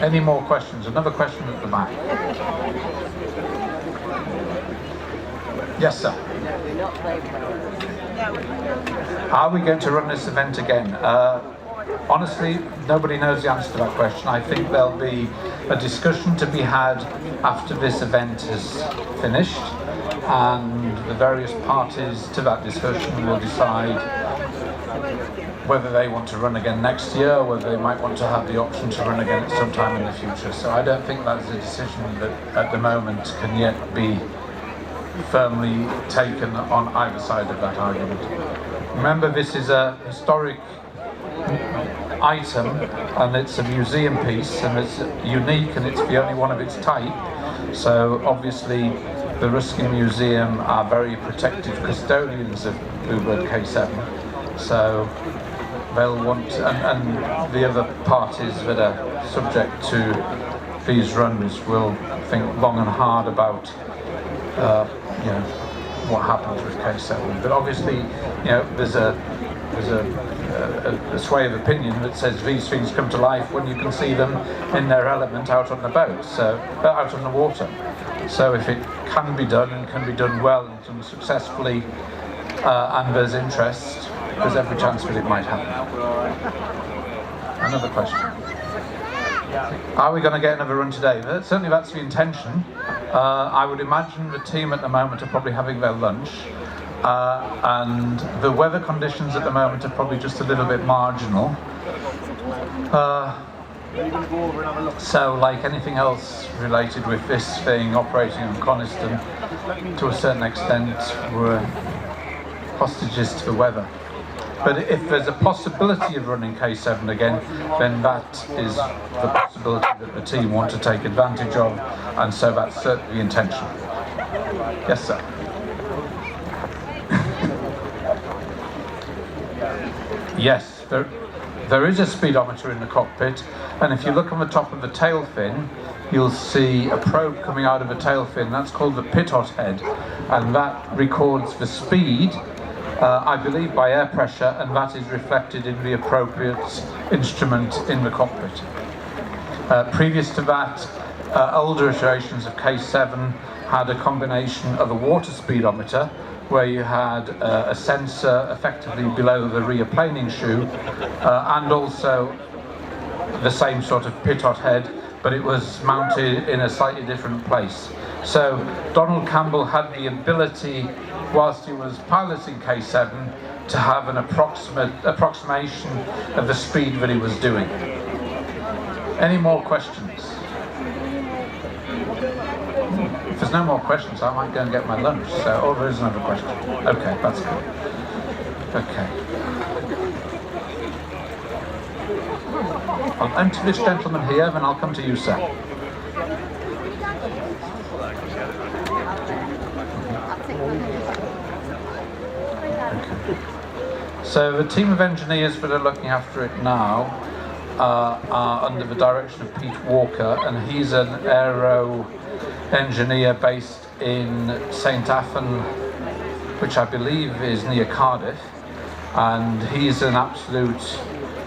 Any more questions? Another question at the back. Yes, sir. Are we going to run this event again? Honestly, nobody knows the answer to that question. I think there'll be a discussion to be had after this event has finished, and the various parties to that discussion will decide whether they want to run again next year, or whether they might want to have the option to run again at some time in the future. So I don't think that's a decision that at the moment can yet be firmly taken on either side of that argument. Remember, this is a historic item, and it's a museum piece, and it's unique, and it's the only one of its type. So obviously the Ruskin Museum are very protective custodians of Bluebird K7. So they'll want, and the other parties that are subject to these runs will think long and hard about you know, what happens with K7. But obviously, you know, there's a sway of opinion that says these things come to life when you can see them in their element out on the boat, so out on the water. So if it can be done, and can be done well and done successfully, and there's interest, there's every chance that it might happen. Another question. Are we going to get another run today? Certainly that's the intention. I would imagine the team at the moment are probably having their lunch, and the weather conditions at the moment are probably just a little bit marginal. So like anything else related with this thing operating on Coniston, to a certain extent we're hostages to the weather. But if there's a possibility of running K7 again, then that is the possibility that the team want to take advantage of, and so that's certainly the intention. Yes, sir. Yes, there is a speedometer in the cockpit, and if you look on the top of the tail fin, you'll see a probe coming out of the tail fin. That's called the pitot head, and that records the speed, I believe by air pressure, and that is reflected in the appropriate instrument in the cockpit. Previous to that, older iterations of K7 had a combination of a water speedometer, where you had a sensor effectively below the rear planing shoe, and also the same sort of pitot head, but it was mounted in a slightly different place. So Donald Campbell had the ability, whilst he was piloting K7, to have an approximation of the speed that he was doing. Any more questions? If there's no more questions, I might go and get my lunch. So, oh, there is another question. Okay, that's good. Okay. I'll enter this gentleman here, then I'll come to you, sir. Okay. So the team of engineers that are looking after it now are under the direction of Pete Walker, and he's an aero engineer based in St Athan, which I believe is near Cardiff, and he's an absolute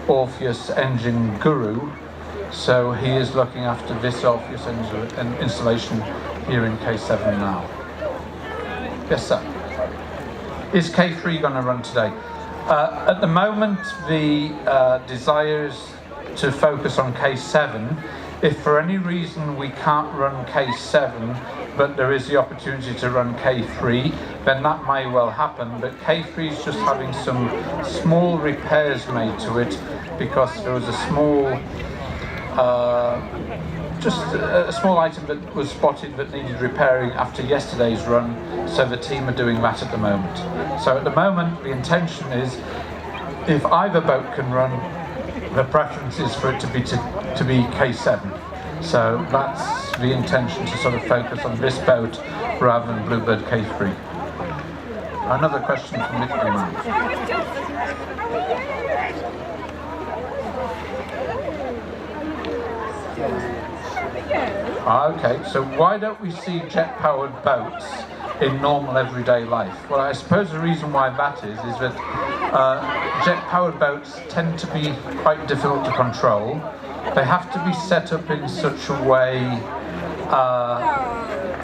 Orpheus engine guru, so he is looking after this Orpheus engine installation here in K7 now. Yes, sir. Is K3 going to run today? At the moment, the desire is to focus on K7. If for any reason we can't run K7, but there is the opportunity to run K3, then that may well happen. But K3 is just having some small repairs made to it, because there was a small, just a small item that was spotted that needed repairing after yesterday's run. So the team are doing that at the moment. So at the moment, the intention is, if either boat can run, the preference is for it to be K7. So that's the intention, to sort of focus on this boat rather than Bluebird K3. Another question from Nick Newman. Okay, so why don't we see jet-powered boats in normal everyday life? Well, I suppose the reason why that is that jet-powered boats tend to be quite difficult to control. They have to be set up in such a way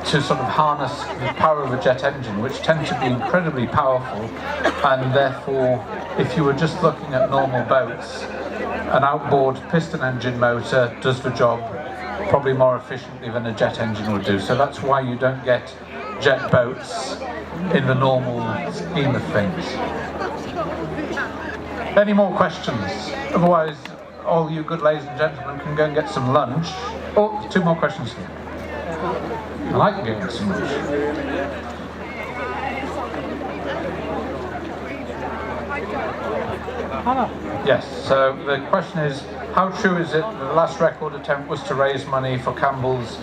to sort of harness the power of a jet engine, which tend to be incredibly powerful, and therefore, if you were just looking at normal boats, an outboard piston engine motor does the job probably more efficiently than a jet engine would do. So that's why you don't get jet boats in the normal scheme of things. Any more questions? Otherwise, all you good ladies and gentlemen can go and get some lunch. Oh, 2 more questions here. I like getting some lunch. Hannah. Yes, so the question is, how true is it that the last record attempt was to raise money for Campbell's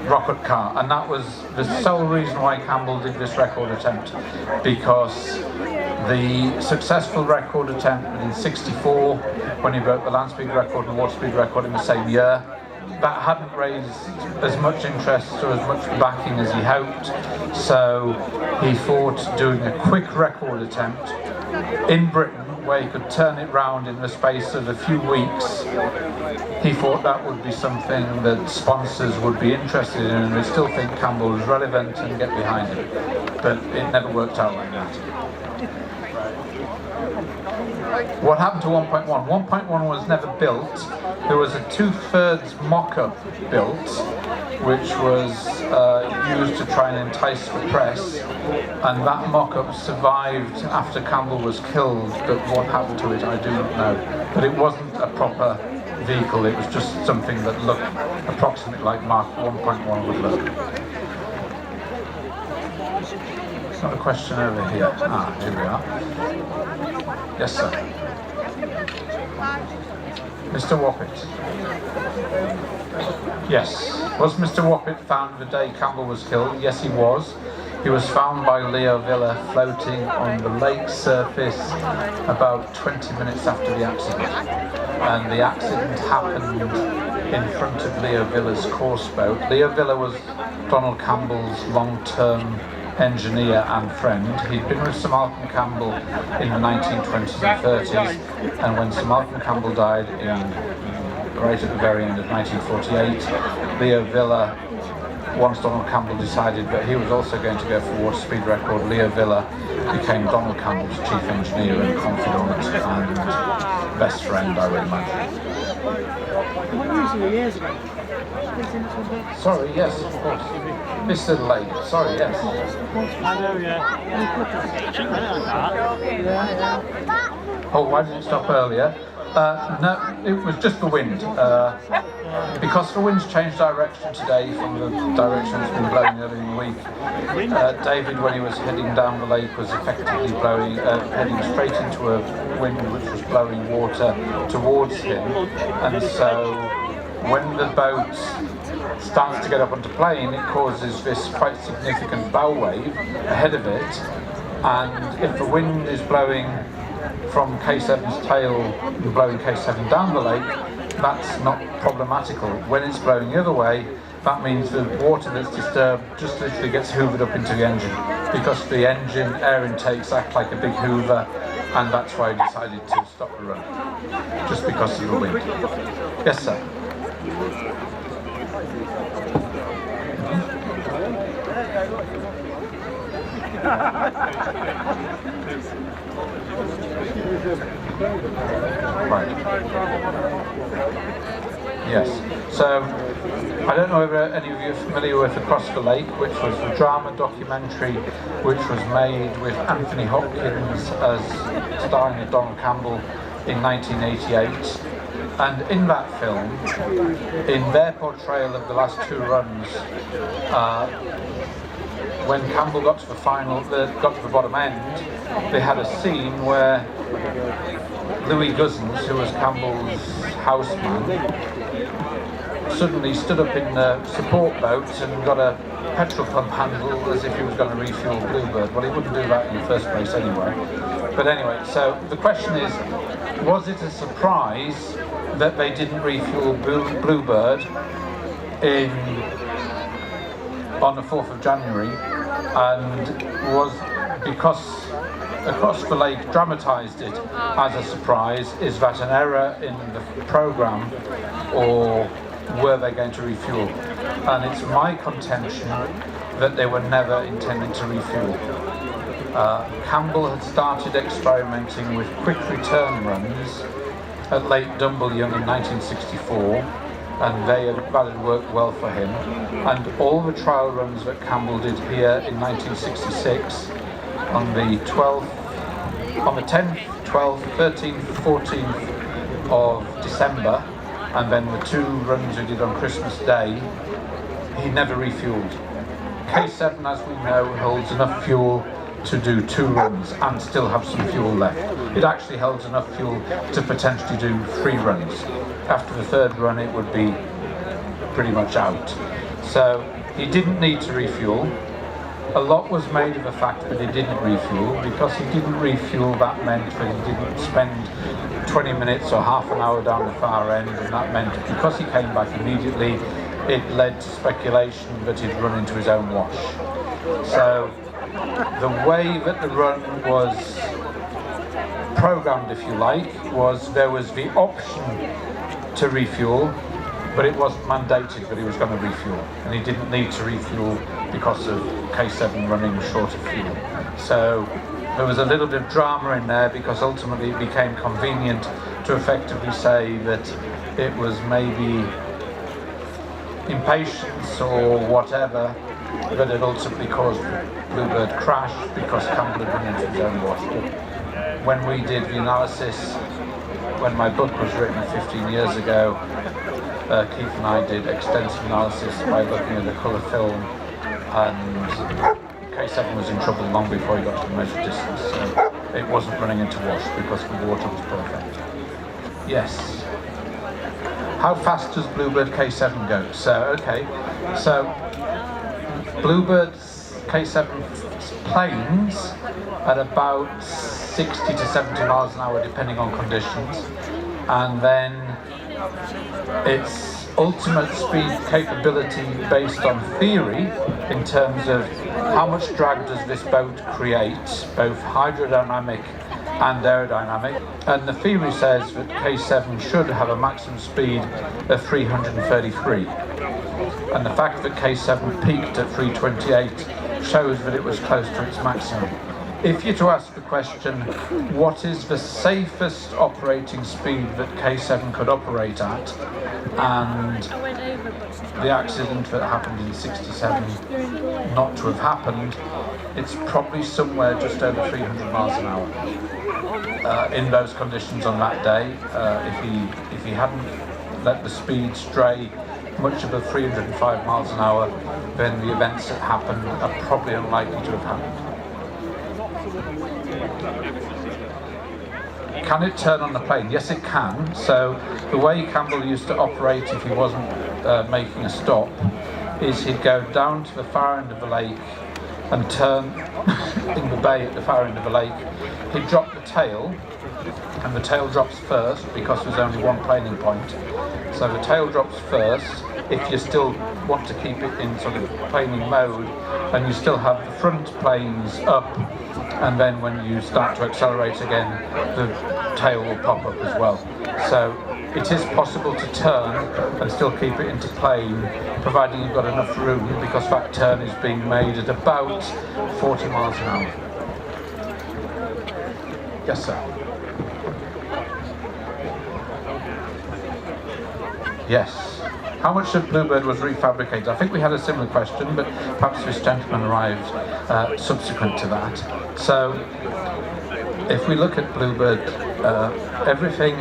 rocket car? And that was the sole reason why Campbell did this record attempt, because the successful record attempt in '64, when he broke the land speed record and water speed record in the same year, that hadn't raised as much interest or as much backing as he hoped, so he thought doing a quick record attempt in Britain where he could turn it round in the space of a few weeks, he thought that would be something that sponsors would be interested in, and they still think Campbell was relevant and get behind him. But it never worked out like that. What happened to 1.1? 1.1 was never built. There was a 2/3 mock-up built, which was used to try and entice the press, and that mock-up survived after Campbell was killed, but what happened to it I do not know. But it wasn't a proper vehicle, it was just something that looked approximately like Mark 1.1 would look. It's not a question over here. Ah, here we are. Yes, sir. Mr. Woppett. Yes. Was Mr. Woppett found the day Campbell was killed? Yes, he was. He was found by Leo Villa floating on the lake surface about 20 minutes after the accident. And the accident happened in front of Leo Villa's course boat. Leo Villa was Donald Campbell's long-term engineer and friend. He'd been with Sir Malcolm Campbell in the 1920s and 30s, and when Sir Malcolm Campbell died right at the very end of 1948, Leo Villa, once Donald Campbell decided that he was also going to go for water speed record, Leo Villa became Donald Campbell's chief engineer and confidant and best friend, I would imagine. Sorry, yes, of course. This little lady, sorry, yes. I know, yeah. Oh, why didn't it stop earlier? No, it was just the wind. Because the wind's changed direction today from the direction it's been blowing earlier in the week. David, when he was heading down the lake, was effectively heading straight into a wind which was blowing water towards him, and so when the boat starts to get up onto plane, it causes this quite significant bow wave ahead of it, and if the wind is blowing from K7's tail and blowing K7 down the lake, that's not problematical. When it's blowing the other way, that means the water that's disturbed just literally gets hoovered up into the engine, because the engine air intakes act like a big hoover, and that's why I decided to stop the run, just because of the wind. Yes, sir. Right. Yes. So, I don't know whether any of you are familiar with Across the Lake, which was the drama documentary which was made with Anthony Hopkins as starring as Donald Campbell in 1988. And in that film, in their portrayal of the last two runs, when Campbell got to the bottom end, they had a scene where Louis Guzzens, who was Campbell's houseman, suddenly stood up in the support boat and got a petrol pump handle as if he was going to refuel Bluebird. Well, he wouldn't do that in the first place anyway. But anyway, so the question is, was it a surprise that they didn't refuel Bluebird on the 4th of January, and was because Across the Lake dramatised it as a surprise? Is that an error in the programme, or were they going to refuel? And it's my contention that they were never intended to refuel. Campbell had started experimenting with quick return runs at Lake Dumbleyoung in 1964, and that had worked well for him. And all the trial runs that Campbell did here in 1966, on the 10th, 12th, 13th, 14th of December, and then the two runs he did on Christmas Day, he never refueled. K7, as we know, holds enough fuel to do two runs and still have some fuel left. it actually held enough fuel to potentially do 3 runs. After the 3rd run it would be pretty much out. So he didn't need to refuel. A lot was made of the fact that he didn't refuel. Because he didn't refuel, that meant that he didn't spend 20 minutes or half an hour down the far end, and that meant that because he came back immediately, it led to speculation that he'd run into his own wash. So the way that the run was programmed, if you like, was there was the option to refuel, but it wasn't mandated that he was going to refuel, and he didn't need to refuel because of K7 running short of fuel. So there was a little bit of drama in there, because ultimately it became convenient to effectively say that it was maybe impatience or whatever that had ultimately caused the Bluebird crash, because Campbell had run into his own wash. When we did the analysis, when my book was written 15 years ago, Keith and I did extensive analysis by looking at the colour film, and K7 was in trouble long before he got to the measured distance. So it wasn't running into wash because the water was perfect. Yes. How fast does Bluebird K7 go? So, okay, so Bluebird's K7's planes at about 60 to 70 miles an hour depending on conditions, and then its ultimate speed capability based on theory in terms of how much drag does this boat create, both hydrodynamic and aerodynamic, and the theory says that K7 should have a maximum speed of 333, and the fact that K7 peaked at 328 shows that it was close to its maximum. If you're to ask the question, what is the safest operating speed that K7 could operate at, and the accident that happened in '67 not to have happened, it's probably somewhere just over 300 miles an hour. In those conditions on that day, if he hadn't let the speed stray much above 305 miles an hour, then the events that happened are probably unlikely to have happened. Can it turn on the plane? Yes, it can. So the way Campbell used to operate if he wasn't making a stop is he'd go down to the far end of the lake and turn in the bay at the far end of the lake. He'd drop the tail, and the tail drops first because there's only one planing point. So the tail drops first if you still want to keep it in sort of planing mode, and you still have the front planes up, and then when you start to accelerate again, the tail will pop up as well. So it is possible to turn and still keep it into plane, providing you've got enough room, because that turn is being made at about 40 miles an hour. Yes, sir. Yes. How much of Bluebird was refabricated? I think we had a similar question, but perhaps this gentleman arrived subsequent to that. So, if we look at Bluebird, everything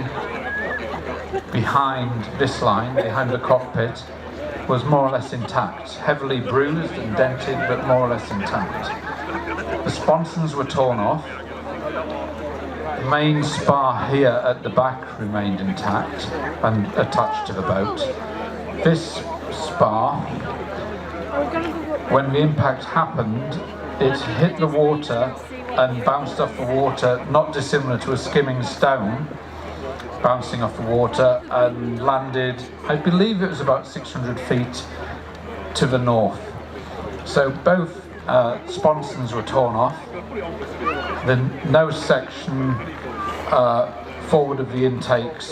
behind this line, behind the cockpit, was more or less intact. Heavily bruised and dented, but more or less intact. The sponsons were torn off. The main spar here at the back remained intact and attached to the boat. This spar, when the impact happened, it hit the water and bounced off the water, not dissimilar to a skimming stone, bouncing off the water, and landed, I believe it was about 600 feet to the north. So both sponsons were torn off. The nose section forward of the intakes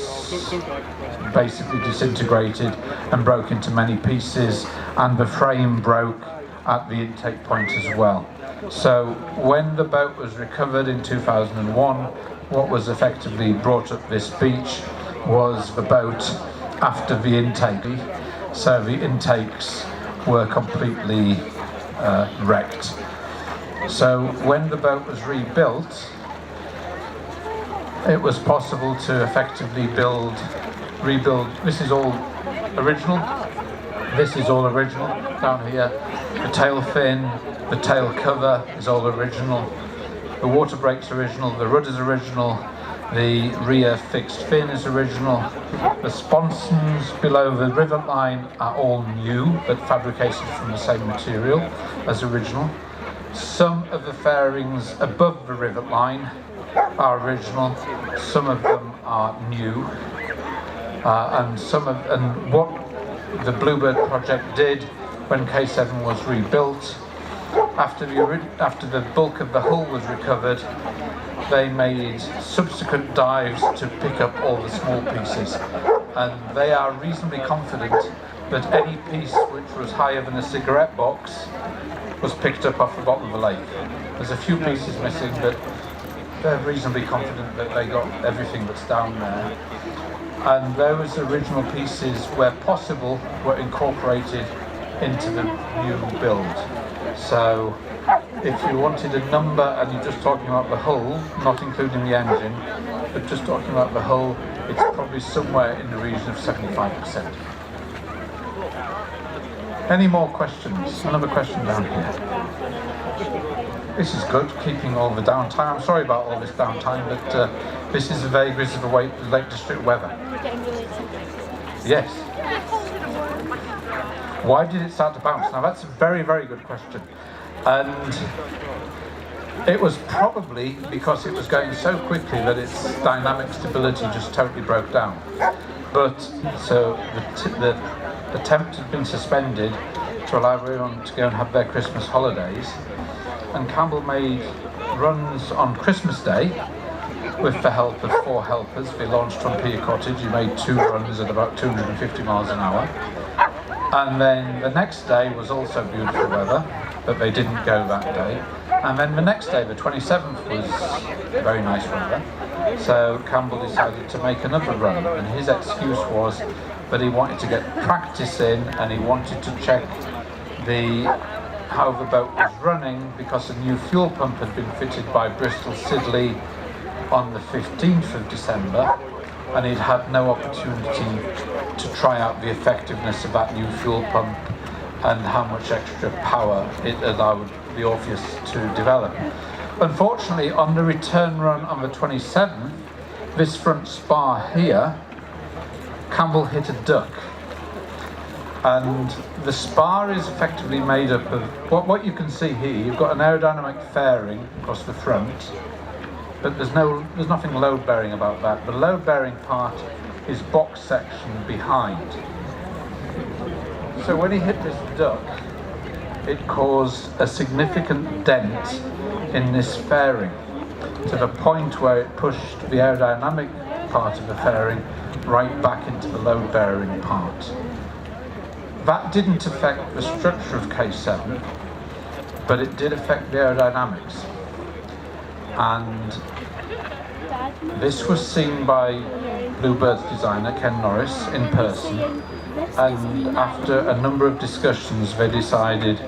basically disintegrated and broke into many pieces, and the frame broke at the intake point as well. So when the boat was recovered in 2001, what was effectively brought up this beach was the boat after the intake. So the intakes were completely wrecked. So when the boat was rebuilt, it was possible to effectively rebuild. This is all original. This is all original down here. The tail fin, the tail cover is all original. The water brake's original, the rudder's original, the rear fixed fin is original. The sponsons below the rivet line are all new, but fabricated from the same material as original. Some of the fairings above the rivet line are original, some of them are new. And what the Bluebird project did when K7 was rebuilt, after the bulk of the hull was recovered, they made subsequent dives to pick up all the small pieces, and they are reasonably confident that any piece which was higher than a cigarette box was picked up off the bottom of the lake. There's a few pieces missing, but they're reasonably confident that they got everything that's down there. And those original pieces, where possible, were incorporated into the new build. So if you wanted a number and you're just talking about the hull, not including the engine, but just talking about the hull, it's probably somewhere in the region of 75%. Any more questions? Another question down here. This is good, keeping all the downtime. I'm sorry about all this downtime, but this is the vagaries of the Lake District weather. Yes. Why did it start to bounce? Now that's a very, very good question. And it was probably because it was going so quickly that its dynamic stability just totally broke down. But so the attempt had been suspended to allow everyone to go and have their Christmas holidays. And Campbell made runs on Christmas Day with the help of 4 helpers. They launched from Pier Cottage. He made 2 runs at about 250 miles an hour. And then the next day was also beautiful weather, but they didn't go that day. And then the next day, the 27th, was very nice weather. So Campbell decided to make another run, and his excuse was that he wanted to get practice in, and he wanted to check how the boat was running, because a new fuel pump had been fitted by Bristol Siddeley on the 15th of December, and he'd had no opportunity to try out the effectiveness of that new fuel pump and how much extra power it allowed the Orpheus to develop. Unfortunately, on the return run on the 27th, this front spar here, Campbell hit a duck. And the spar is effectively made up of what you can see here. You've got an aerodynamic fairing across the front, but there's nothing load-bearing about that. The load-bearing part is box section behind. So when he hit this duck, it caused a significant dent in this fairing, to the point where it pushed the aerodynamic part of the fairing right back into the load-bearing part. That didn't affect the structure of K7, but it did affect the aerodynamics. And this was seen by Bluebird's designer, Ken Norris, in person. And after a number of discussions, they decided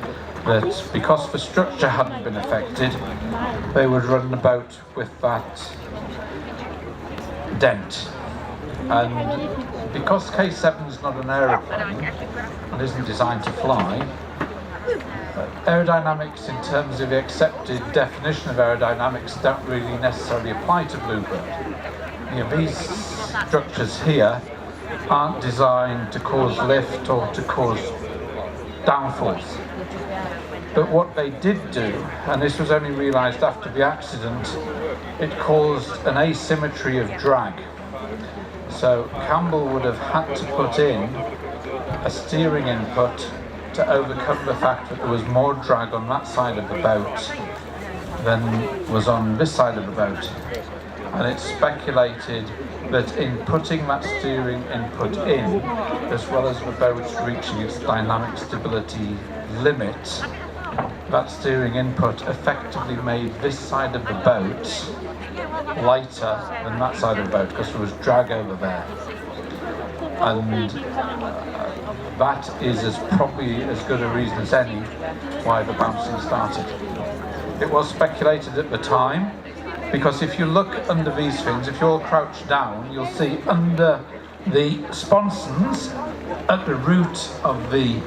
that because the structure hadn't been affected, they would run the boat with that dent. And because K7 is not an aeroplane and isn't designed to fly, aerodynamics in terms of the accepted definition of aerodynamics don't really necessarily apply to Bluebird. These structures here aren't designed to cause lift or to cause downforce. But what they did do, and this was only realised after the accident, it caused an asymmetry of drag. So Campbell would have had to put in a steering input to overcome the fact that there was more drag on that side of the boat than was on this side of the boat. And it's speculated that in putting that steering input in, as well as the boat reaching its dynamic stability limit, that steering input effectively made this side of the boat lighter than that side of the boat, because there was drag over there. And that is probably as good a reason as any why the bouncing started. It was speculated at the time, because if you look under these things, if you're crouched down, you'll see under the sponsons at the root of the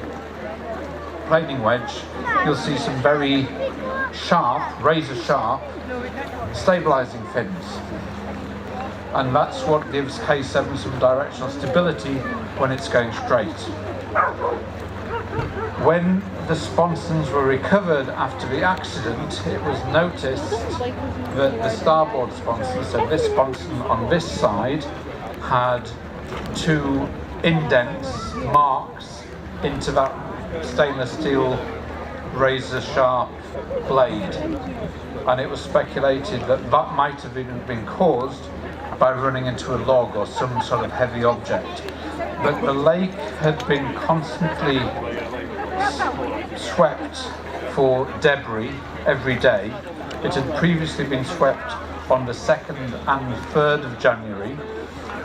planing wedge, you'll see some very sharp, razor sharp, stabilising fins. And that's what gives K7 some directional stability when it's going straight. When the sponsons were recovered after the accident, it was noticed that the starboard sponson, so this sponson on this side, had 2 indents, marks into that stainless steel razor sharp blade, and it was speculated that that might have been caused by running into a log or some sort of heavy object. But the lake had been constantly swept for debris every day. It had previously been swept on the 2nd and 3rd of January.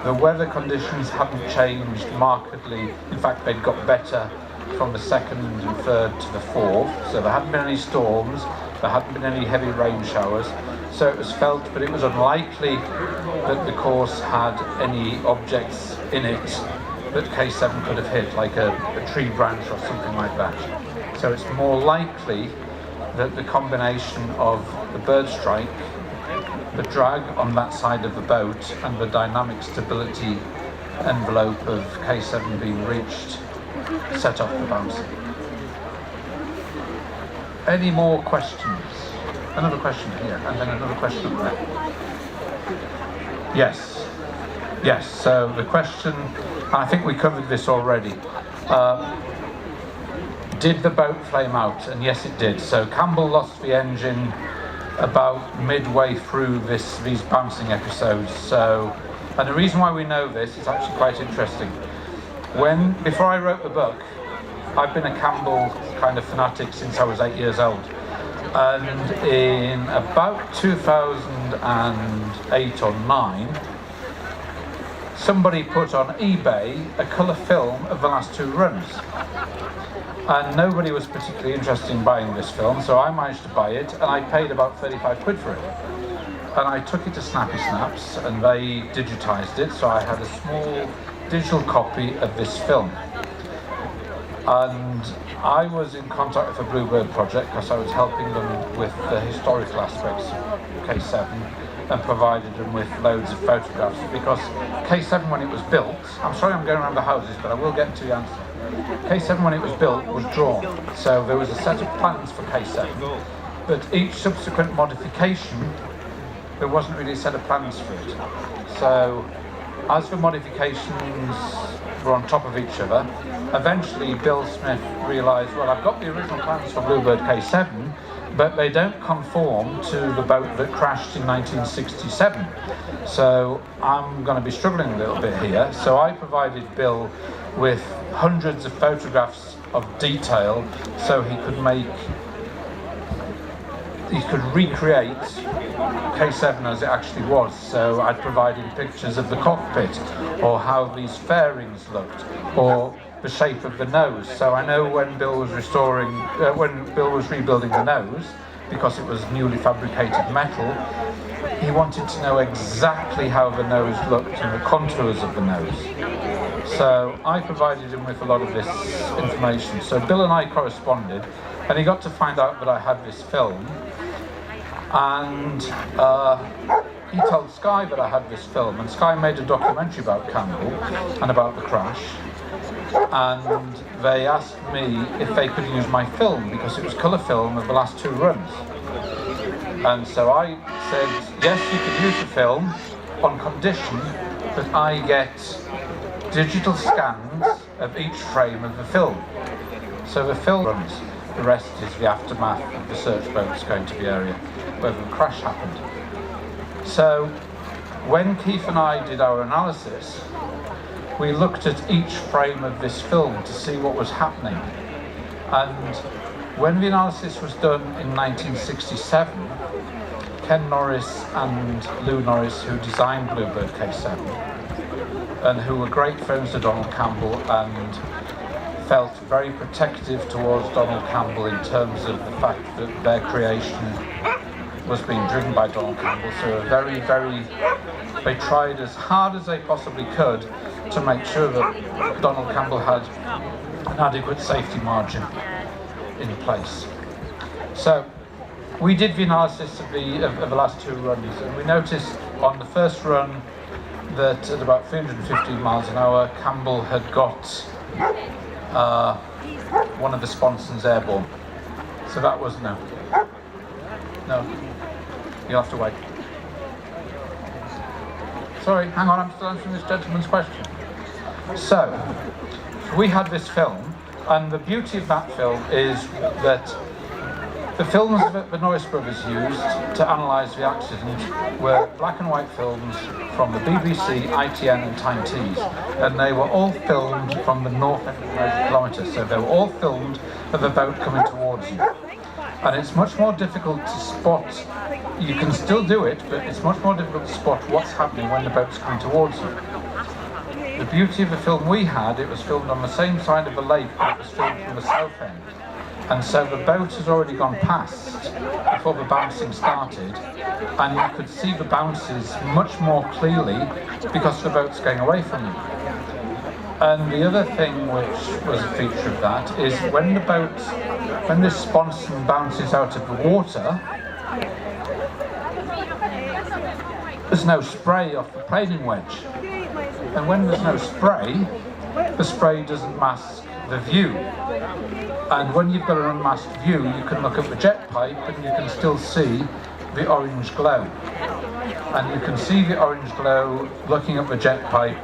The weather conditions hadn't changed markedly. In fact, they'd got better from the 2nd and 3rd to the 4th. So there hadn't been any storms, there hadn't been any heavy rain showers. So it was felt, but it was unlikely that the course had any objects in it that K7 could have hit, like a tree branch or something like that. So it's more likely that the combination of the bird strike, the drag on that side of the boat, and the dynamic stability envelope of K7 being reached set off the bouncing. Any more questions? Another question here, and then another question up there. Yes. Yes, so the question, I think we covered this already. Did the boat flame out? And yes, it did. So Campbell lost the engine about midway through these bouncing episodes. So, and the reason why we know this is actually quite interesting. Before I wrote the book, I've been a Campbell kind of fanatic since I was 8 years old. And in about 2008 or 9, somebody put on eBay a colour film of the last 2 runs. And nobody was particularly interested in buying this film, so I managed to buy it, and I paid about 35 quid for it. And I took it to Snappy Snaps, and they digitised it, so I had a small digital copy of this film. And I was in contact with the Bluebird project because I was helping them with the historical aspects of K7 and provided them with loads of photographs, because K7, when it was built, I'm sorry I'm going around the houses, but I will get to the answer. K7, when it was built, was drawn. So there was a set of plans for K7, but each subsequent modification, there wasn't really a set of plans for it. So as the modifications were on top of each other, eventually Bill Smith realised, well, I've got the original plans for Bluebird K7, but they don't conform to the boat that crashed in 1967. So I'm going to be struggling a little bit here. So I provided Bill with hundreds of photographs of detail so he could recreate K7 as it actually was. So I provided pictures of the cockpit, or how these fairings looked, or the shape of the nose. So I know when Bill was rebuilding the nose, because it was newly fabricated metal, he wanted to know exactly how the nose looked and the contours of the nose. So I provided him with a lot of this information. So Bill and I corresponded, and he got to find out that I had this film, and he told Sky that I had this film, and Sky made a documentary about Campbell and about the crash, and they asked me if they could use my film because it was colour film of the last 2 runs. And so I said, yes, you can use the film on condition that I get digital scans of each frame of the film. So the film runs, the rest is the aftermath of the search boats going to the area where the crash happened. So when Keith and I did our analysis, we looked at each frame of this film to see what was happening. And when the analysis was done in 1967, Ken Norris and Lou Norris, who designed Bluebird K7, and who were great friends of Donald Campbell and felt very protective towards Donald Campbell in terms of the fact that their creation was being driven by Donald Campbell. So they tried as hard as they possibly could to make sure that Donald Campbell had an adequate safety margin. in place. So we did the analysis of the last two runs, and we noticed on the first run that at about 350 miles an hour, Campbell had got one of the sponsons airborne. So that was no. You'll have to wait. Sorry, hang on, I'm still answering this gentleman's question. So, we had this film, and the beauty of that film is that the films that the Norris brothers used to analyse the accident were black and white films from the BBC, ITN and Time Tees, and they were all filmed from the north end of the 100 kilometres, so they were all filmed of the boat coming towards you. And it's much more difficult to spot, you can still do it, but it's much more difficult to spot what's happening when the boat's coming towards you. The beauty of the film we had, it was filmed on the same side of the lake, but it was filmed from the south end. And so the boat has already gone past before the bouncing started, and you could see the bounces much more clearly because the boat's going away from you. And the other thing which was a feature of that is when this sponson bounces out of the water, there's no spray off the planing wedge. And when there's no spray, the spray doesn't mask the view. And when you've got an unmasked view, you can look at the jet pipe and you can still see the orange glow. And you can see the orange glow looking at the jet pipe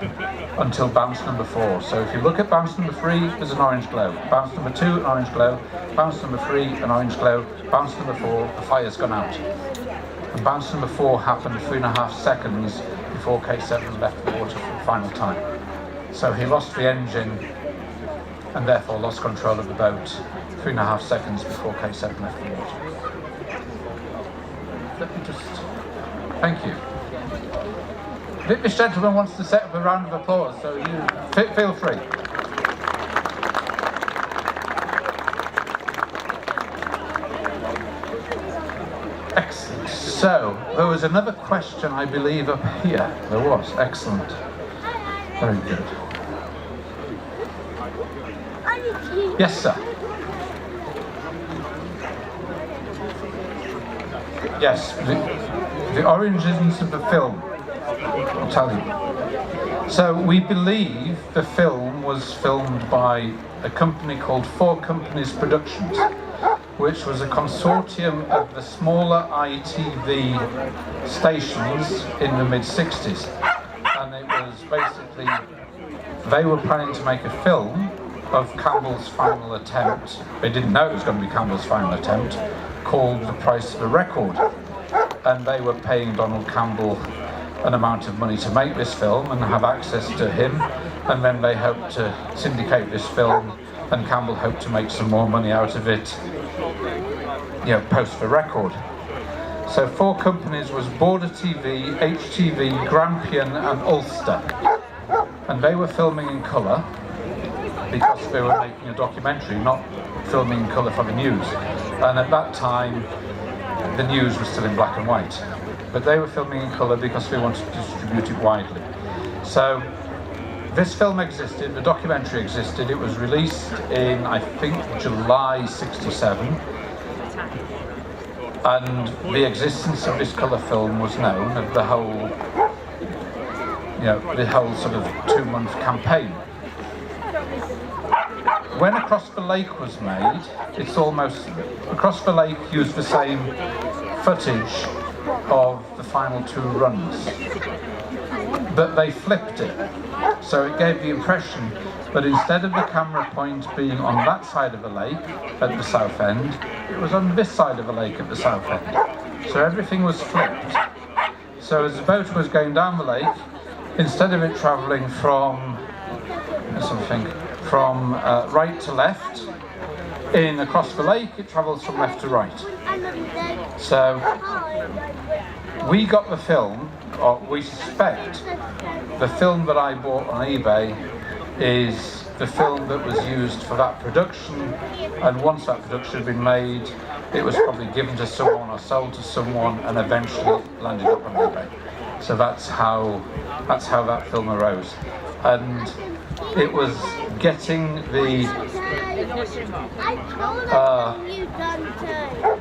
until bounce number 4. So if you look at bounce number 3, there's an orange glow. Bounce number 2, an orange glow. Bounce number 3, an orange glow. Bounce number 4, the fire's gone out. And bounce number 4 happened 3.5 seconds before K7 left the water for the final time. So he lost the engine and therefore lost control of the boat 3.5 seconds before K7 left the water. Let me just... Thank you. This gentleman wants to set up a round of applause, so you feel free. Excellent. So, there was another question, I believe, up here. There was. Excellent. Very good. Yes, sir. Yes, the origins of the film, I'll tell you. So we believe the film was filmed by a company called Four Companies Productions, which was a consortium of the smaller ITV stations in the mid-60s. And it was basically, they were planning to make a film of Campbell's final attempt. They didn't know it was going to be Campbell's final attempt, called The Price of a Record. And they were paying Donald Campbell an amount of money to make this film and have access to him, and then they hoped to syndicate this film, and Campbell hoped to make some more money out of it, you know, post the record. So Four Companies was Border TV, HTV, Grampian and Ulster, and they were filming in colour because they were making a documentary, not filming in colour for the news. And at that time the news was still in black and white, but they were filming in colour because they wanted to distribute it widely. So this film existed, the documentary existed, it was released in, I think, July '67, and the existence of this colour film was known of the whole, you know, the whole sort of 2-month campaign. When Across the Lake was made, it's almost, Across the Lake used the same footage of the final 2 runs, but they flipped it. So it gave the impression that instead of the camera point being on that side of the lake at the south end, it was on this side of the lake at the south end. So everything was flipped. So as the boat was going down the lake, instead of it travelling from, from right to left, in Across the Lake, it travels from left to right. So we got the film, or we suspect the film that I bought on eBay is the film that was used for that production, and once that production had been made, it was probably given to someone or sold to someone and eventually landed up on eBay. So that's how that film arose. and it was getting the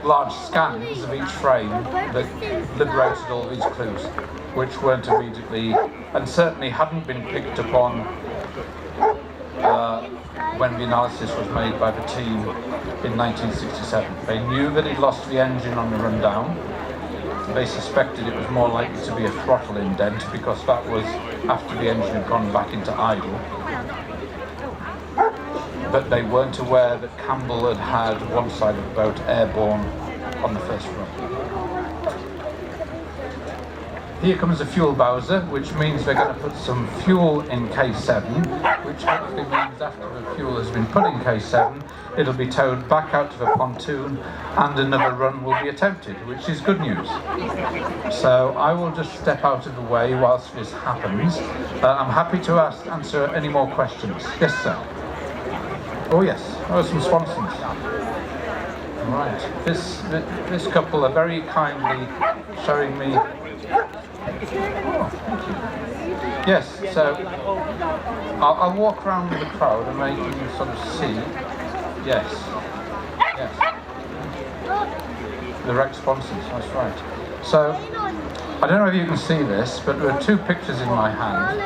large scans of each frame that liberated all these clues, which weren't immediately, and certainly hadn't been picked upon when the analysis was made by the team in 1967. They knew that he'd lost the engine on the rundown. They suspected it was more likely to be a throttle indent because that was after the engine had gone back into idle. But they weren't aware that Campbell had one side of the boat airborne on the first run. Here comes the fuel bowser, which means they're going to put some fuel in K7, which hopefully means after the fuel has been put in K7, it'll be towed back out to the pontoon and another run will be attempted, which is good news. So I will just step out of the way whilst this happens. I'm happy to answer any more questions. Yes, sir. Oh yes, some sponsons. Right, this couple are very kindly showing me. Oh, thank you. Yes, so I'll walk around with the crowd and make you sort of see. Yes, yes. The Rex sponsors, that's right. So I don't know if you can see this, but there are two pictures in my hand.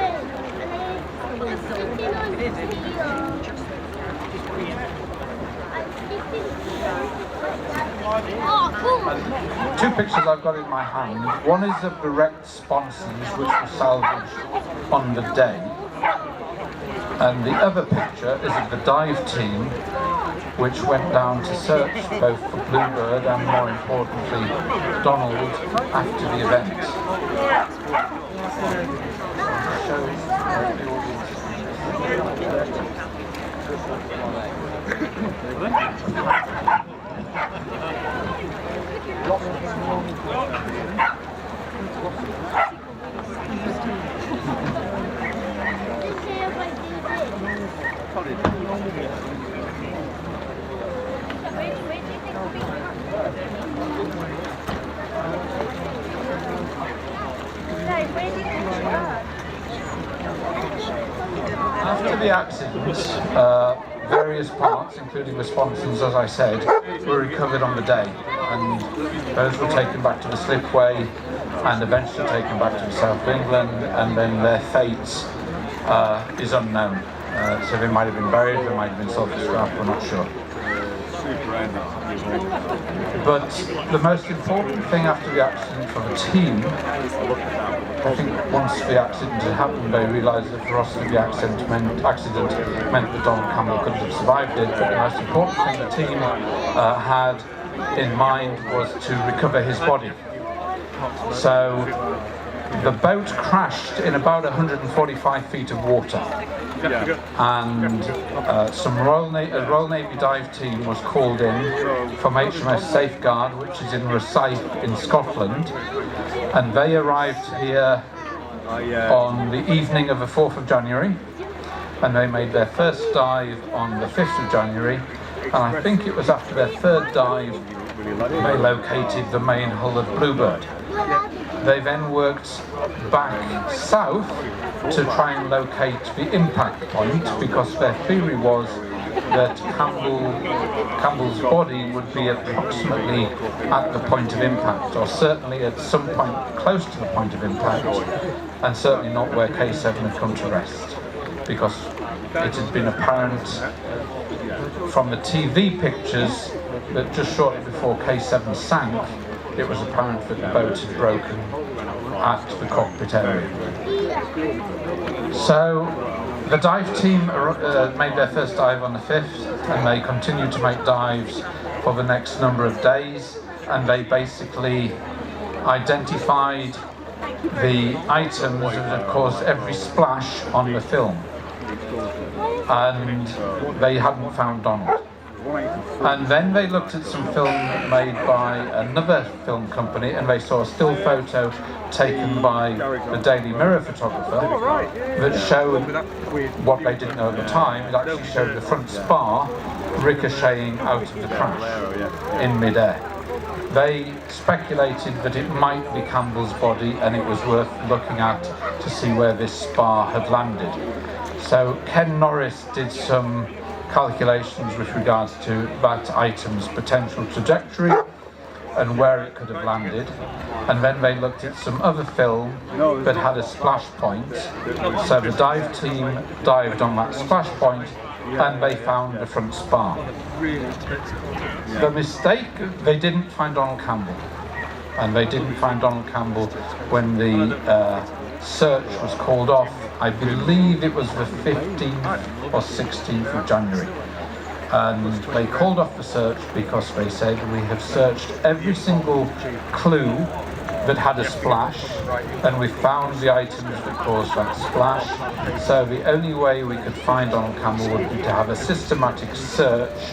Two pictures I've got in my hand. One is of the wrecked sponsons which were salvaged on the day, and the other picture is of the dive team which went down to search both for Bluebird and, more importantly, Donald after the event. After the accident, various parts, including the sponsons, as I said, were recovered on the day, and those were taken back to the slipway and eventually taken back to the south of England, and then their fate is unknown. So they might have been buried, they might have been sold for scrap, we're not sure. But the most important thing after the accident for the team, I think once the accident had happened, they realised that for us the accident meant that Donald Campbell couldn't have survived it, but the most important thing the team had in mind was to recover his body. So the boat crashed in about 145 feet of water, and some Royal Navy dive team was called in from HMS Safeguard, which is in Rosyth in Scotland, and they arrived here on the evening of the 4th of January, and they made their first dive on the 5th of January, and I think it was after their third dive they located the main hull of Bluebird. They then worked back south to try and locate the impact point, because their theory was that Campbell's body would be approximately at the point of impact, or certainly at some point close to the point of impact, and certainly not where K7 had come to rest, because it had been apparent from the TV pictures that just shortly before K7 sank, it was apparent that the boat had broken at the cockpit area. So the dive team made their first dive on the 5th, and they continued to make dives for the next number of days, and they basically identified the items that had caused every splash on the film, and they hadn't found Donald. And then they looked at some film made by another film company, and they saw a still photo taken by the Daily Mirror photographer that showed what they didn't know at the time. It actually showed the front spar ricocheting out of the crash in mid-air. They speculated that it might be Campbell's body, and it was worth looking at to see where this spar had landed. So Ken Norris did some calculations with regards to that item's potential trajectory and where it could have landed, and then they looked at some other film that had a splash point. So the dive team dived on that splash point and they found the front spar. The mistake, they didn't find Donald Campbell, and they didn't find Donald Campbell when the search was called off. I believe it was the 15th or 16th of January. And they called off the search because they said, we have searched every single clue that had a splash, and we found the items that caused that splash. So the only way we could find Donald Campbell would be to have a systematic search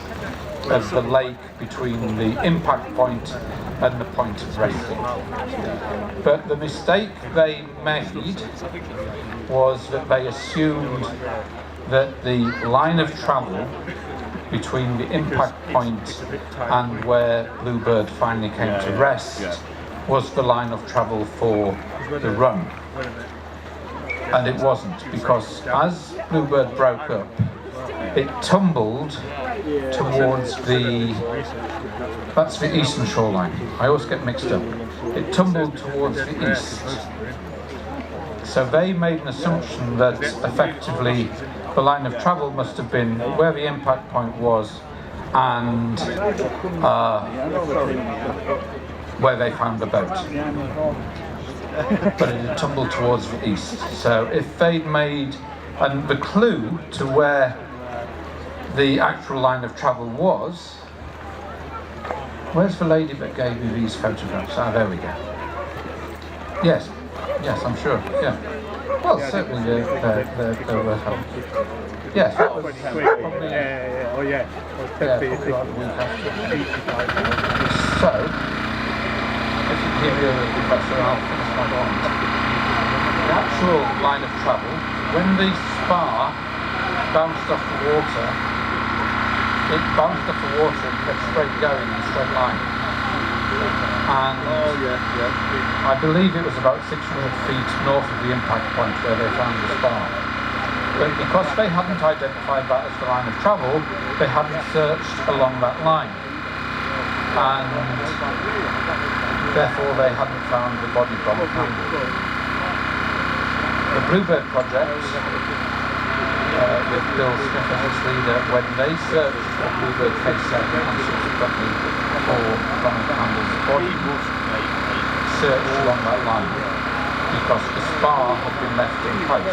of the lake between the impact point and the point of raking. But the mistake they made was that they assumed that the line of travel between the impact point and where Bluebird finally came to rest was the line of travel for the run. And it wasn't, because as Bluebird broke up, it tumbled towards that's the eastern shoreline. I always get mixed up. It tumbled towards the east. So they made an assumption that effectively the line of travel must have been where the impact point was and where they found the boat. But it had tumbled towards the east. So if they'd made, and the clue to where the actual line of travel was, where's the lady that gave you these photographs? Ah, there we go. Yes, I'm sure, yeah. Well, certainly they were helpful. Yes, that was probably... probably about a week after. So, if you give me a refresher, I'll finish my point. The actual line of travel, when the spar bounced off the water, it bounced off the water and kept straight going in a straight line. And I believe it was about 600 feet north of the impact point where they found the spar. But because they hadn't identified that as the line of travel, they hadn't searched along that line. And therefore they hadn't found the body from Campbell. The Bluebird project, with Bill Smith as its leader, when they searched for Bluebird K7 and subsequently for Donald Campbell's body, searched along that line because the spar had been left in place.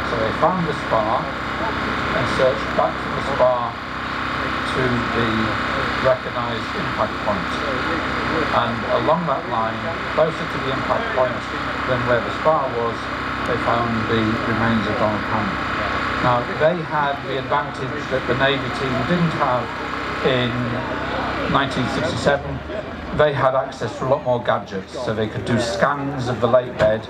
So they found the spar and searched back from the spar to the recognised impact point. And along that line, closer to the impact point than where the spar was, they found the remains of Donald Campbell. Now, they had the advantage that the Navy team didn't have in 1967. They had access to a lot more gadgets, so they could do scans of the lake bed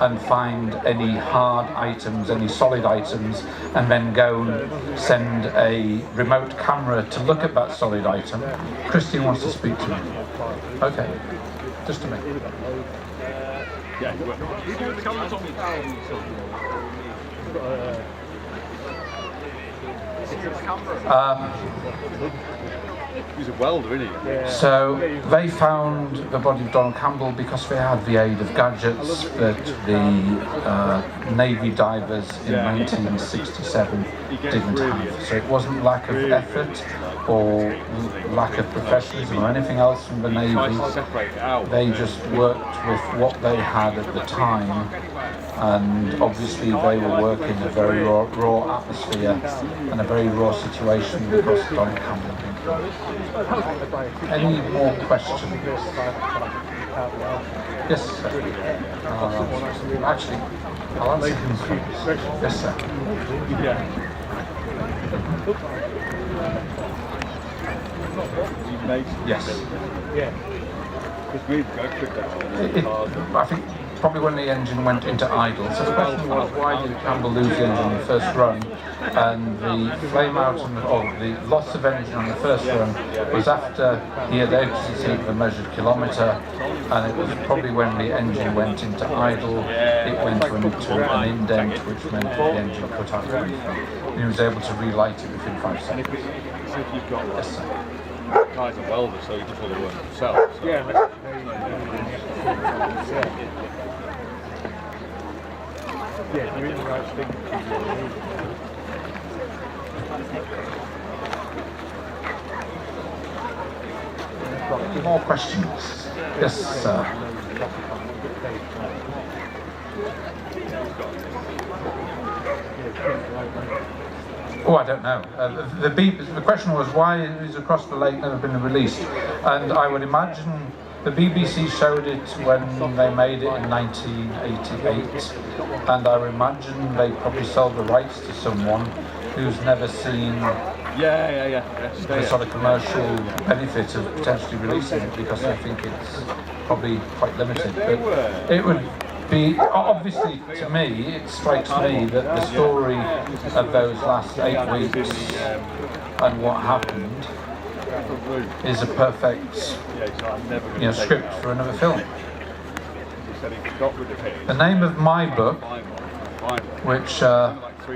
and find any hard items, any solid items, and then go and send a remote camera to look at that solid item. Christine wants to speak to me. Okay, just a minute. He's a welder, isn't he? So they found the body of Donald Campbell because they had the aid of gadgets that the Navy divers in 1967 didn't have. So it wasn't lack of effort or lack of professionalism or anything else from the Navy. They just worked with what they had at the time, and obviously they were working in a very raw atmosphere and a very raw situation because Donald Campbell had been killed. Any more questions? Yes, sir. Actually, I'll answer him first. Yes, sir. Yes. Because we've got I think probably when the engine went into idle. So the question was, why did Campbell lose the engine in the first run? And the flame out or the loss of engine on the first run was after he had exited the measured kilometre, and it was probably when the engine went into idle, it went into an indent, which meant that the engine cut out. And he was able to relight it within 5 seconds. So if you've got like, Yes, sir. guys are welders, so he does all the work himself. So. Yeah. Yeah, you're in the right thing. More questions? Yes, sir. Oh, I don't know. The question was, why is Across the Lake never been released? And I would imagine the BBC showed it when they made it in 1988, and I would imagine they probably sold the rights to someone who's never seen the sort of commercial benefit of potentially releasing it, because I think it's probably quite limited. But it would be, obviously to me, it strikes me that the story of those last 8 weeks and what happened is a perfect script for another film. The name of my book, which,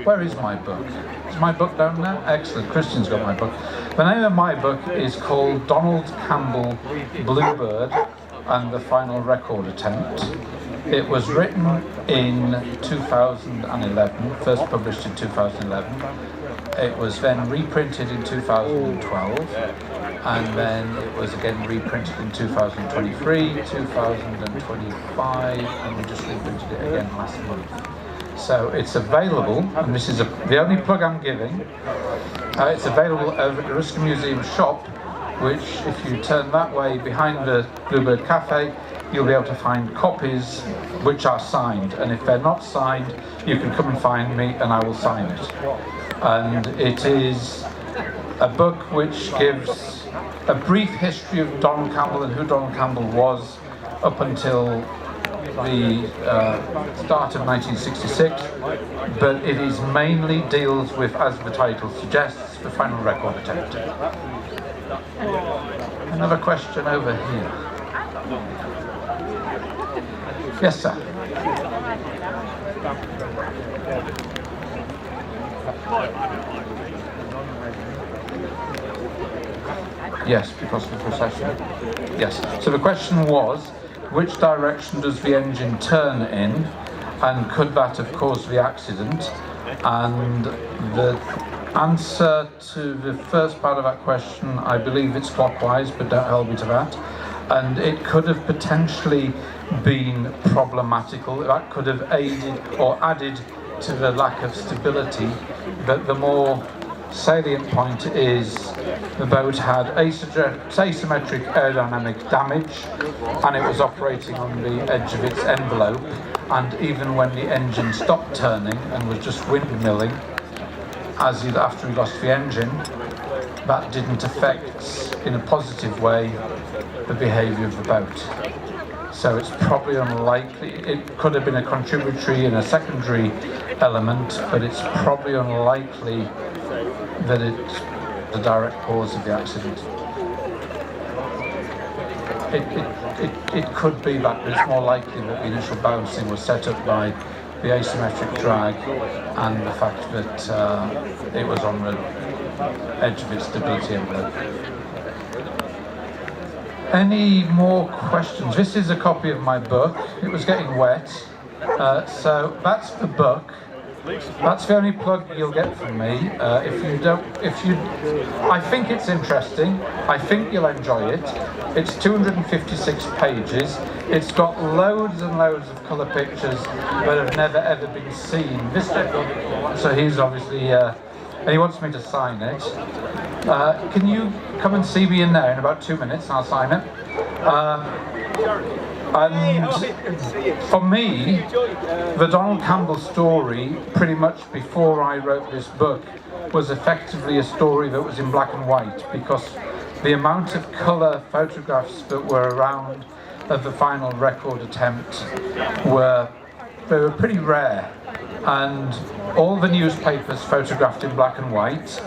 where is my book? Is my book down there? Excellent, Christian's got my book. The name of my book is called Donald Campbell, Bluebird and the Final Record Attempt. It was written in 2011, first published in 2011. It was then reprinted in 2012, and then it was again reprinted in 2023, 2025, and we just reprinted it again last month. So it's available, and this is the only plug I'm giving. It's available over at the Ruskin Museum shop, which if you turn that way behind the Bluebird Cafe, you'll be able to find copies which are signed, and if they're not signed, you can come and find me and I will sign it. And it is a book which gives a brief history of Donald Campbell and who Donald Campbell was up until the start of 1966, but it is mainly deals with, as the title suggests, the final record attempt. Another question over here. Yes, sir. Yes, because of the procession. Yes. So the question was, which direction does the engine turn in, and could that have caused the accident? And the answer to the first part of that question, I believe it's clockwise, but don't hold me to that. And it could have potentially been problematical. That could have aided or added to the lack of stability. But the more salient point is the boat had asymmetric aerodynamic damage, and it was operating on the edge of its envelope, and even when the engine stopped turning and was just windmilling after he lost the engine, that didn't affect in a positive way the behaviour of the boat. So it's probably unlikely. It could have been a contributory and a secondary element, but it's probably unlikely that it's the direct cause of the accident. It could be that, but it's more likely that the initial bouncing was set up by the asymmetric drag and the fact that it was on the edge of its stability envelope. Any more questions? This is a copy of my book. It was getting wet, so that's the book. That's the only plug you'll get from me. I think it's interesting. I think you'll enjoy it. It's 256 pages. It's got loads and loads of colour pictures that have never ever been seen. This gentleman, so he's obviously, and he wants me to sign it. Can you come and see me in there in about 2 minutes, and I'll sign it. And for me, the Donald Campbell story, pretty much before I wrote this book, was effectively a story that was in black and white, because the amount of colour photographs that were around of the final record attempt were pretty rare, and all the newspapers photographed in black and white.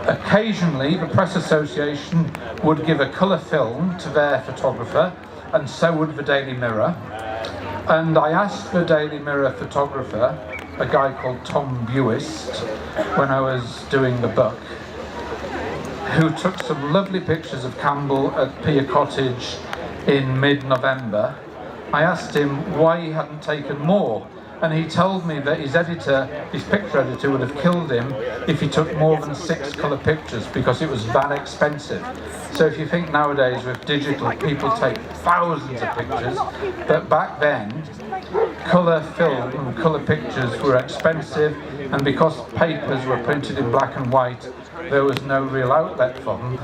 Occasionally the Press Association would give a colour film to their photographer, and so would the Daily Mirror. And I asked the Daily Mirror photographer, a guy called Tom Buist, when I was doing the book, who took some lovely pictures of Campbell at Pier Cottage in mid-November. I asked him why he hadn't taken more, and he told me that his editor, his picture editor, would have killed him if he took more than 6 colour pictures, because it was that expensive. So if you think nowadays with digital people take thousands of pictures, but back then colour film and colour pictures were expensive, and because papers were printed in black and white, there was no real outlet for them.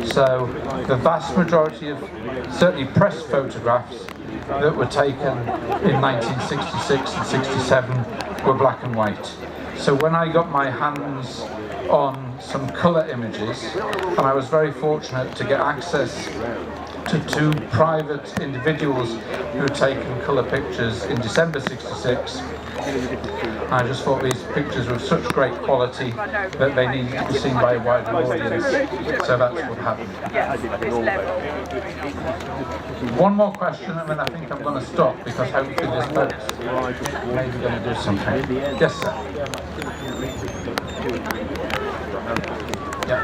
So the vast majority of certainly press photographs that were taken in 1966 and 67 were black and white. So when I got my hands on some colour images, and I was very fortunate to get access to 2 private individuals who had taken colour pictures in December 66, I just thought these pictures were of such great quality that they needed to be seen by a wider audience, so that's what happened. One more question, and then I think I'm going to stop, because hopefully this boat's maybe going to do something. Yes, sir. Yeah.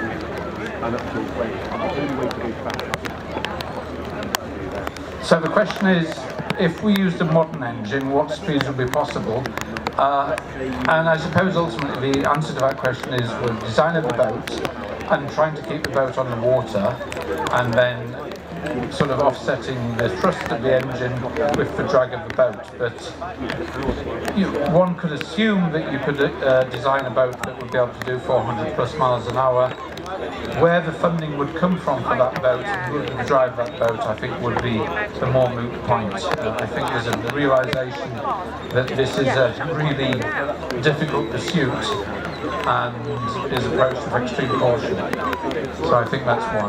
So the question is, if we used a modern engine, what speeds would be possible? And I suppose ultimately the answer to that question is the design of the boat and trying to keep the boat on the water, and then sort of offsetting the thrust of the engine with the drag of the boat. But one could assume that you could design a boat that would be able to do 400 plus miles an hour. Where the funding would come from for that boat and who would drive that boat, I think, would be the more moot point. I think there's a realisation that this is a really difficult pursuit and is approached with extreme caution. So I think that's why.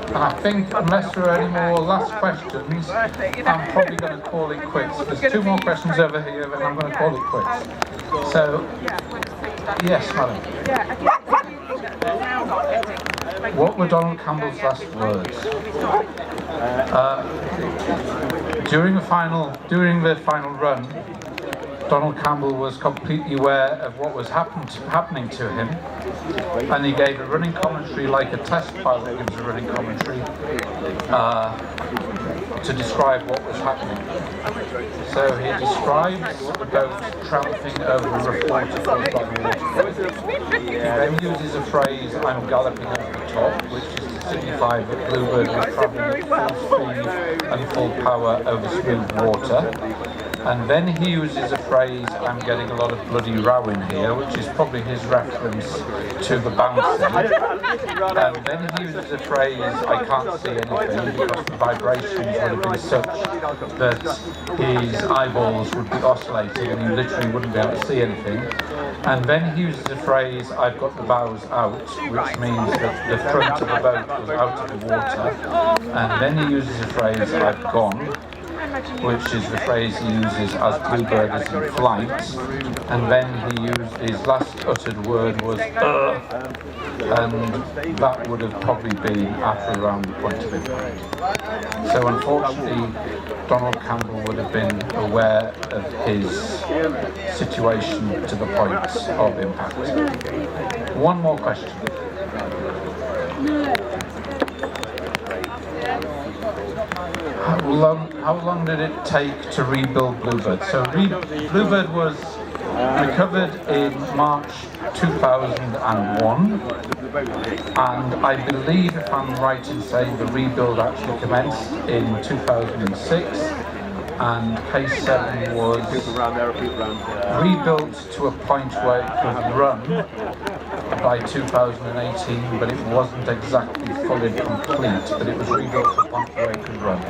And I think, unless there are any more last questions, I'm probably going to call it quits. There's 2 more questions over here, and I'm going to call it quits. So, yes, madam. What were Donald Campbell's last words? During the final run, Donald Campbell was completely aware of what was happening to him, and he gave a running commentary like a test pilot gives a running commentary to describe what was happening. So he describes the boat trouncing over a rough water. He then uses a phrase, "I'm galloping over the top," which is to signify that Bluebird was travelling at full speed and full power over smooth water. And then he uses a phrase, "I'm getting a lot of bloody row in here," which is probably his reference to the bouncing. And then he uses a phrase, "I can't see anything," because the vibrations would have been such that his eyeballs would be oscillating and he literally wouldn't be able to see anything. And then he uses a phrase, "I've got the bows out," which means that the front of the boat was out of the water. And then he uses a phrase, "I've gone," which is the phrase he uses as Bluebird is in flight, and then he used his last uttered word was and that would have probably been after around the point of impact. So unfortunately, Donald Campbell would have been aware of his situation to the point of impact. One more question. How long did it take to rebuild Bluebird? So Bluebird was recovered in March 2001, and I believe, if I'm right in saying, the rebuild actually commenced in 2006, and K7 was rebuilt to a point where it could run by 2018, but it wasn't exactly fully complete, but it was rebuilt to a point where it could run.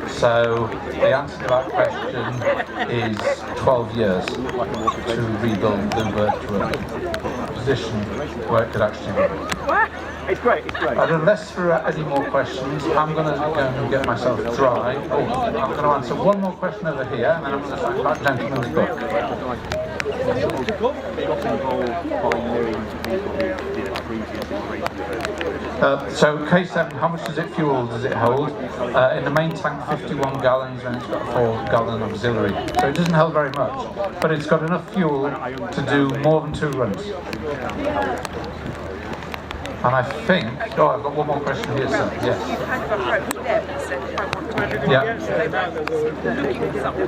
So the answer to that question is 12 years to rebuild Bluebird to a position where it could actually run. It's great, it's great. And unless there are any more questions, I'm going to go and get myself dry. Oh, I'm going to answer one more question over here, and then I'm going to talk about Gentleman's Book. So K7, how much does it fuel? Does it hold? In the main tank, 51 gallons, and it's got a 4-gallon auxiliary. So it doesn't hold very much, but it's got enough fuel to do more than 2 runs. And I think, oh, I've got one more question here, sir. Yes. Yeah.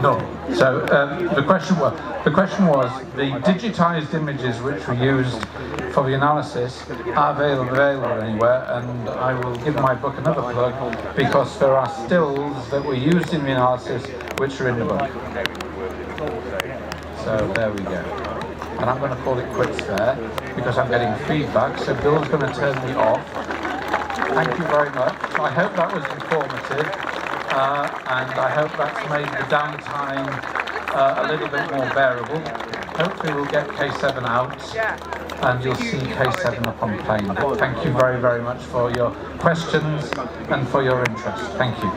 No. So the question was the digitized images which were used for the analysis are available anywhere, and I will give my book another plug because there are stills that were used in the analysis which are in the book. So there we go. And I'm going to call it quits there because I'm getting feedback, so Bill's going to turn me off. Thank you very much. I hope that was informative, and I hope that's made the downtime a little bit more bearable. Hopefully we'll get K7 out and you'll see K7 up on plane. But thank you very, very much for your questions and for your interest. Thank you.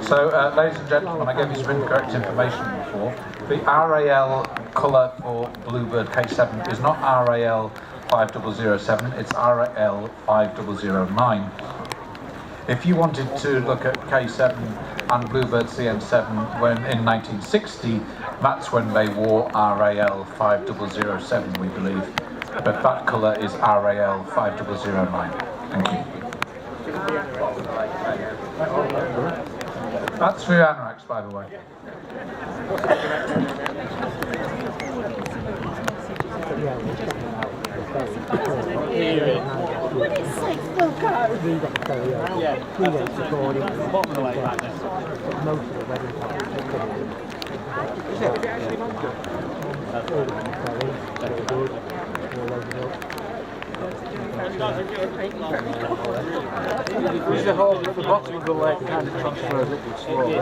So, ladies and gentlemen, I gave you some incorrect information before. The RAL colour for Bluebird K7 is not RAL 5007, it's RAL 5009. If you wanted to look at K7 and Bluebird CN7 when in 1960, that's when they wore RAL 5007, we believe. But that colour is RAL 5009. Thank you. That's for your anoraks, by the way. When it's safe, we'll go. Yeah, we went to boarding. Most of the wedding Is the hole at the bottom of the lake kind of transfers upwards slowly?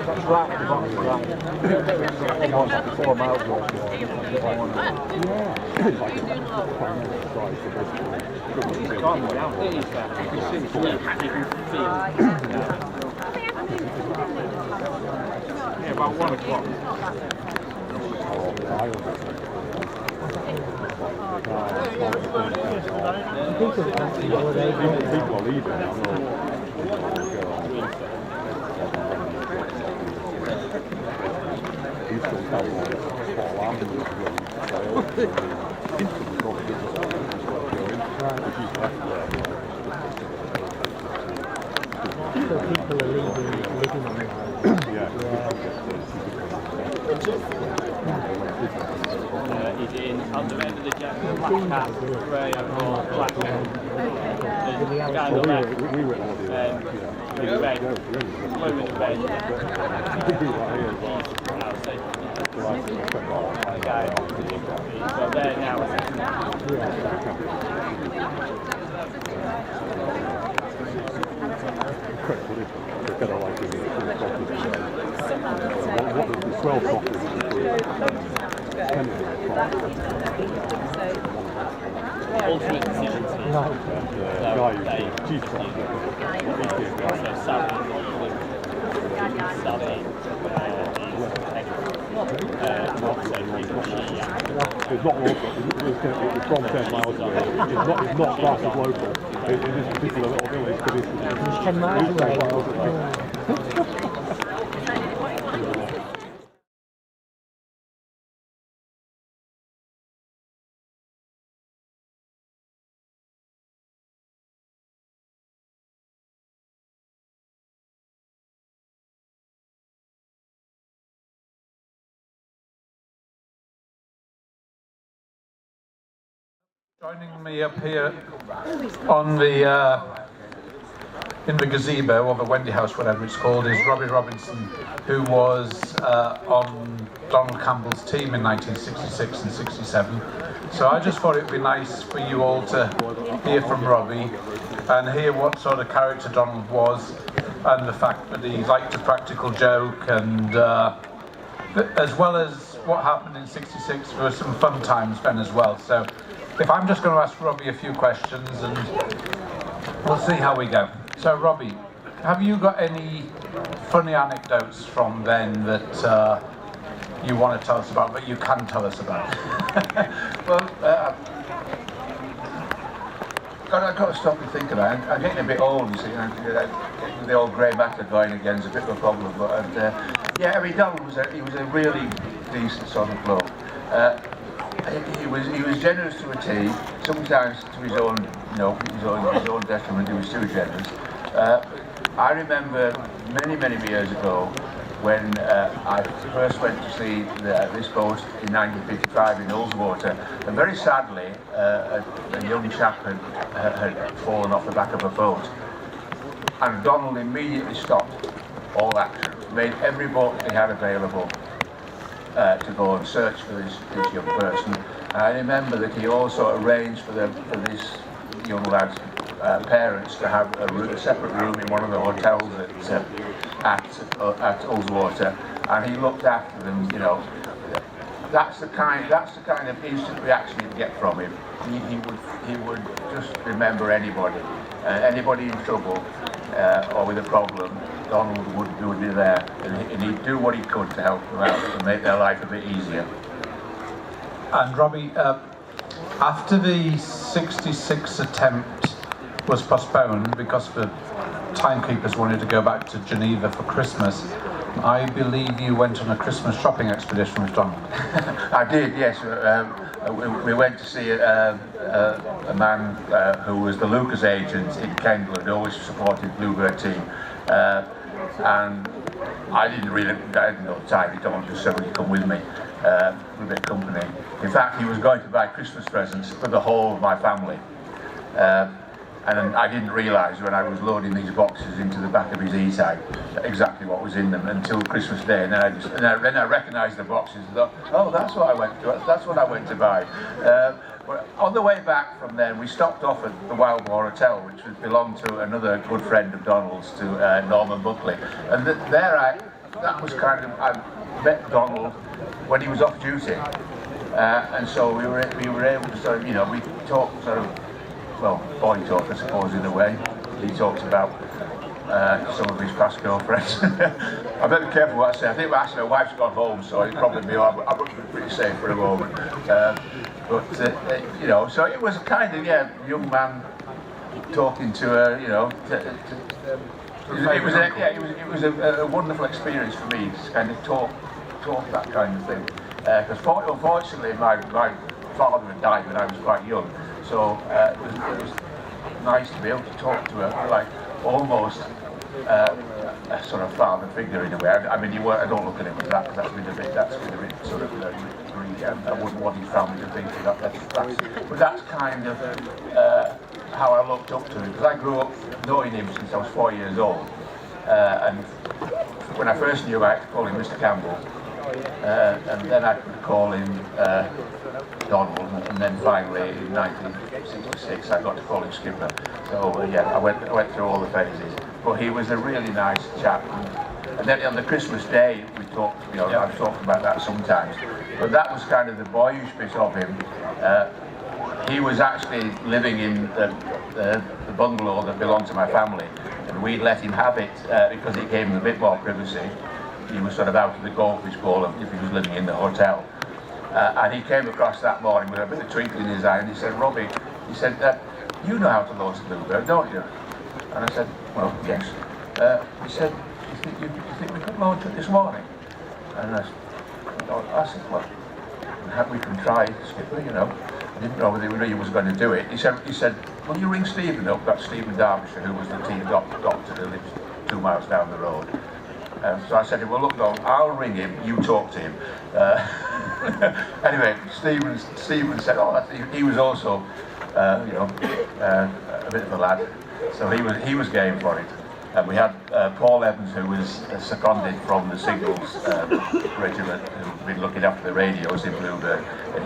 That's right at the bottom of the lake. Almost 4 miles away. It's gone down. It is there. You can see it. You can feel it. Yeah, about 1 o'clock. people are leaving. I know. He's still telling me So people are living on the island. He's in on the end of the jacket, black cap, grey overall, black pen. The guy on the left, in red, blue in red. The guy opposite him. So there now. Ultimate decisions. It's not local, it's from 10 miles away. It's not classed as local. In this particular little village, but it's 10 miles away. Joining me up here on the in the gazebo, or the Wendy House, whatever it's called, is Robbie Robinson, who was on Donald Campbell's team in 1966 and 67. So I just thought it would be nice for you all to hear from Robbie and hear what sort of character Donald was, and the fact that he liked a practical joke, and as well as what happened in 66, there were some fun times then as well. So if I'm just going to ask Robbie a few questions and we'll see how we go. So Robbie, have you got any funny anecdotes from then that you want to tell us about, that you can tell us about? Well, I've got to stop and think about it. I'm getting a bit old, you see. Getting the old grey matter going again is a bit of a problem. But yeah, I mean, Donald was a really decent sort of bloke. He was generous to a T. Sometimes to his own, his own detriment. He was too generous. I remember many years ago when I first went to see this boat in 1955 in Ullswater, and very sadly a young chap had fallen off the back of a boat, and Donald immediately stopped all action, made every boat he had available to go and search for this young person. And I remember that he also arranged for this young lad's parents to have a separate room in one of the hotels at Ullswater, and he looked after them. You know, that's the kind of instant reaction you'd get from him. He would just remember anybody in trouble or with a problem. Donald would be there, and he'd do what he could to help them out and make their life a bit easier. And Robbie, after the 66 attempt was postponed because the timekeepers wanted to go back to Geneva for Christmas, I believe you went on a Christmas shopping expedition with Donald. I did, yes. We went to see a man who was the Lucas agent in Kendal, who always supported Bluebird team. And I didn't know the time. He told me just so he'd come with me, a bit of company. In fact, he was going to buy Christmas presents for the whole of my family. And I didn't realise when I was loading these boxes into the back of his E-Type exactly what was in them until Christmas Day. And then I recognised the boxes and thought, oh, that's what I went to buy. On the way back from then, we stopped off at the Wild Boar Hotel, which belonged to another good friend of Donald's, to Norman Buckley. And that was kind of, I met Donald when he was off duty. And so we were able to sort of, you know, we talked sort of, well, boy talk, I suppose, in a way. He talked about some of his past girlfriends. I better be careful what I say. I think actually my wife's gone home, so it'd probably be, I'm pretty safe for a moment. You know, so it was a kind of, young man talking to her, you know. It was a wonderful experience for me to kind of talk that kind of thing. Because unfortunately, my father had died when I was quite young, so it was nice to be able to talk to her, like almost a sort of father figure in a way. I mean, I don't look at him as that, because that's been a bit sort of greedy. I wouldn't want his family to think of that. But that's kind of how I looked up to him, because I grew up knowing him since I was 4 years old. And when I first knew him, I had to call him Mr. Campbell. And then I could call him Donald, and then finally in 1966 I got to call him Skipper. So I went through all the phases. But he was a really nice chap. And then on the Christmas Day we talked, you know, I've talked about that sometimes. But that was kind of the boyish bit of him. He was actually living in the bungalow that belonged to my family, and we'd let him have it because it gave him a bit more privacy. He was sort of out of the golf, we call him, if he was living in the hotel. And he came across that morning with a bit of twinkle in his eye, and he said, Robbie, he said, you know how to launch a Bluebird, don't you? And I said, well, yes. He said, you think we could launch it this morning? And I said, well, we can try, Skipper, you know. I didn't know whether he really was going to do it. He said, will you ring Stephen up? That's Stephen Derbyshire, who was the team doctor who lives 2 miles down the road. So I said, well, look, Don, I'll ring him, you talk to him. Anyway, Stephen said, oh, he was also, you know, a bit of a lad. So he was game for it. And we had Paul Evans, who was seconded from the Signals regiment, who'd been looking after the radios in Bluebird. And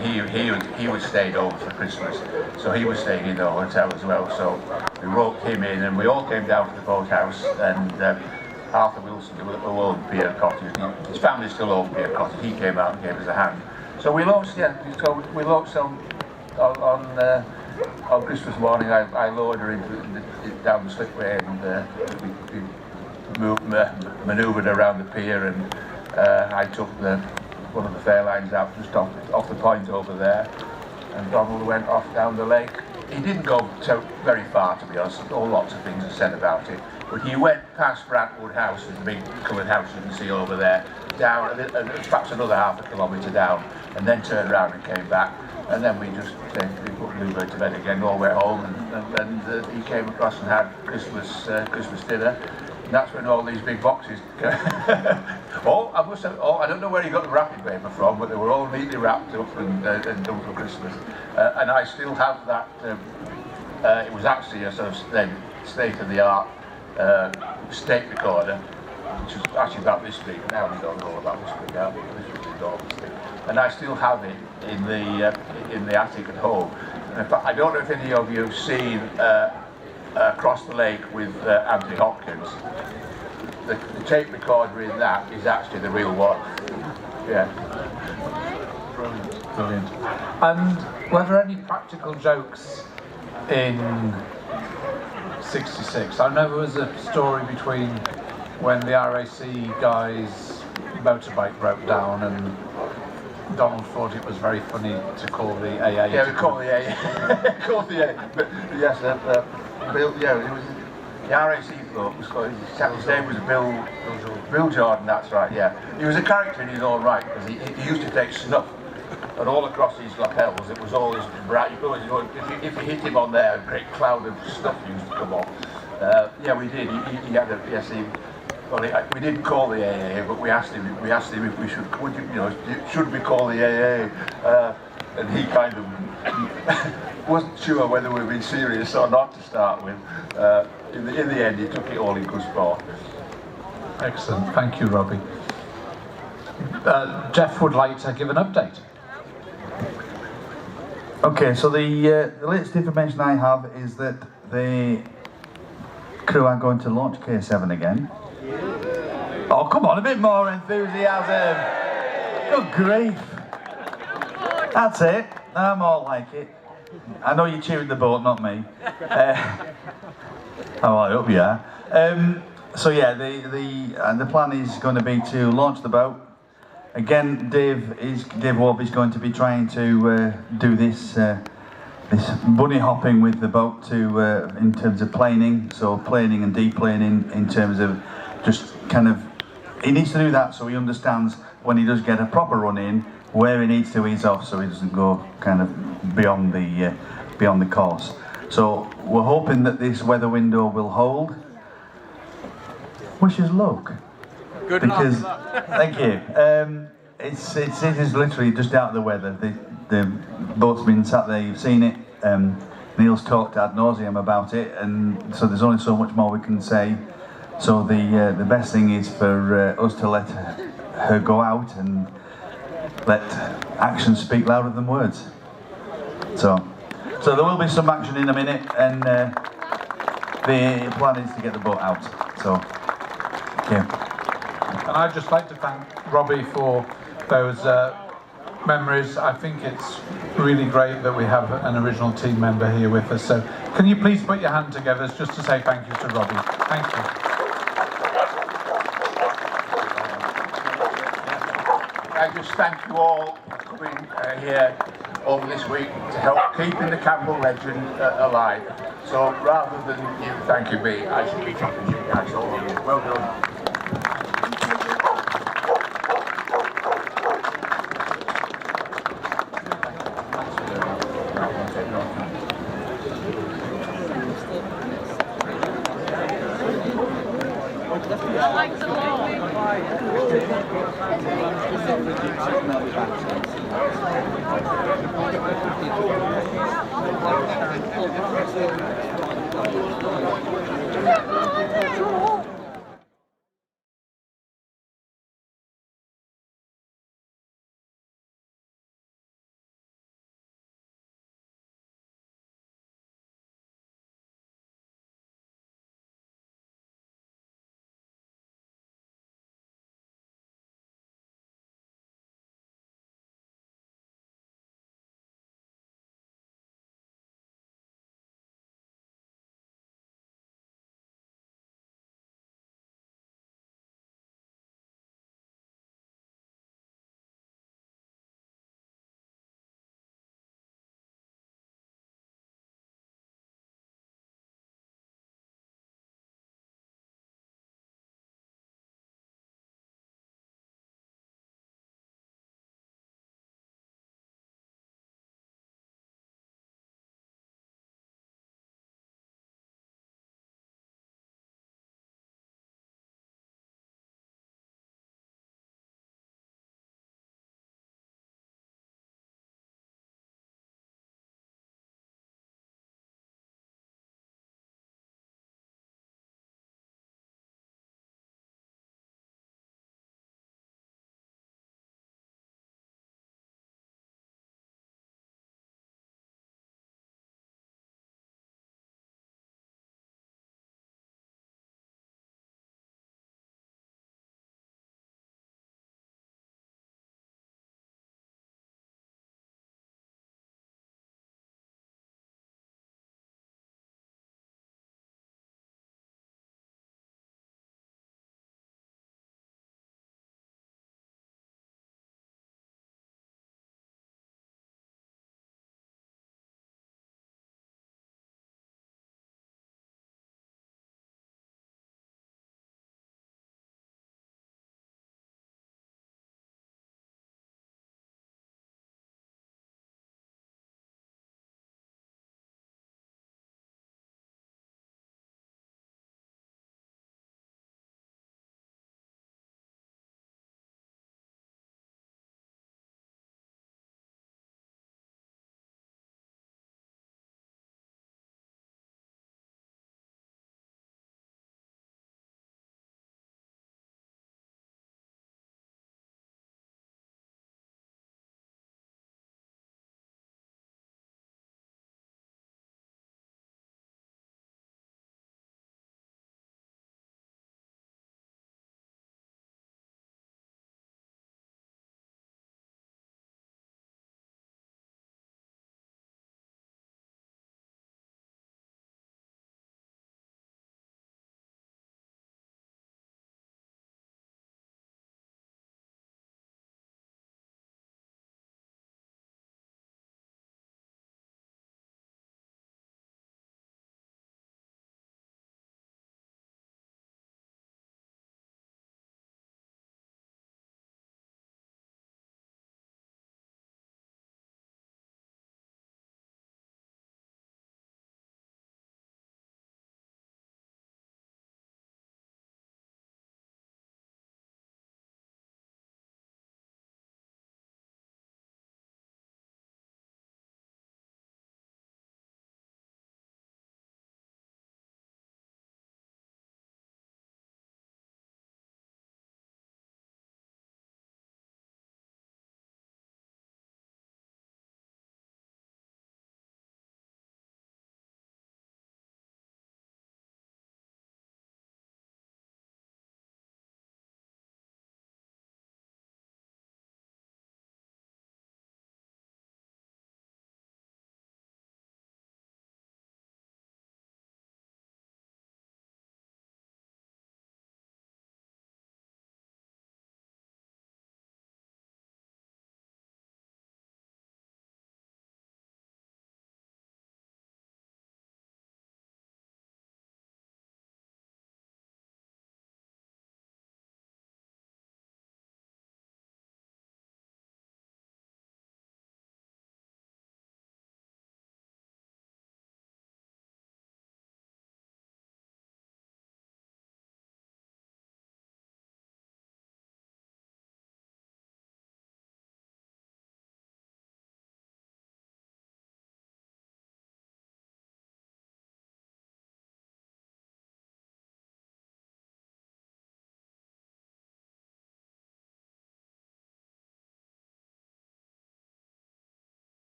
he was stayed over for Christmas. So he was staying in the hotel as well. So we roped him in, and we all came down to the boathouse, and Arthur Wilson, who owned Pier Cottage, his family still owned Pier Cottage, he came out and gave us a hand. So we launched, on Christmas morning. I lowered her down the slipway, and we manoeuvred around the pier, and I took one of the fair lines out just off the point over there, and Donald went off down the lake. He didn't go very far, to be honest. Lots of things are said about it. But he went past Brantwood House, the big coloured house you can see over there, down, perhaps another half a kilometre down, and then turned around and came back. And then we put Bluebird to bed again, all went home, and he came across and had Christmas dinner. And that's when all these big boxes. I don't know where he got the wrapping paper from, but they were all neatly wrapped up and done for Christmas. And I still have that. It was actually a sort of state-of-the-art state recorder, which was actually about this big. Now we don't know about this big. Now this was enormous thing. And I still have it in the attic at home. In fact, I don't know if any of you have seen Across the Lake with Anthony Hopkins. The tape recorder in that is actually the real one. Yeah. Brilliant. And were there any practical jokes in '66? I know there was a story between when the RAC guys' motorbike broke down and Donald thought it was very funny to call the AA. Yeah, we called the AA. Called the AA. But yes, Bill. Yeah, it was the RAC bloke. His name was Bill Jordan. That's right. Yeah, he was a character in his own right because he used to take snuff, and all across his lapels it was always bright. If you hit him on there, a great cloud of stuff used to come off. Yeah, we did. He had a Well, we didn't call the AA, but we asked him if we should, should we call the AA? And he kind of wasn't sure whether we were being serious or not to start with. In the end, he took it all in good sport. Excellent, thank you, Robbie. Jeff would like to give an update. Okay, so the latest information I have is that the crew are going to launch K7 again. Oh, come on, a bit more enthusiasm. Good grief. That's it. I'm all like it. I know you're cheering the boat, not me. Oh, I hope you are. So yeah, the plan is going to be to launch the boat. Again, Dave Warby's going to be trying to do this bunny hopping with the boat in terms of planing. So planing and deplaning in terms of just kind of, he needs to do that so he understands when he does get a proper run in where he needs to ease off so he doesn't go kind of beyond the course. So we're hoping that this weather window will hold. Wish us luck. Good because luck. Thank you. It is literally just out of the weather. The boat's been sat there. You've seen it. Neil's talked ad nauseum about it, and so there's only so much more we can say. So the best thing is for us to let her go out and let actions speak louder than words. So there will be some action in a minute, and the plan is to get the boat out. So, okay. And I'd just like to thank Robbie for those memories. I think it's really great that we have an original team member here with us. So can you please put your hand together just to say thank you to Robbie. Thank you. I just thank you all for coming here over this week to help keeping the Campbell legend alive. So rather than you thanking me, I should be thanking you guys all. Well done.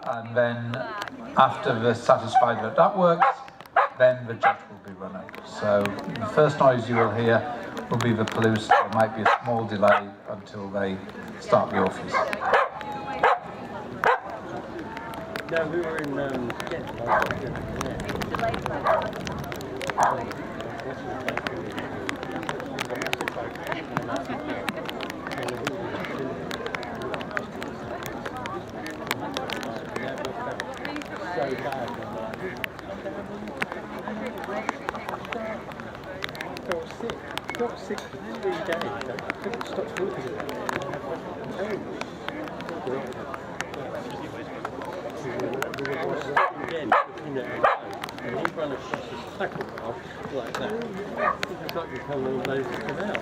and then after they're satisfied that that works, then the jet will be run up. So the first noise you will hear will be the Palouse. There might be a small delay until they start the Orpheus. No, we were in so bad. Got sick for 3 days. I couldn't stop talking about it. Terrible. Again, looking at it, and he ran across his tackle off like that. It's like we come all those to come out.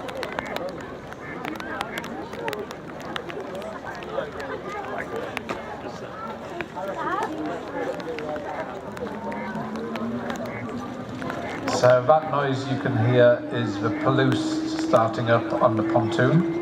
So that noise you can hear is the Palouse starting up on the pontoon.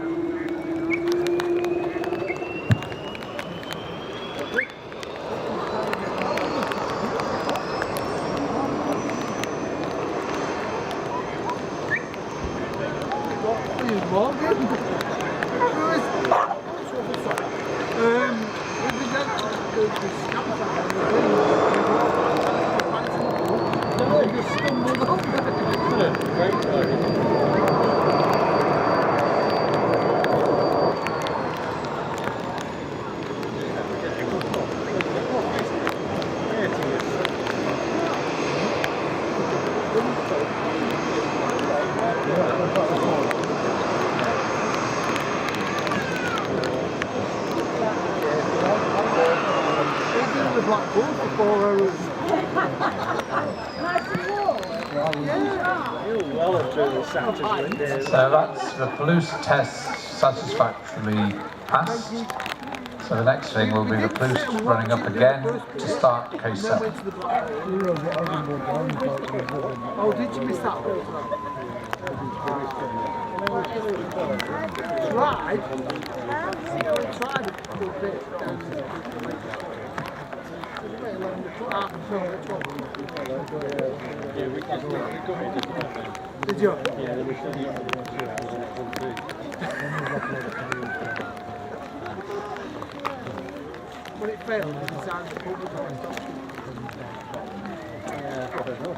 So that's the Palouse test satisfactorily passed. So the next thing will be the Palouse running up again to start K7. Oh, did you miss that? Tried a little bit. Did you? Yeah, there was When it failed, it designed the public yeah, I don't know.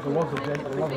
There was a gent, there was a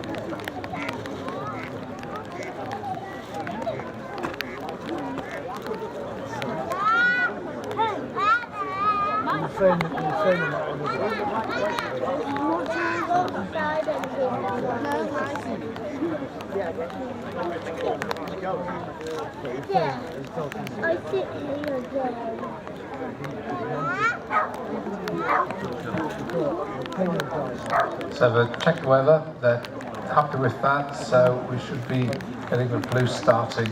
Hi, I sit here again. So they've checked the weather, they're happy with that, so we should be Getting the blue starting.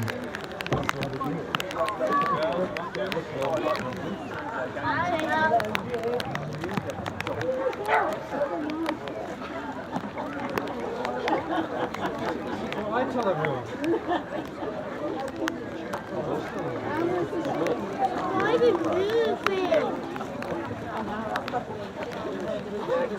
Why did Bluebird? Get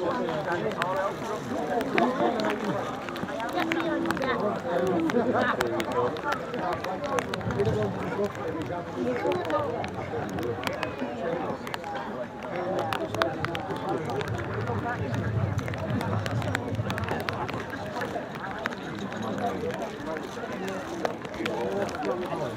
me on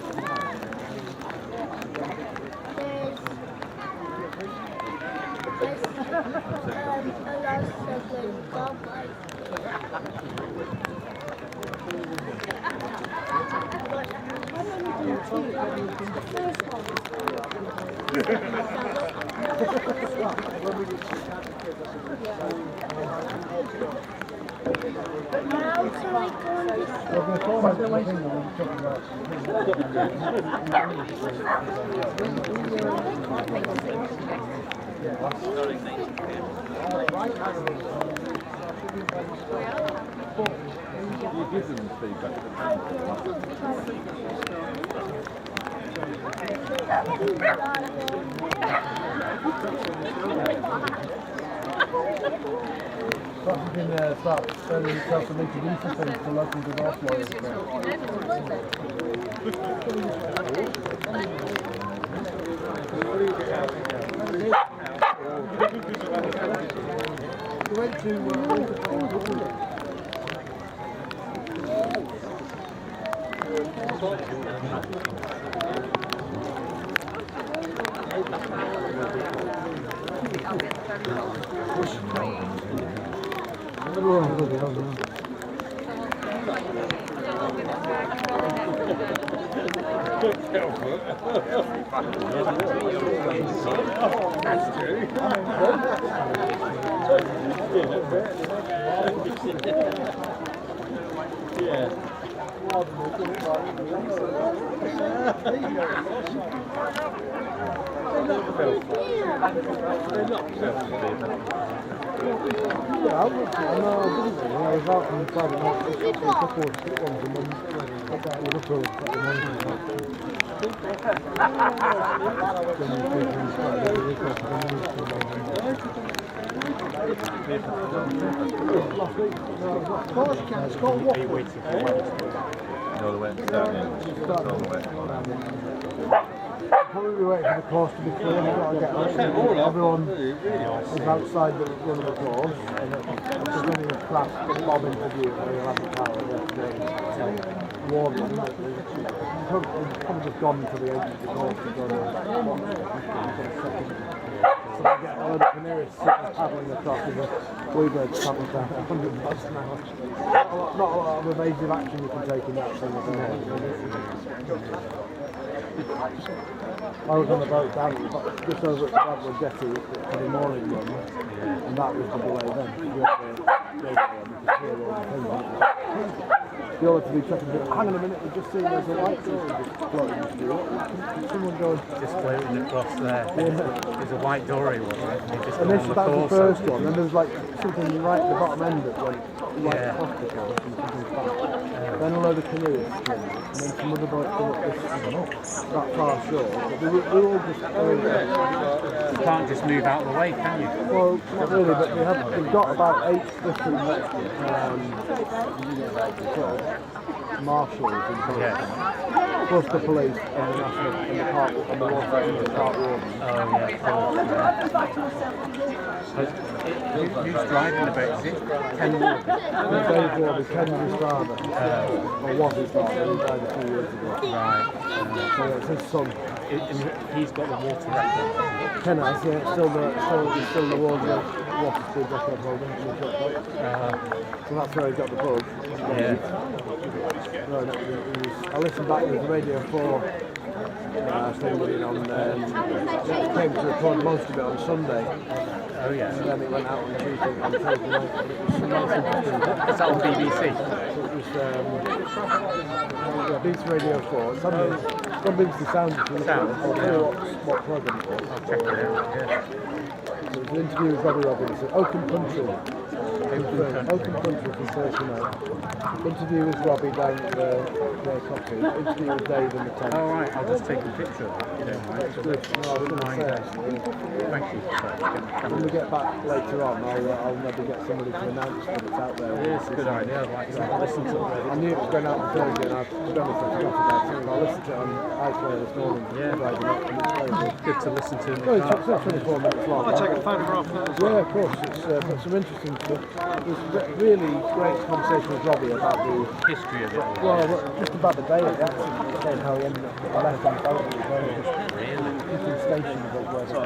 Start turning yourself and introducing things to local divorce lawyers. We went to I was out on Friday night, a couple of shit ones, and then got that Liverpool at the moment. Last week, it's got No, the way it's starting. Probably waiting for the course to be clear. We've got to get everyone is outside the run of the course. And if there's any class mob interview where you'll have the car warm them. We've probably just gone to the edge of the course to go and so we get a load of canoeists paddling across with the Bluebird travelling down 100 miles an hour. Not a lot of evasive action you can take in that thing. I was on the boat down just over at the Bradford Jetty for the morning run, and that was the delay then. The other to be checking, hang on a minute, we've just seen there's a white door just floating through. Someone going... Just floating across there. There's a white dory, wasn't it? And that's the first one, and there was like something right at the bottom end that went right across the course and something back. Then a load of canoeists came, and then some other boats come up this, that far shore, but we were all just... You can't just move out of the way, can you? Well, not really, but we've got about 8 different marshals in place, plus the police and the national and the park and the water and the park warden. Oh yeah. Who's driving the boat? Is it Ken Morgan? Dave Warby, Ken's father, or was his father, he died a few years ago. Right. So it's his son. And he's got the water record. Ken has, yeah, it's still the world water speed record holder. So that's where he got the bug. Yeah. I listened back to the Radio 4 thing on, came to record most of it on Sunday. Oh yeah. And then it went out on Tuesday on Thursday night. It was nice interesting. It's on BBC. So it was BBC Radio 4. It's on BBC Sound. If you look at it. I'll tell you what programme it was. I'll check it out. Yeah. So it was an interview with Robbie Robinson. Oakham Country. Oakham Country from Thursday night. Interview with Robbie down at their cottage. Interview with Dave in the tent. Oh right, I'll just take a picture of that. You don't mind? It's good. No, I was going to say actually. Thank you. When we get back later on, I'll maybe get somebody to announce that it's out there. It's a good idea. I'd like to listen to it. I knew it was going out on Thursday, and I've forgot about it. I listened to it on iPlayer this morning. Yeah, driving up, and it's very good. Good to listen to in the Well, car. it's about 24 minutes long. I'll take a photograph of that as well. Yeah, of course. It's got some interesting stuff. It was really great conversation with Robbie about the history of it. Well, just about the day of the accident, saying how he ended up left on the boat. Really? Different stations of where the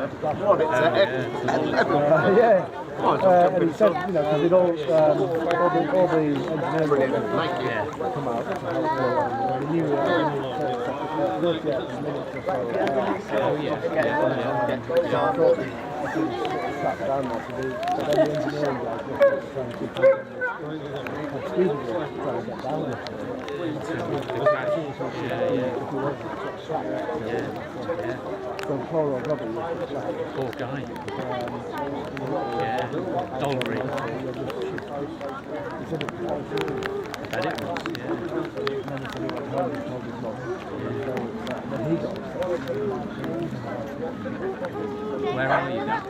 yeah. And he said, you know, because it all the engineering come out to help the new 38 minutes or so. Oh yeah. So I thought I could sat down there to do, but then the engineering guys were trying to keep it speed of it, trying to get down there. So poor old Robbie was poor guy. Yeah. Dollery. He said it was That it was, yeah. And then he got Where are you now?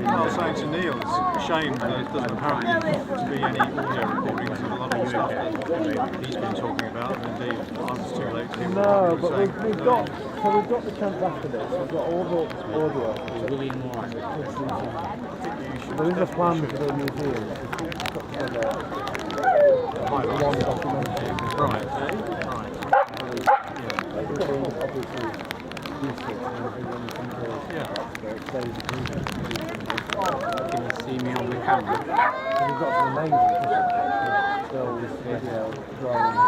I was saying to Neil, it's a shame that it doesn't apparently to be any audio recordings of a lot of stuff that he's been talking about, and indeed I was too late to hear what he No, was but saying. we've got the chance after this. We've got all the audio. William Moore. There is a plan for the museum to put together one documentary. Right. Obviously, useful and Can you see me on the camera? we've got some amazing stills, video, drawings,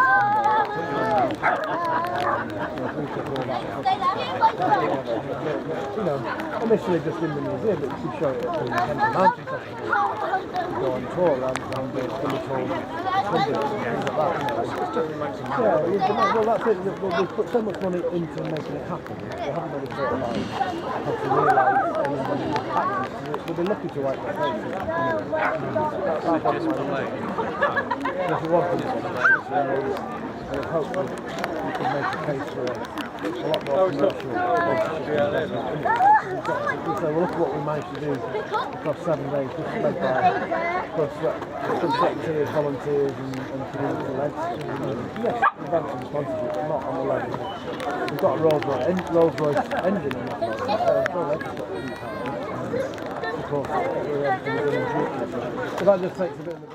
you know, initially just in the museum, but you could show it at the Mountain Festival. You go on tour around the village hall, things like that. Well, that's it. We've put so much money into making it happen. We haven't really thought about how to realise anything that happens. We'll be lucky to wipe the face. If it wasn't for the face, I would hope that we can make a case for a lot more commercial. So look at what we managed to do across 7 days, just led by volunteers and community led. Yes, events and sponsorship, not on the level. We've got a Rolls-Royce engine on that level, of course, so that just takes a bit of the